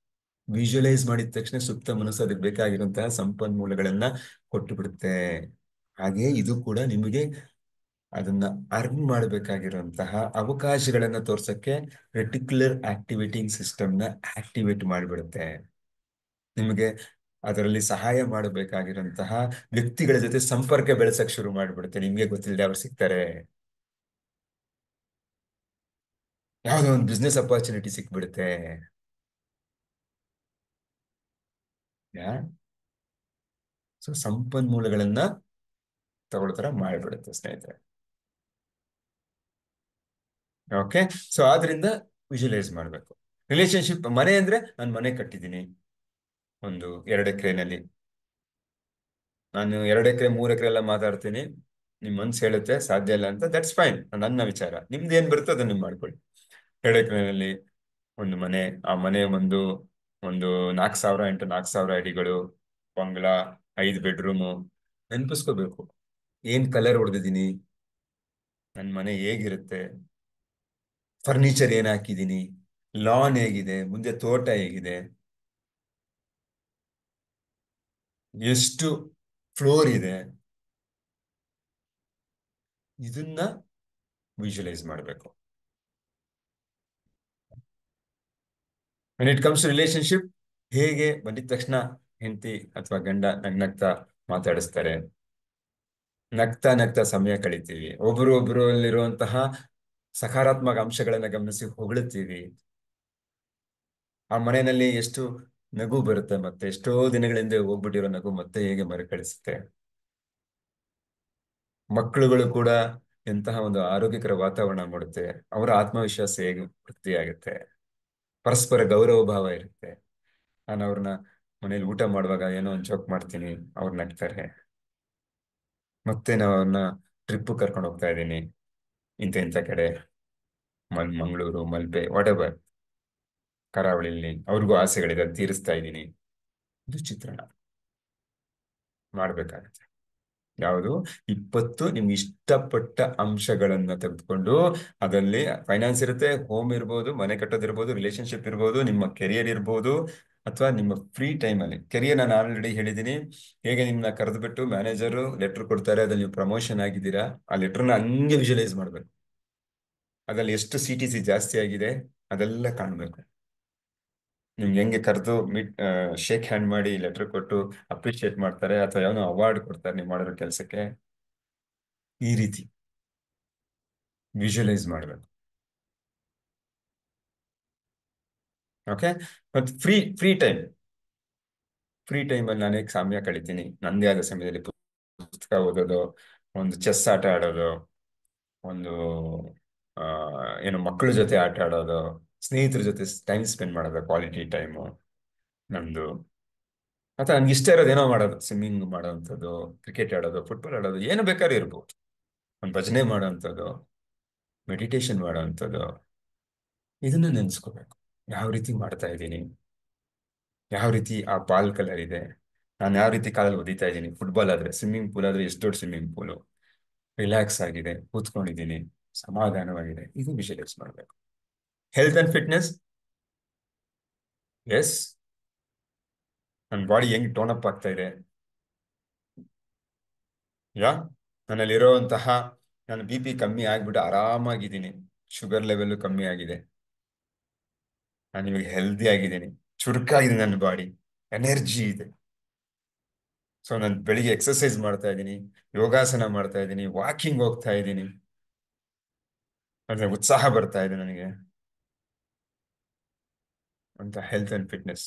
ವಿಜುವಲೈಸ್ ಮಾಡಿದ ತಕ್ಷಣ ಸುಪ್ತ ಮನಸ್ಸು ಅದಕ್ಕೆ ಬೇಕಾಗಿರುವಂತಹ ಸಂಪನ್ಮೂಲಗಳನ್ನ ಕೊಟ್ಟು ಬಿಡುತ್ತೆ. ಹಾಗೆ ಇದು ಕೂಡ ನಿಮಗೆ ಅದನ್ನ ಅರ್ನ್ ಮಾಡಬೇಕಾಗಿರುವಂತಹ ಅವಕಾಶಗಳನ್ನ ತೋರ್ಸಕ್ಕೆ ರೆಟಿಕ್ಯುಲರ್ ಆಕ್ಟಿವೇಟಿಂಗ್ ಸಿಸ್ಟಮ್ನ ಆಕ್ಟಿವೇಟ್ ಮಾಡಿಬಿಡುತ್ತೆ. ನಿಮಗೆ ಅದರಲ್ಲಿ ಸಹಾಯ ಮಾಡಬೇಕಾಗಿರುವಂತಹ ವ್ಯಕ್ತಿಗಳ ಜೊತೆ ಸಂಪರ್ಕ ಬೆಳೆಸಕ್ ಶುರು ಮಾಡಿಬಿಡುತ್ತೆ. ನಿಮ್ಗೆ ಗೊತ್ತಿಲ್ಲದೆ ಅವ್ರು ಸಿಗ್ತಾರೆ. ಯಾವುದೋ ಒಂದು ಬಿಸ್ನೆಸ್ ಅಪಾರ್ಚುನಿಟಿ ಸಿಕ್ಬಿಡುತ್ತೆ. ಸೊ ಸಂಪನ್ಮೂಲಗಳನ್ನ ತಗೊಳ್ತಾರ ಮಾಡ್ಬಿಡುತ್ತೆ ಸ್ನೇಹಿತರೆ. ಓಕೆ, ಸೊ ಆದ್ರಿಂದ ವಿಜುವಲೈಸ್ ಮಾಡ್ಬೇಕು. ರಿಲೇಶನ್ಶಿಪ್, ಮನೆ ಅಂದ್ರೆ ನಾನು ಮನೆ ಕಟ್ಟಿದ್ದೀನಿ ಒಂದು 2 ಎಕರೆನಲ್ಲಿ. ನಾನು 2 ಎಕರೆ 3 ಎಕರೆ ಎಲ್ಲ ಮಾತಾಡ್ತೀನಿ, ನಿಮ್ ಮನ್ಸು ಹೇಳುತ್ತೆ ಸಾಧ್ಯ ಇಲ್ಲ ಅಂತ, ದಟ್ಸ್ ಫೈನ್, ನನ್ನ ವಿಚಾರ. ನಿಮ್ದು ಏನ್ ಬರುತ್ತೋ ಅದನ್ನ ನೀವು ಮಾಡ್ಕೊಳ್ಳಿ. 2 ಎಕರೆನಲ್ಲಿ ಒಂದು ಮನೆ, ಆ ಮನೆ ಒಂದು 4,000 ಇಂಟು 4,000 ಅಡಿಗಳು, ಬಂಗ್ಲಾ, 5 ಬೆಡ್ರೂಮು. ನೆನ್ಪಿಸ್ಕೋಬೇಕು ಏನ್ ಕಲರ್ ಹೊಡೆದಿದ್ದೀನಿ, ನನ್ನ ಮನೆ ಹೇಗಿರುತ್ತೆ, ಫರ್ನಿಚರ್ ಏನ್ ಹಾಕಿದ್ದೀನಿ, ಲಾನ್ ಹೇಗಿದೆ, ಮುಂದೆ ತೋಟ ಹೇಗಿದೆ, ಎಷ್ಟು ಫ್ಲೋರ್ ಇದೆ, ಇದನ್ನ ವಿಜುವಲೈಸ್ ಮಾಡಬೇಕು. When it comes to relationship, ಹೇಗೆ ಬಂದಿದ ತಕ್ಷಣ ಹೆಂಡತಿ ಅಥವಾ ಗಂಡ ನಗ್ನಗ್ತಾ ಮಾತಾಡಿಸ್ತಾರೆ, ನಗ್ತಾ ನಗ್ತಾ ಸಮಯ ಕಳಿತೀವಿ, ಒಬ್ಬರಲ್ಲಿರುವಂತಹ ಸಕಾರಾತ್ಮಕ ಅಂಶಗಳನ್ನ ಗಮನಿಸಿ ಹೊಗಳುತ್ತೀವಿ. ಆ ಮನೆಯಲ್ಲಿ ಎಷ್ಟು ನಗು ಬರುತ್ತೆ, ಮತ್ತೆ ಎಷ್ಟೋ ದಿನಗಳಿಂದ ಹೋಗ್ಬಿಟ್ಟಿರೋ ನಗು ಮತ್ತೆ ಹೇಗೆ ಮರುಕಳಿಸುತ್ತೆ. ಮಕ್ಕಳುಗಳು ಕೂಡ ಎಂತಹ ಒಂದು ಆರೋಗ್ಯಕರ ವಾತಾವರಣ ಮಾಡುತ್ತೆ, ಅವರ ಆತ್ಮವಿಶ್ವಾಸ ಹೇಗೆ ವೃದ್ಧಿಯಾಗುತ್ತೆ, ಪರಸ್ಪರ ಗೌರವ ಭಾವ ಇರುತ್ತೆ. ನಾನು ಅವ್ರನ್ನ ಮನೇಲಿ ಊಟ ಮಾಡುವಾಗ ಏನೋ ಒಂದು ಜೋಕ್ ಮಾಡ್ತೀನಿ, ಅವ್ರು ನಗ್ತಾರೆ. ಮತ್ತೆ ನಾವು ಅವ್ರನ್ನ ಟ್ರಿಪ್ ಕರ್ಕೊಂಡು ಹೋಗ್ತಾ ಇದ್ದೀನಿ ಇಂಥ ಕಡೆ, ಮಂಗಳೂರು, ಮಲ್ಪೆ, ವಾಟ್ ಎವರ್, ಕರಾವಳಿಲಿ, ಅವ್ರಿಗೂ ಆಸೆಗಳಿದೆ, ಅದ್ ತೀರಿಸ್ತಾ ಇದ್ದೀನಿ. ಇದು ಚಿತ್ರಣ ಮಾಡ್ಬೇಕಾಗತ್ತೆ. ಯಾವುದು 20 ನಿಮ್ಗೆ ಇಷ್ಟಪಟ್ಟ ಅಂಶಗಳನ್ನ ತೆಗೆದುಕೊಂಡು, ಅದರಲ್ಲಿ ಫೈನಾನ್ಸ್ ಇರುತ್ತೆ, ಹೋಮ್ ಇರ್ಬೋದು, ಮನೆ ಕಟ್ಟೋದಿರ್ಬೋದು, ರಿಲೇಶನ್ಶಿಪ್ ಇರ್ಬೋದು, ನಿಮ್ಮ ಕೆರಿಯರ್ ಇರ್ಬೋದು, ಅಥವಾ ನಿಮ್ಮ ಫ್ರೀ ಟೈಮ್ ಅಲ್ಲಿ. ಕೆರಿಯರ್ ನಾನು ಆಲ್ರೆಡಿ ಹೇಳಿದ್ದೀನಿ, ಹೇಗೆ ನಿಮ್ನ ಕರೆದ್ಬಿಟ್ಟು ಮ್ಯಾನೇಜರು ಲೆಟರ್ ಕೊಡ್ತಾರೆ, ಅದ್ರಲ್ಲಿ ನೀವು ಪ್ರಮೋಷನ್ ಆಗಿದ್ದೀರಾ, ಆ ಲೆಟರ್ನ ಹಂಗೆ ವಿಜುವಲೈಸ್ ಮಾಡ್ಬೇಕು. ಅದ್ರಲ್ಲಿ ಎಷ್ಟು CTC ಜಾಸ್ತಿ ಆಗಿದೆ ಅದೆಲ್ಲ ಕಾಣ್ಬೇಕು. ನಿಮ್ಗೆ ಹೆಂಗೆ ಕರೆದು ಶೇಕ್ ಹ್ಯಾಂಡ್ ಮಾಡಿ ಲೆಟರ್ ಕೊಟ್ಟು ಅಪ್ರಿಶಿಯೇಟ್ ಮಾಡ್ತಾರೆ, ಅಥವಾ ಯಾವನೋ ಅವಾರ್ಡ್ ಕೊಡ್ತಾರೆ ನೀವು ಮಾಡಿರೋ ಕೆಲಸಕ್ಕೆ, ಈ ರೀತಿ ವಿಜುವಲೈಸ್ ಮಾಡ್ಬೇಕು. ಓಕೆ, ಮತ್ತೆ ಫ್ರೀ ಟೈಮಲ್ಲಿ ನಾನು ಹೇಗೆ ಸಮಯ ಕಳಿತೀನಿ, ನಂದೇ ಆದ ಸಮಯದಲ್ಲಿ ಪುಸ್ತಕ ಓದೋದು, ಒಂದು ಚೆಸ್ ಆಟ ಆಡೋದು, ಒಂದು ಏನು ಮಕ್ಕಳ ಜೊತೆ ಆಟ ಆಡೋದು, ಸ್ನೇಹಿತರ ಜೊತೆ ಟೈಮ್ ಸ್ಪೆಂಡ್ ಮಾಡೋದು, ಕ್ವಾಲಿಟಿ ಟೈಮು ನಮ್ದು. ಅಥವಾ ನನ್ಗೆ ಇಷ್ಟ ಇರೋದು ಏನೋ ಮಾಡೋದು, ಸ್ವಿಮ್ಮಿಂಗ್ ಮಾಡೋವಂಥದ್ದು, ಕ್ರಿಕೆಟ್ ಆಡೋದು, ಫುಟ್ಬಾಲ್ ಆಡೋದು, ಏನು ಬೇಕಾದ್ರೂ ಇರ್ಬೋದು. ಒಂದು ಭಜನೆ ಮಾಡೋವಂಥದ್ದು, ಮೆಡಿಟೇಷನ್ ಮಾಡೋವಂಥದ್ದು, ಇದನ್ನ ನೆನೆಸ್ಕೋಬೇಕು. ಯಾವ ರೀತಿ ಮಾಡ್ತಾ ಇದ್ದೀನಿ, ಯಾವ ರೀತಿ ಆ ಬಾಲ್ ಕಲರ್ ಇದೆ, ನಾನು ಯಾವ ರೀತಿ ಕಾಲಲ್ಲಿ ಒದಿತಾ ಇದ್ದೀನಿ. ಫುಟ್ಬಾಲ್ ಆದ್ರೆ, ಸ್ವಿಮ್ಮಿಂಗ್ ಪೂಲ್ ಆದ್ರೆ ಎಷ್ಟು ದೊಡ್ಡ ಸ್ವಿಮ್ಮಿಂಗ್ ಪೂಲು, ರಿಲ್ಯಾಕ್ಸ್ ಆಗಿದೆ, ಕೂತ್ಕೊಂಡಿದ್ದೀನಿ, ಸಮಾಧಾನವಾಗಿದೆ, ಇದು ವಿಜುವಲೈಸ್ ಮಾಡಬೇಕು. ಹೆಲ್ತ್ ಅಂಡ್ ಫಿಟ್ನೆಸ್, ಎಸ್, ನನ್ನ ಬಾಡಿ ಹೆಂಗ್ ಟೋನ್ ಅಪ್ ಆಗ್ತಾ ಇದೆ, ನನ್ನಲ್ಲಿರುವಂತಹ, ನನ್ನ BP ಕಮ್ಮಿ ಆಗ್ಬಿಟ್ಟು ಆರಾಮಾಗಿದ್ದೀನಿ, ಶುಗರ್ ಲೆವೆಲ್ ಕಮ್ಮಿ ಆಗಿದೆ, ನಾನು ಇವಾಗ ಹೆಲ್ದಿ ಆಗಿದ್ದೀನಿ, ಚುರುಕಾಗಿದೆ ನನ್ನ ಬಾಡಿ, ಎನರ್ಜಿ ಇದೆ. ಸೊ ನಾನು ಬೆಳಿಗ್ಗೆ ಎಕ್ಸರ್ಸೈಸ್ ಮಾಡ್ತಾ ಇದ್ದೀನಿ, ಯೋಗಾಸನ ಮಾಡ್ತಾ ಇದ್ದೀನಿ, ವಾಕಿಂಗ್ ಹೋಗ್ತಾ ಇದ್ದೀನಿ, ಅಂದ್ರೆ ಉತ್ಸಾಹ ಬರ್ತಾ ಇದೆ ನನಗೆ ಅಂತ. Health and fitness.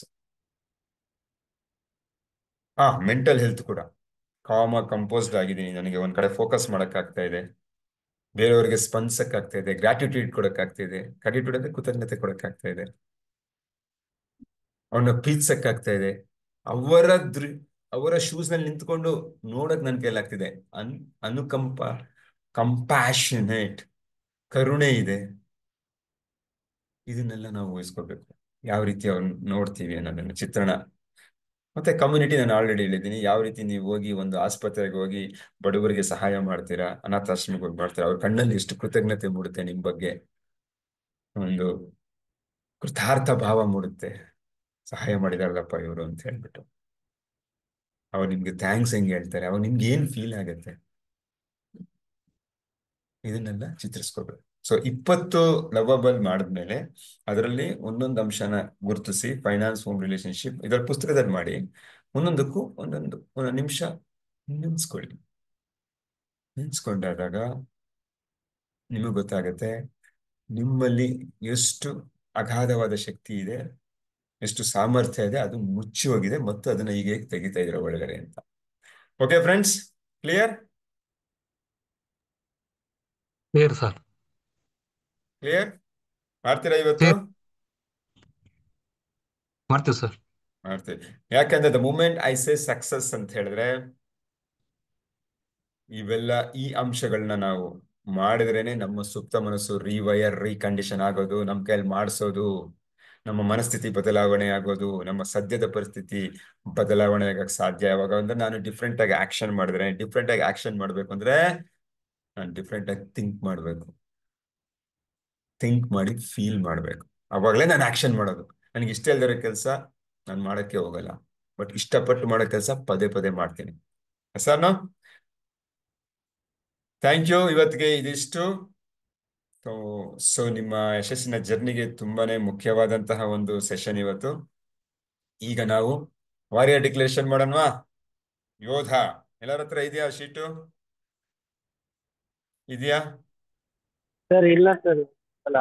Mental health ಕೂಡ ಕಾಮ ಕಂಪೋಸ್ಡ್ ಆಗಿದ್ದೀನಿ, ನನಗೆ ಒಂದ್ ಕಡೆ ಫೋಕಸ್ ಮಾಡಕ್ ಆಗ್ತಾ ಇದೆ, ಬೇರೆಯವರಿಗೆ ಸ್ಪಂದಿಸಕ್ ಆಗ್ತಾ ಇದೆ, ಗ್ರಾಟಿಟ್ಯೂಡ್ ಕೊಡಕ್ ಆಗ್ತಾ ಇದೆ. ಗ್ರಾಟಿಟ್ಯೂಡ್ ಅಂದ್ರೆ ಕೃತಜ್ಞತೆ ಕೊಡಕ್ ಆಗ್ತಾ ಇದೆ, ಅವನ್ನ ಪ್ರೀತಿಸಕ್ ಆಗ್ತಾ ಇದೆ, ಅವರ ಅವರ ಶೂಸ್ ನಲ್ಲಿ ನಿಂತ್ಕೊಂಡು ನೋಡಕ್ ನನ್ ಕೈಲಾಗ್ತಿದೆ. ಅನುಕಂಪ, ಕಂಪ್ಯಾಷನೇಟ್, ಕರುಣೆ ಇದೆ. ಇದನ್ನೆಲ್ಲ ನಾವು ಊಹಿಸ್ಕೋಬೇಕು, ಯಾವ ರೀತಿ ಅವ್ರನ್ನ ನೋಡ್ತೀವಿ ಅನ್ನೋದನ್ನ ಚಿತ್ರಣ. ಮತ್ತೆ ಕಮ್ಯುನಿಟಿ, ನಾನು ಆಲ್ರೆಡಿ ಹೇಳಿದ್ದೀನಿ, ಯಾವ ರೀತಿ ನೀವು ಹೋಗಿ ಒಂದು ಆಸ್ಪತ್ರೆಗೆ ಹೋಗಿ ಬಡವರಿಗೆ ಸಹಾಯ ಮಾಡ್ತೀರಾ, ಅನಾಥಾಶ್ರಮಕ್ಕೆ ಹೋಗಿ ಮಾಡ್ತೀರಾ, ಅವ್ರ ಕಣ್ಣಲ್ಲಿ ಎಷ್ಟು ಕೃತಜ್ಞತೆ ಮೂಡುತ್ತೆ, ನಿಮ್ ಬಗ್ಗೆ ಒಂದು ಕೃತಾರ್ಥ ಭಾವ ಮೂಡುತ್ತೆ, ಸಹಾಯ ಮಾಡಿದಾರಲ್ಲಪ್ಪ ಇವರು ಅಂತ ಹೇಳ್ಬಿಟ್ಟು. ಅವ್ರು ನಿಮ್ಗೆ ಥ್ಯಾಂಕ್ಸ್ ಹೆಂಗೆ ಹೇಳ್ತಾರೆ, ಅವಾಗ ನಿಮ್ಗೆ ಏನ್ ಫೀಲ್ ಆಗತ್ತೆ, ಇದನ್ನೆಲ್ಲ ಚಿತ್ರಿಸ್ಕೋಬೇಕು. ಸೊ 20 ಲವಬಲ್ ಮಾಡಿದ್ಮೇಲೆ ಅದರಲ್ಲಿ ಒಂದೊಂದು ಅಂಶನ ಗುರುತಿಸಿ, ಫೈನಾನ್ಸ್, ಹೋಮ್, ರಿಲೇಶನ್ಶಿಪ್, ಇದರ ಪುಸ್ತಕದಲ್ಲಿ ಮಾಡಿ, ಒಂದೊಂದಕ್ಕೂ ಒಂದೊಂದು ನಿಮಿಷ ನೆನ್ಸ್ಕೊಳ್ಳಿ. ನೆನ್ಸ್ಕೊಂಡಾದಾಗ ನಿಮಗೆ ಗೊತ್ತಾಗತ್ತೆ ನಿಮ್ಮಲ್ಲಿ ಎಷ್ಟು ಅಗಾಧವಾದ ಶಕ್ತಿ ಇದೆ, ಎಷ್ಟು ಸಾಮರ್ಥ್ಯ ಇದೆ, ಅದು ಮುಚ್ಚಿ ಹೋಗಿದೆ ಮತ್ತು ಅದನ್ನ ಈಗ ತೆಗಿತಾ ಇದ್ರೆ ಒಳಗಡೆ ಅಂತ. Okay friends, clear? Clear sir. Clear? ಮಾಡ್ತೀರಾ ಇವತ್ತು? ಕ್ಲಿಯರ್ ಮಾಡ್ತೀವಿ ಸರ್. ಮಾಡ್ತೀವಿ. ಯಾಕಂದ್ರೆ the moment I say success ಅಂತ ಹೇಳಿದ್ರೆ, ಇವೆಲ್ಲ ಈ ಅಂಶಗಳನ್ನ ನಾವು ಮಾಡಿದ್ರೇನೆ ನಮ್ಮ ಸುಪ್ತ ಮನಸ್ಸು ರೀಕಂಡೀಷನ್ ಆಗೋದು, ನಮ್ಮ ಕೈಯಲ್ಲಿ ಮಾಡಿಸೋದು, ನಮ್ಮ ಮನಸ್ಥಿತಿ ಬದಲಾವಣೆ ಆಗೋದು, ನಮ್ಮ ಸದ್ಯದ ಪರಿಸ್ಥಿತಿ ಬದಲಾವಣೆ ಆಗಕ್ಕೆ ಸಾಧ್ಯ. ಯಾವಾಗ ಅಂದ್ರೆ ನಾನು ಡಿಫ್ರೆಂಟ್ ಆಗಿ ಆಕ್ಷನ್ ಮಾಡಿದ್ರೆ, ಡಿಫ್ರೆಂಟ್ ಆಗಿ ಆಕ್ಷನ್ ಮಾಡ್ಬೇಕು ಅಂದ್ರೆ ನಾನು ಡಿಫ್ರೆಂಟ್ ಆಗಿ ಥಿಂಕ್ ಮಾಡ್ಬೇಕು, ಥಿಂಕ್ ಮಾಡಿ ಫೀಲ್ ಮಾಡ್ಬೇಕು. ಅವಾಗಲೇ ನಾನು ಆಕ್ಷನ್ ಮಾಡೋದು. ನನಗೆ ಇಷ್ಟ ಇಲ್ದಿರೋ ಕೆಲಸ ನಾನು ಮಾಡಕ್ಕೆ ಹೋಗಲ್ಲ, ಬಟ್ ಇಷ್ಟಪಟ್ಟು ಮಾಡೋ ಕೆಲಸ ಪದೇ ಪದೇ ಮಾಡ್ತೀನಿ. Sir no thank you. ಇವತ್ತಿಗೆ ಇದಿಷ್ಟು. ಸೊ ನಿಮ್ಮ ಯಶಸ್ಸಿನ ಜರ್ನಿಗೆ ತುಂಬಾನೇ ಮುಖ್ಯವಾದಂತಹ ಒಂದು ಸೆಷನ್ ಇವತ್ತು. ಈಗ ನಾವು ವಾರಿಯರ್ ಡಿಕ್ಲರೇಷನ್ ಮಾಡೋಣವಾ? ಯೋಧ ಎಲ್ಲರ ಹತ್ರ ಇದೆಯಾ ಶೀಟು? ಇದೆಯಾ? ಸರ್ ಇಲ್ಲ ಸರ್. ಅಲ್ಲ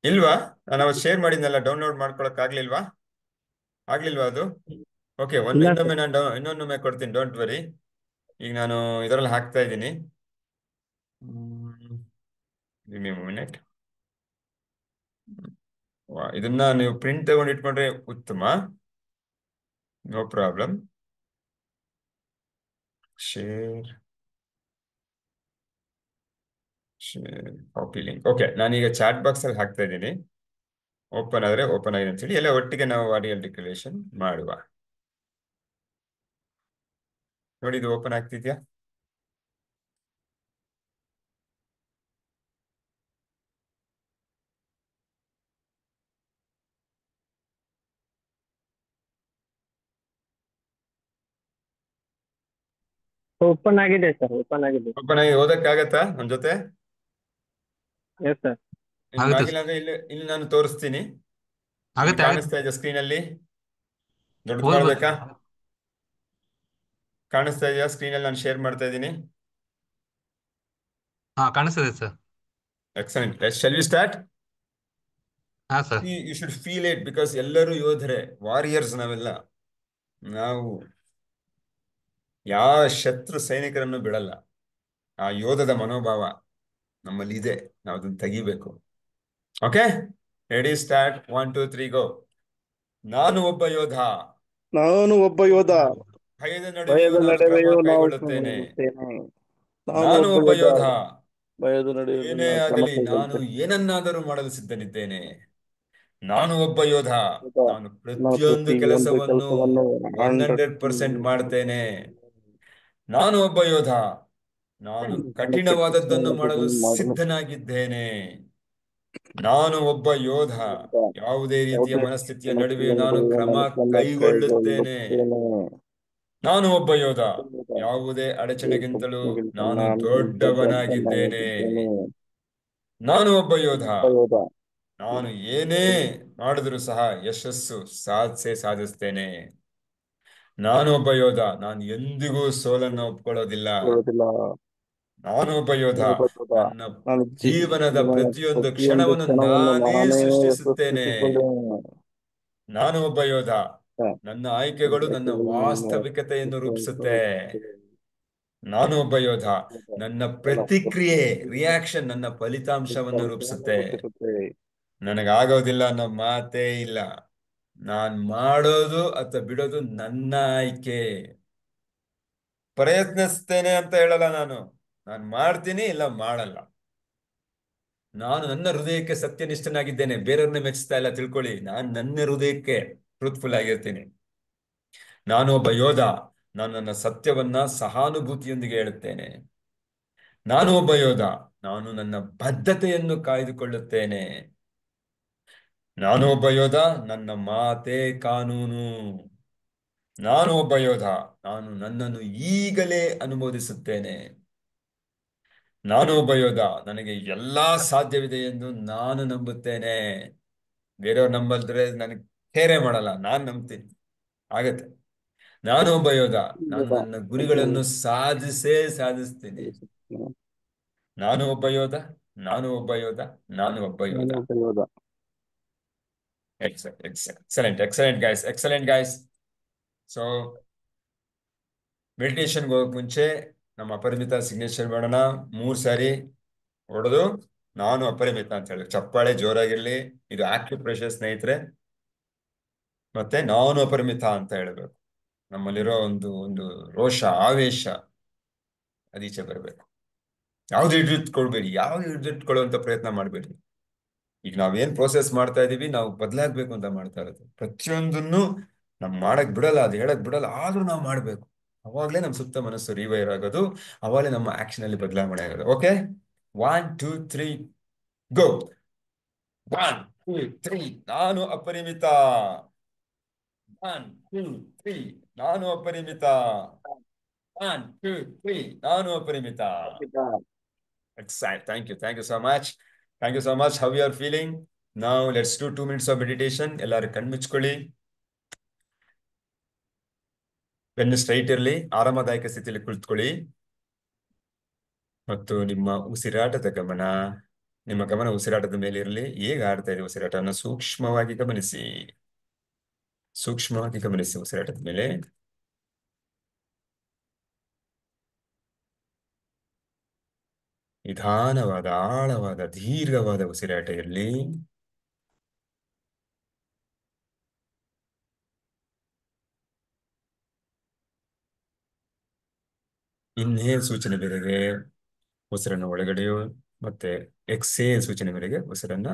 ಇಲ್ವಾ? ನಾನು ಅವತ್ತು ಶೇರ್ ಮಾಡಿದ್ನಲ್ಲ, ಡೌನ್ಲೋಡ್ ಮಾಡ್ಕೊಳಕ್ ಆಗ್ಲಿಲ್ವಾ? ಆಗ್ಲಿಲ್ವಾ ಅದು? ಓಕೆ, ಇಲ್ಲ ಇನ್ನೊಮ್ಮೆ ಸರ್. ನಾನು ಇನ್ನೊಮ್ಮೆ ಕೊಡ್ತೀನಿ, ಡೋಂಟ್ ವರಿ. ಈಗ ನಾನು ಇದರಲ್ಲಿ ಹಾಕ್ತಾ ಇದ್ದೀನಿ. ಮಿನಿಟ್. ಇದನ್ನ ನೀವು ಪ್ರಿಂಟ್ ತಗೊಂಡು ಇಟ್ಕೊಂಡ್ರೆ ಉತ್ತಮ. No problem. Share copy link. Okay, ನಾನೀಗ ಚಾಟ್ ಬಾಕ್ಸ್ ಅಲ್ಲಿ ಹಾಕ್ತಾ ಇದ್ದೀನಿ. ಓಪನ್ ಆದ್ರೆ ಓಪನ್ ಆಗಿದೆ ಅಂತೇಳಿ ಎಲ್ಲ ಒಟ್ಟಿಗೆ ನಾವು ವಾರಿಯರ್ ಡಿಕ್ಲರೇಷನ್ ಮಾಡುವ. ನೋಡಿ, ಇದು ಓಪನ್ ಆಗ್ತಿದ್ಯಾ? ಓಪನ್ ಆಗಿದೆ ಸರ್, ಓಪನ್ ಆಗಿದೆ. ಓಪನ್ ಆಗಿ ಓದಕ್ಕಾಗತ್ತಾ ನನ್ನ ಜೊತೆ? Yes sir. ಆಗುತ್ತೆ ಆಗಿಲ್ಲ ಸರ್. ಅಂದ್ರೆ ಇಲ್ಲಿ ನಾನು ತೋರಿಸ್ತೀನಿ. ಇಲ್ಲಿ ಆಗುತ್ತೆ ಕಾಣಿಸ್ತಾ ಇದೆ ಸ್ಕ್ರೀನ್ ಅಲ್ಲಿ. ದೊಡ್ಡದು ಓದ್ಬೋದು ಮಾಡ್ಬೇಕಾ? ಸರ್. ಕಾಣಿಸ್ತಾ ಇದೆಯಾ ಸ್ಕ್ರೀನ್ ಅಲ್ಲಿ? ನಾನು ಶೇರ್ ಮಾಡ್ತಾ ಇದ್ದೀನಿ. ಹಾ, ಕಾಣಿಸ್ತದೆ sir. Excellent. Shall we start? ಹಾ sir. You should feel it, because ಎಲ್ಲರೂ ಯೋಧರೆ, ವಾರಿಯರ್ಸ್ ನಾವೆಲ್ಲ. ನಾವು ಯಾವ ಶತ್ರು ಸೈನಿಕರನ್ನು ಬಿಡಲ್ಲ. ಆ ಯೋಧದ ಮನೋಭಾವ ನಮ್ಮಲ್ಲಿ ಇದೆ, ನಾವು ಅದನ್ನ ತೆಗಿಬೇಕು. Okay, ready, start. 1 2 3 ಗೋ. ನಾನು ಒಬ್ಬ ಯೋಧ. ನಾನು ಒಬ್ಬ ಯೋಧ. ಭಯದ ನಡುವೆಯೂ ಭಯದ ನಾನು ಕ್ರಮ ನಡುವೆಯೂ ನಾವು ಕೈಗೊಳ್ಳುತ್ತೇನೆ. ನಾನು ನಾನು ಒಬ್ಬ ಯೋಧ. ಯೋಧ. ಭಯದ ನಡುವೆಯೂ ಏನೇ ನಾವು ಕ್ರಮ ಆಗಲಿ ನಾನು ಕೈಗೊಳ್ಳುತ್ತೇನೆ. ಏನನ್ನಾದರೂ ಮಾಡಲು ಸಿದ್ಧನಿದ್ದೇನೆ. ನಾನು ಒಬ್ಬ ಯೋಧ. ನಾನು ನಾವು ಪ್ರತಿಯೊಂದು ಪ್ರತಿಯೊಂದು ಕೆಲಸವನ್ನು ಕೆಲಸವನ್ನು 100% ಮಾಡ್ತೇನೆ. ನಾನು ಒಬ್ಬ ಯೋಧ. ನಾನು ಕಠಿಣವಾದದ್ದನ್ನು ಮಾಡಲು ಸಿದ್ಧನಾಗಿದ್ದೇನೆ. ನಾನು ಒಬ್ಬ ಯೋಧ. ಯಾವುದೇ ರೀತಿಯ ಮನಸ್ಥಿತಿಯ ನಡುವೆ ನಾನು ಕ್ರಮ ಕೈಗೊಳ್ಳುತ್ತೇನೆ. ನಾನು ಒಬ್ಬ ಯೋಧ. ಯಾವುದೇ ಅಡಚಣೆಗಿಂತಲೂ ನಾನು ದೊಡ್ಡವನಾಗಿದ್ದೇನೆ. ನಾನು ಒಬ್ಬ ಯೋಧ. ನಾನು ಏನೇ ಮಾಡಿದರೂ ಸಹ ಯಶಸ್ಸು ಸಾಧಿಸ್ತೇನೆ. ನಾನು ಒಬ್ಬ ಯೋಧ. ನಾನು ಎಂದಿಗೂ ಸೋಲನ್ನು ಒಪ್ಕೊಳ್ಳೋದಿಲ್ಲ. ನಾನು ಒಬ್ಬ ಯೋಧ. ನನ್ನ ನಾನು ಜೀವನದ ಪ್ರತಿಯೊಂದು ಪ್ರತಿಯೊಂದು ಕ್ಷಣವನ್ನು ಕ್ಷಣವನ್ನು ನಾನೇ ನಾನೇ ಸೃಷ್ಟಿಸುತ್ತೇನೆ. ಸೃಷ್ಟಿಸಿಕೊಳ್ಳುತ್ತೇನೆ. ನಾನು ಒಬ್ಬ ಯೋಧ. ನನ್ನ ಆಯ್ಕೆಗಳು ನನ್ನ ವಾಸ್ತವಿಕತೆಯನ್ನು ರೂಪಿಸುತ್ತೆ. ನಾನು ಒಬ್ಬ ಯೋಧ. ನನ್ನ ಪ್ರತಿಕ್ರಿಯೆ, ರಿಯಾಕ್ಷನ್ ನನ್ನ ಫಲಿತಾಂಶವನ್ನು ರೂಪಿಸುತ್ತೆ. ನನಗಾಗೋದಿಲ್ಲ ಅನ್ನೋ ಮಾತೇ ಇಲ್ಲ. ನಾನ್ ಮಾಡೋದು ಅಥವಾ ಬಿಡೋದು ನನ್ನ ಆಯ್ಕೆ. ಪ್ರಯತ್ನಿಸ್ತೇನೆ ಅಂತ ಹೇಳಲ್ಲ ನಾನು ಮಾಡ್ತೀನಿ, ಇಲ್ಲ ಮಾಡಲ್ಲ. ನಾನು ನನ್ನ ಹೃದಯಕ್ಕೆ ಸತ್ಯನಿಷ್ಠನಾಗಿದ್ದೇನೆ, ಬೇರೆಯವ್ರನ್ನ ಮೆಚ್ಚಿಸ್ತಾ ಇಲ್ಲ, ತಿಳ್ಕೊಳ್ಳಿ. ನಾನು ನನ್ನ ಹೃದಯಕ್ಕೆ ಟ್ರೂತ್ಫುಲ್ ಆಗಿರ್ತೀನಿ. ನಾನು ಒಬ್ಬ ಯೋಧ. ನಾನು ನನ್ನ ಸತ್ಯವನ್ನ ಸಹಾನುಭೂತಿಯೊಂದಿಗೆ ಹೇಳುತ್ತೇನೆ. ನಾನು ಒಬ್ಬ ಯೋಧ. ನಾನು ನನ್ನ ಬದ್ಧತೆಯನ್ನು ಕಾಯ್ದುಕೊಳ್ಳುತ್ತೇನೆ. ನಾನು ಒಬ್ಬ ಯೋಧ. ನನ್ನ ಮಾತೇ ಕಾನೂನು. ನಾನು ಒಬ್ಬ ಯೋಧ. ನಾನು ನನ್ನನ್ನು ಈಗಲೇ ಅನುಮೋದಿಸುತ್ತೇನೆ. ನಾನು ಒಬ್ಬ ಯೋಧ. ನನಗೆ ಎಲ್ಲಾ ಸಾಧ್ಯವಿದೆ ಎಂದು ನಾನು ನಂಬುತ್ತೇನೆ. ಬೇರೆಯವ್ರು ನಂಬಲ್ದ್ರೆ ನನಗೆ ಕೇರೆ ಮಾಡಲ್ಲ, ನಾನು ನಂಬ್ತೀನಿ, ಆಗತ್ತೆ. ನಾನು ಒಬ್ಬ ಯೋಧ. ನಾನು ನನ್ನ ಗುರಿಗಳನ್ನು ಸಾಧಿಸ್ತೀನಿ. ನಾನು ಒಬ್ಬ ಯೋಧ. ನಾನು ಒಬ್ಬ ಯೋಧ, ನಾನು ಒಬ್ಬ ಯೋಧ. ನಾನು ಒಬ್ಬ ಯೋಧ. Excellent guys. ಸೊ ಮೆಡಿಟೇಷನ್ಗೆ ಹೋಗಕ್ ಮುಂಚೆ ನಮ್ಮ ಅಪರಿಮಿತ ಸಿಗ್ನೇಚರ್ ಮಾಡೋಣ. 3 ಸಾರಿ ಹೊಡೆದು ನಾನು ಅಪರಿಮಿತ ಅಂತ ಹೇಳಿ ಚಪ್ಪಾಳೆ ಜೋರಾಗಿರ್ಲಿ. ಇದು ಆಕ್ಟಿವ್ ಪ್ರೆಷರ್ ಸ್ನೇಹಿತರೆ. ಮತ್ತೆ ನಾನು ಅಪರಿಮಿತ ಅಂತ ಹೇಳ್ಬೇಕು. ನಮ್ಮಲ್ಲಿರೋ ಒಂದು ಒಂದು ರೋಷ, ಆವೇಶ ಅದೀಚೆ ಬರಬೇಕು. ಯಾವ್ದು ಹಿಡಿದಿಟ್ಕೊಳ್ಬೇಡಿ, ಯಾವ್ದು ಹಿಡಿದಿಟ್ಕೊಳ್ಳುವಂತ ಪ್ರಯತ್ನ ಮಾಡಬೇಡಿ. ಈಗ ನಾವೇನ್ ಪ್ರೋಸೆಸ್ ಮಾಡ್ತಾ ಇದೀವಿ, ನಾವು ಬದಲಾಗ್ಬೇಕು ಅಂತ ಮಾಡ್ತಾ ಇರೋದು. ಪ್ರತಿಯೊಂದನ್ನು ನಮ್ ಮಾಡಕ್ ಬಿಡಲ್ಲ, ಅದು ಹೇಳಕ್ ಬಿಡಲ್ಲ, ಆದ್ರೂ ನಾವು ಮಾಡ್ಬೇಕು. ಅವಾಗ್ಲೇ ನಮ್ ಸುತ್ತ ಮನಸ್ಸು ರಿವೈರ್ ಆಗೋದು, ಅವಾಗಲೇ ನಮ್ಮ ಆಕ್ಷನ್ ಅಲ್ಲಿ ಬದಲಾವಣೆ ಆಗೋದು. ಓಕೆ, 1 2 3 ಗೋ. 1 2 3 ನಾನು ಅಪರಿಮಿತ. 1 2 3 ನಾನು ಅಪರಿಮಿತ. 1 2 3 ನಾನು ಅಪರಿಮಿತ. Excellent. Thank you so much. How you are feeling? Now let's do 2 minutes of meditation. ಎಲ್ಲರೂ ಕಣ್ಮುಚ್ಕೊಳ್ಳಿ. ಬೆನ್ನು ಸ್ಟ್ರೈಟ್ ಇರಲಿ, ಆರಾಮದಾಯಕ ಸ್ಥಿತಿಯಲ್ಲಿ ಕುಳಿತುಕೊಳ್ಳಿ. ಮತ್ತು ನಿಮ್ಮ ಗಮನ ಉಸಿರಾಟದ ಮೇಲೆ ಇರಲಿ. ಹೇಗೆ ಆಡ್ತಾ ಇದೆ ಉಸಿರಾಟವನ್ನು ಸೂಕ್ಷ್ಮವಾಗಿ ಗಮನಿಸಿ ಉಸಿರಾಟದ ಮೇಲೆ. ನಿಧಾನವಾದ, ಆಳವಾದ, ದೀರ್ಘವಾದ ಉಸಿರಾಟ ಇರಲಿ. ಇನ್ಹೇಲ್ ಸೂಚನೆ ಮೇರೆಗೆ ಉಸಿರನ್ನು ಒಳಗಡೆಯೋ, ಮತ್ತೆ ಎಕ್ಸೇಲ್ ಸೂಚನೆ ಮೇರೆಗೆ ಉಸಿರನ್ನ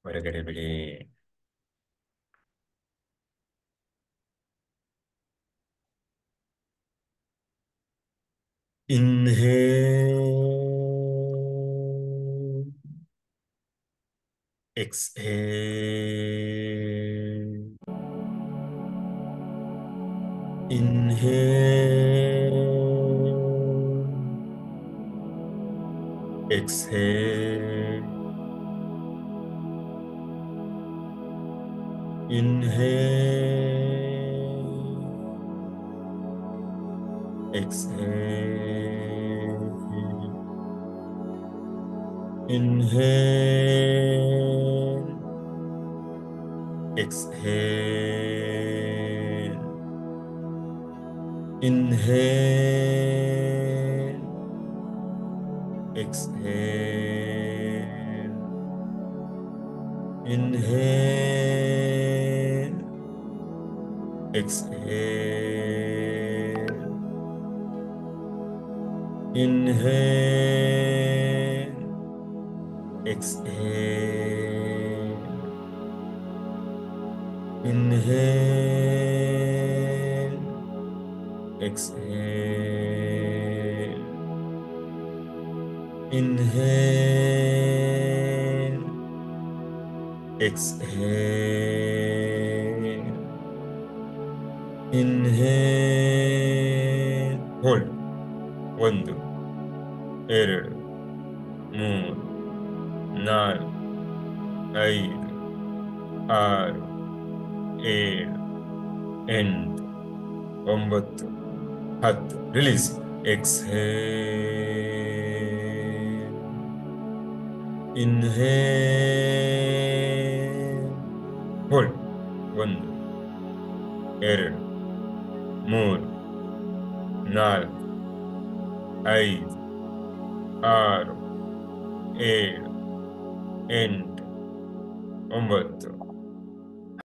ಹೊರಗಡೆ ಬಿಡಿ. Inhale, exhale, inhale, exhale, inhale, exhale, inhale, exhale, inhale, exhale, inhale, exhale, inhale, exhale, inhale, exhale, inhale, exhale, inhale, hold. 1 2 3 4 5 6 7 8 9 10. Release. Exhale, inhale, hold. 1 2 3 4 5 6 7 8 9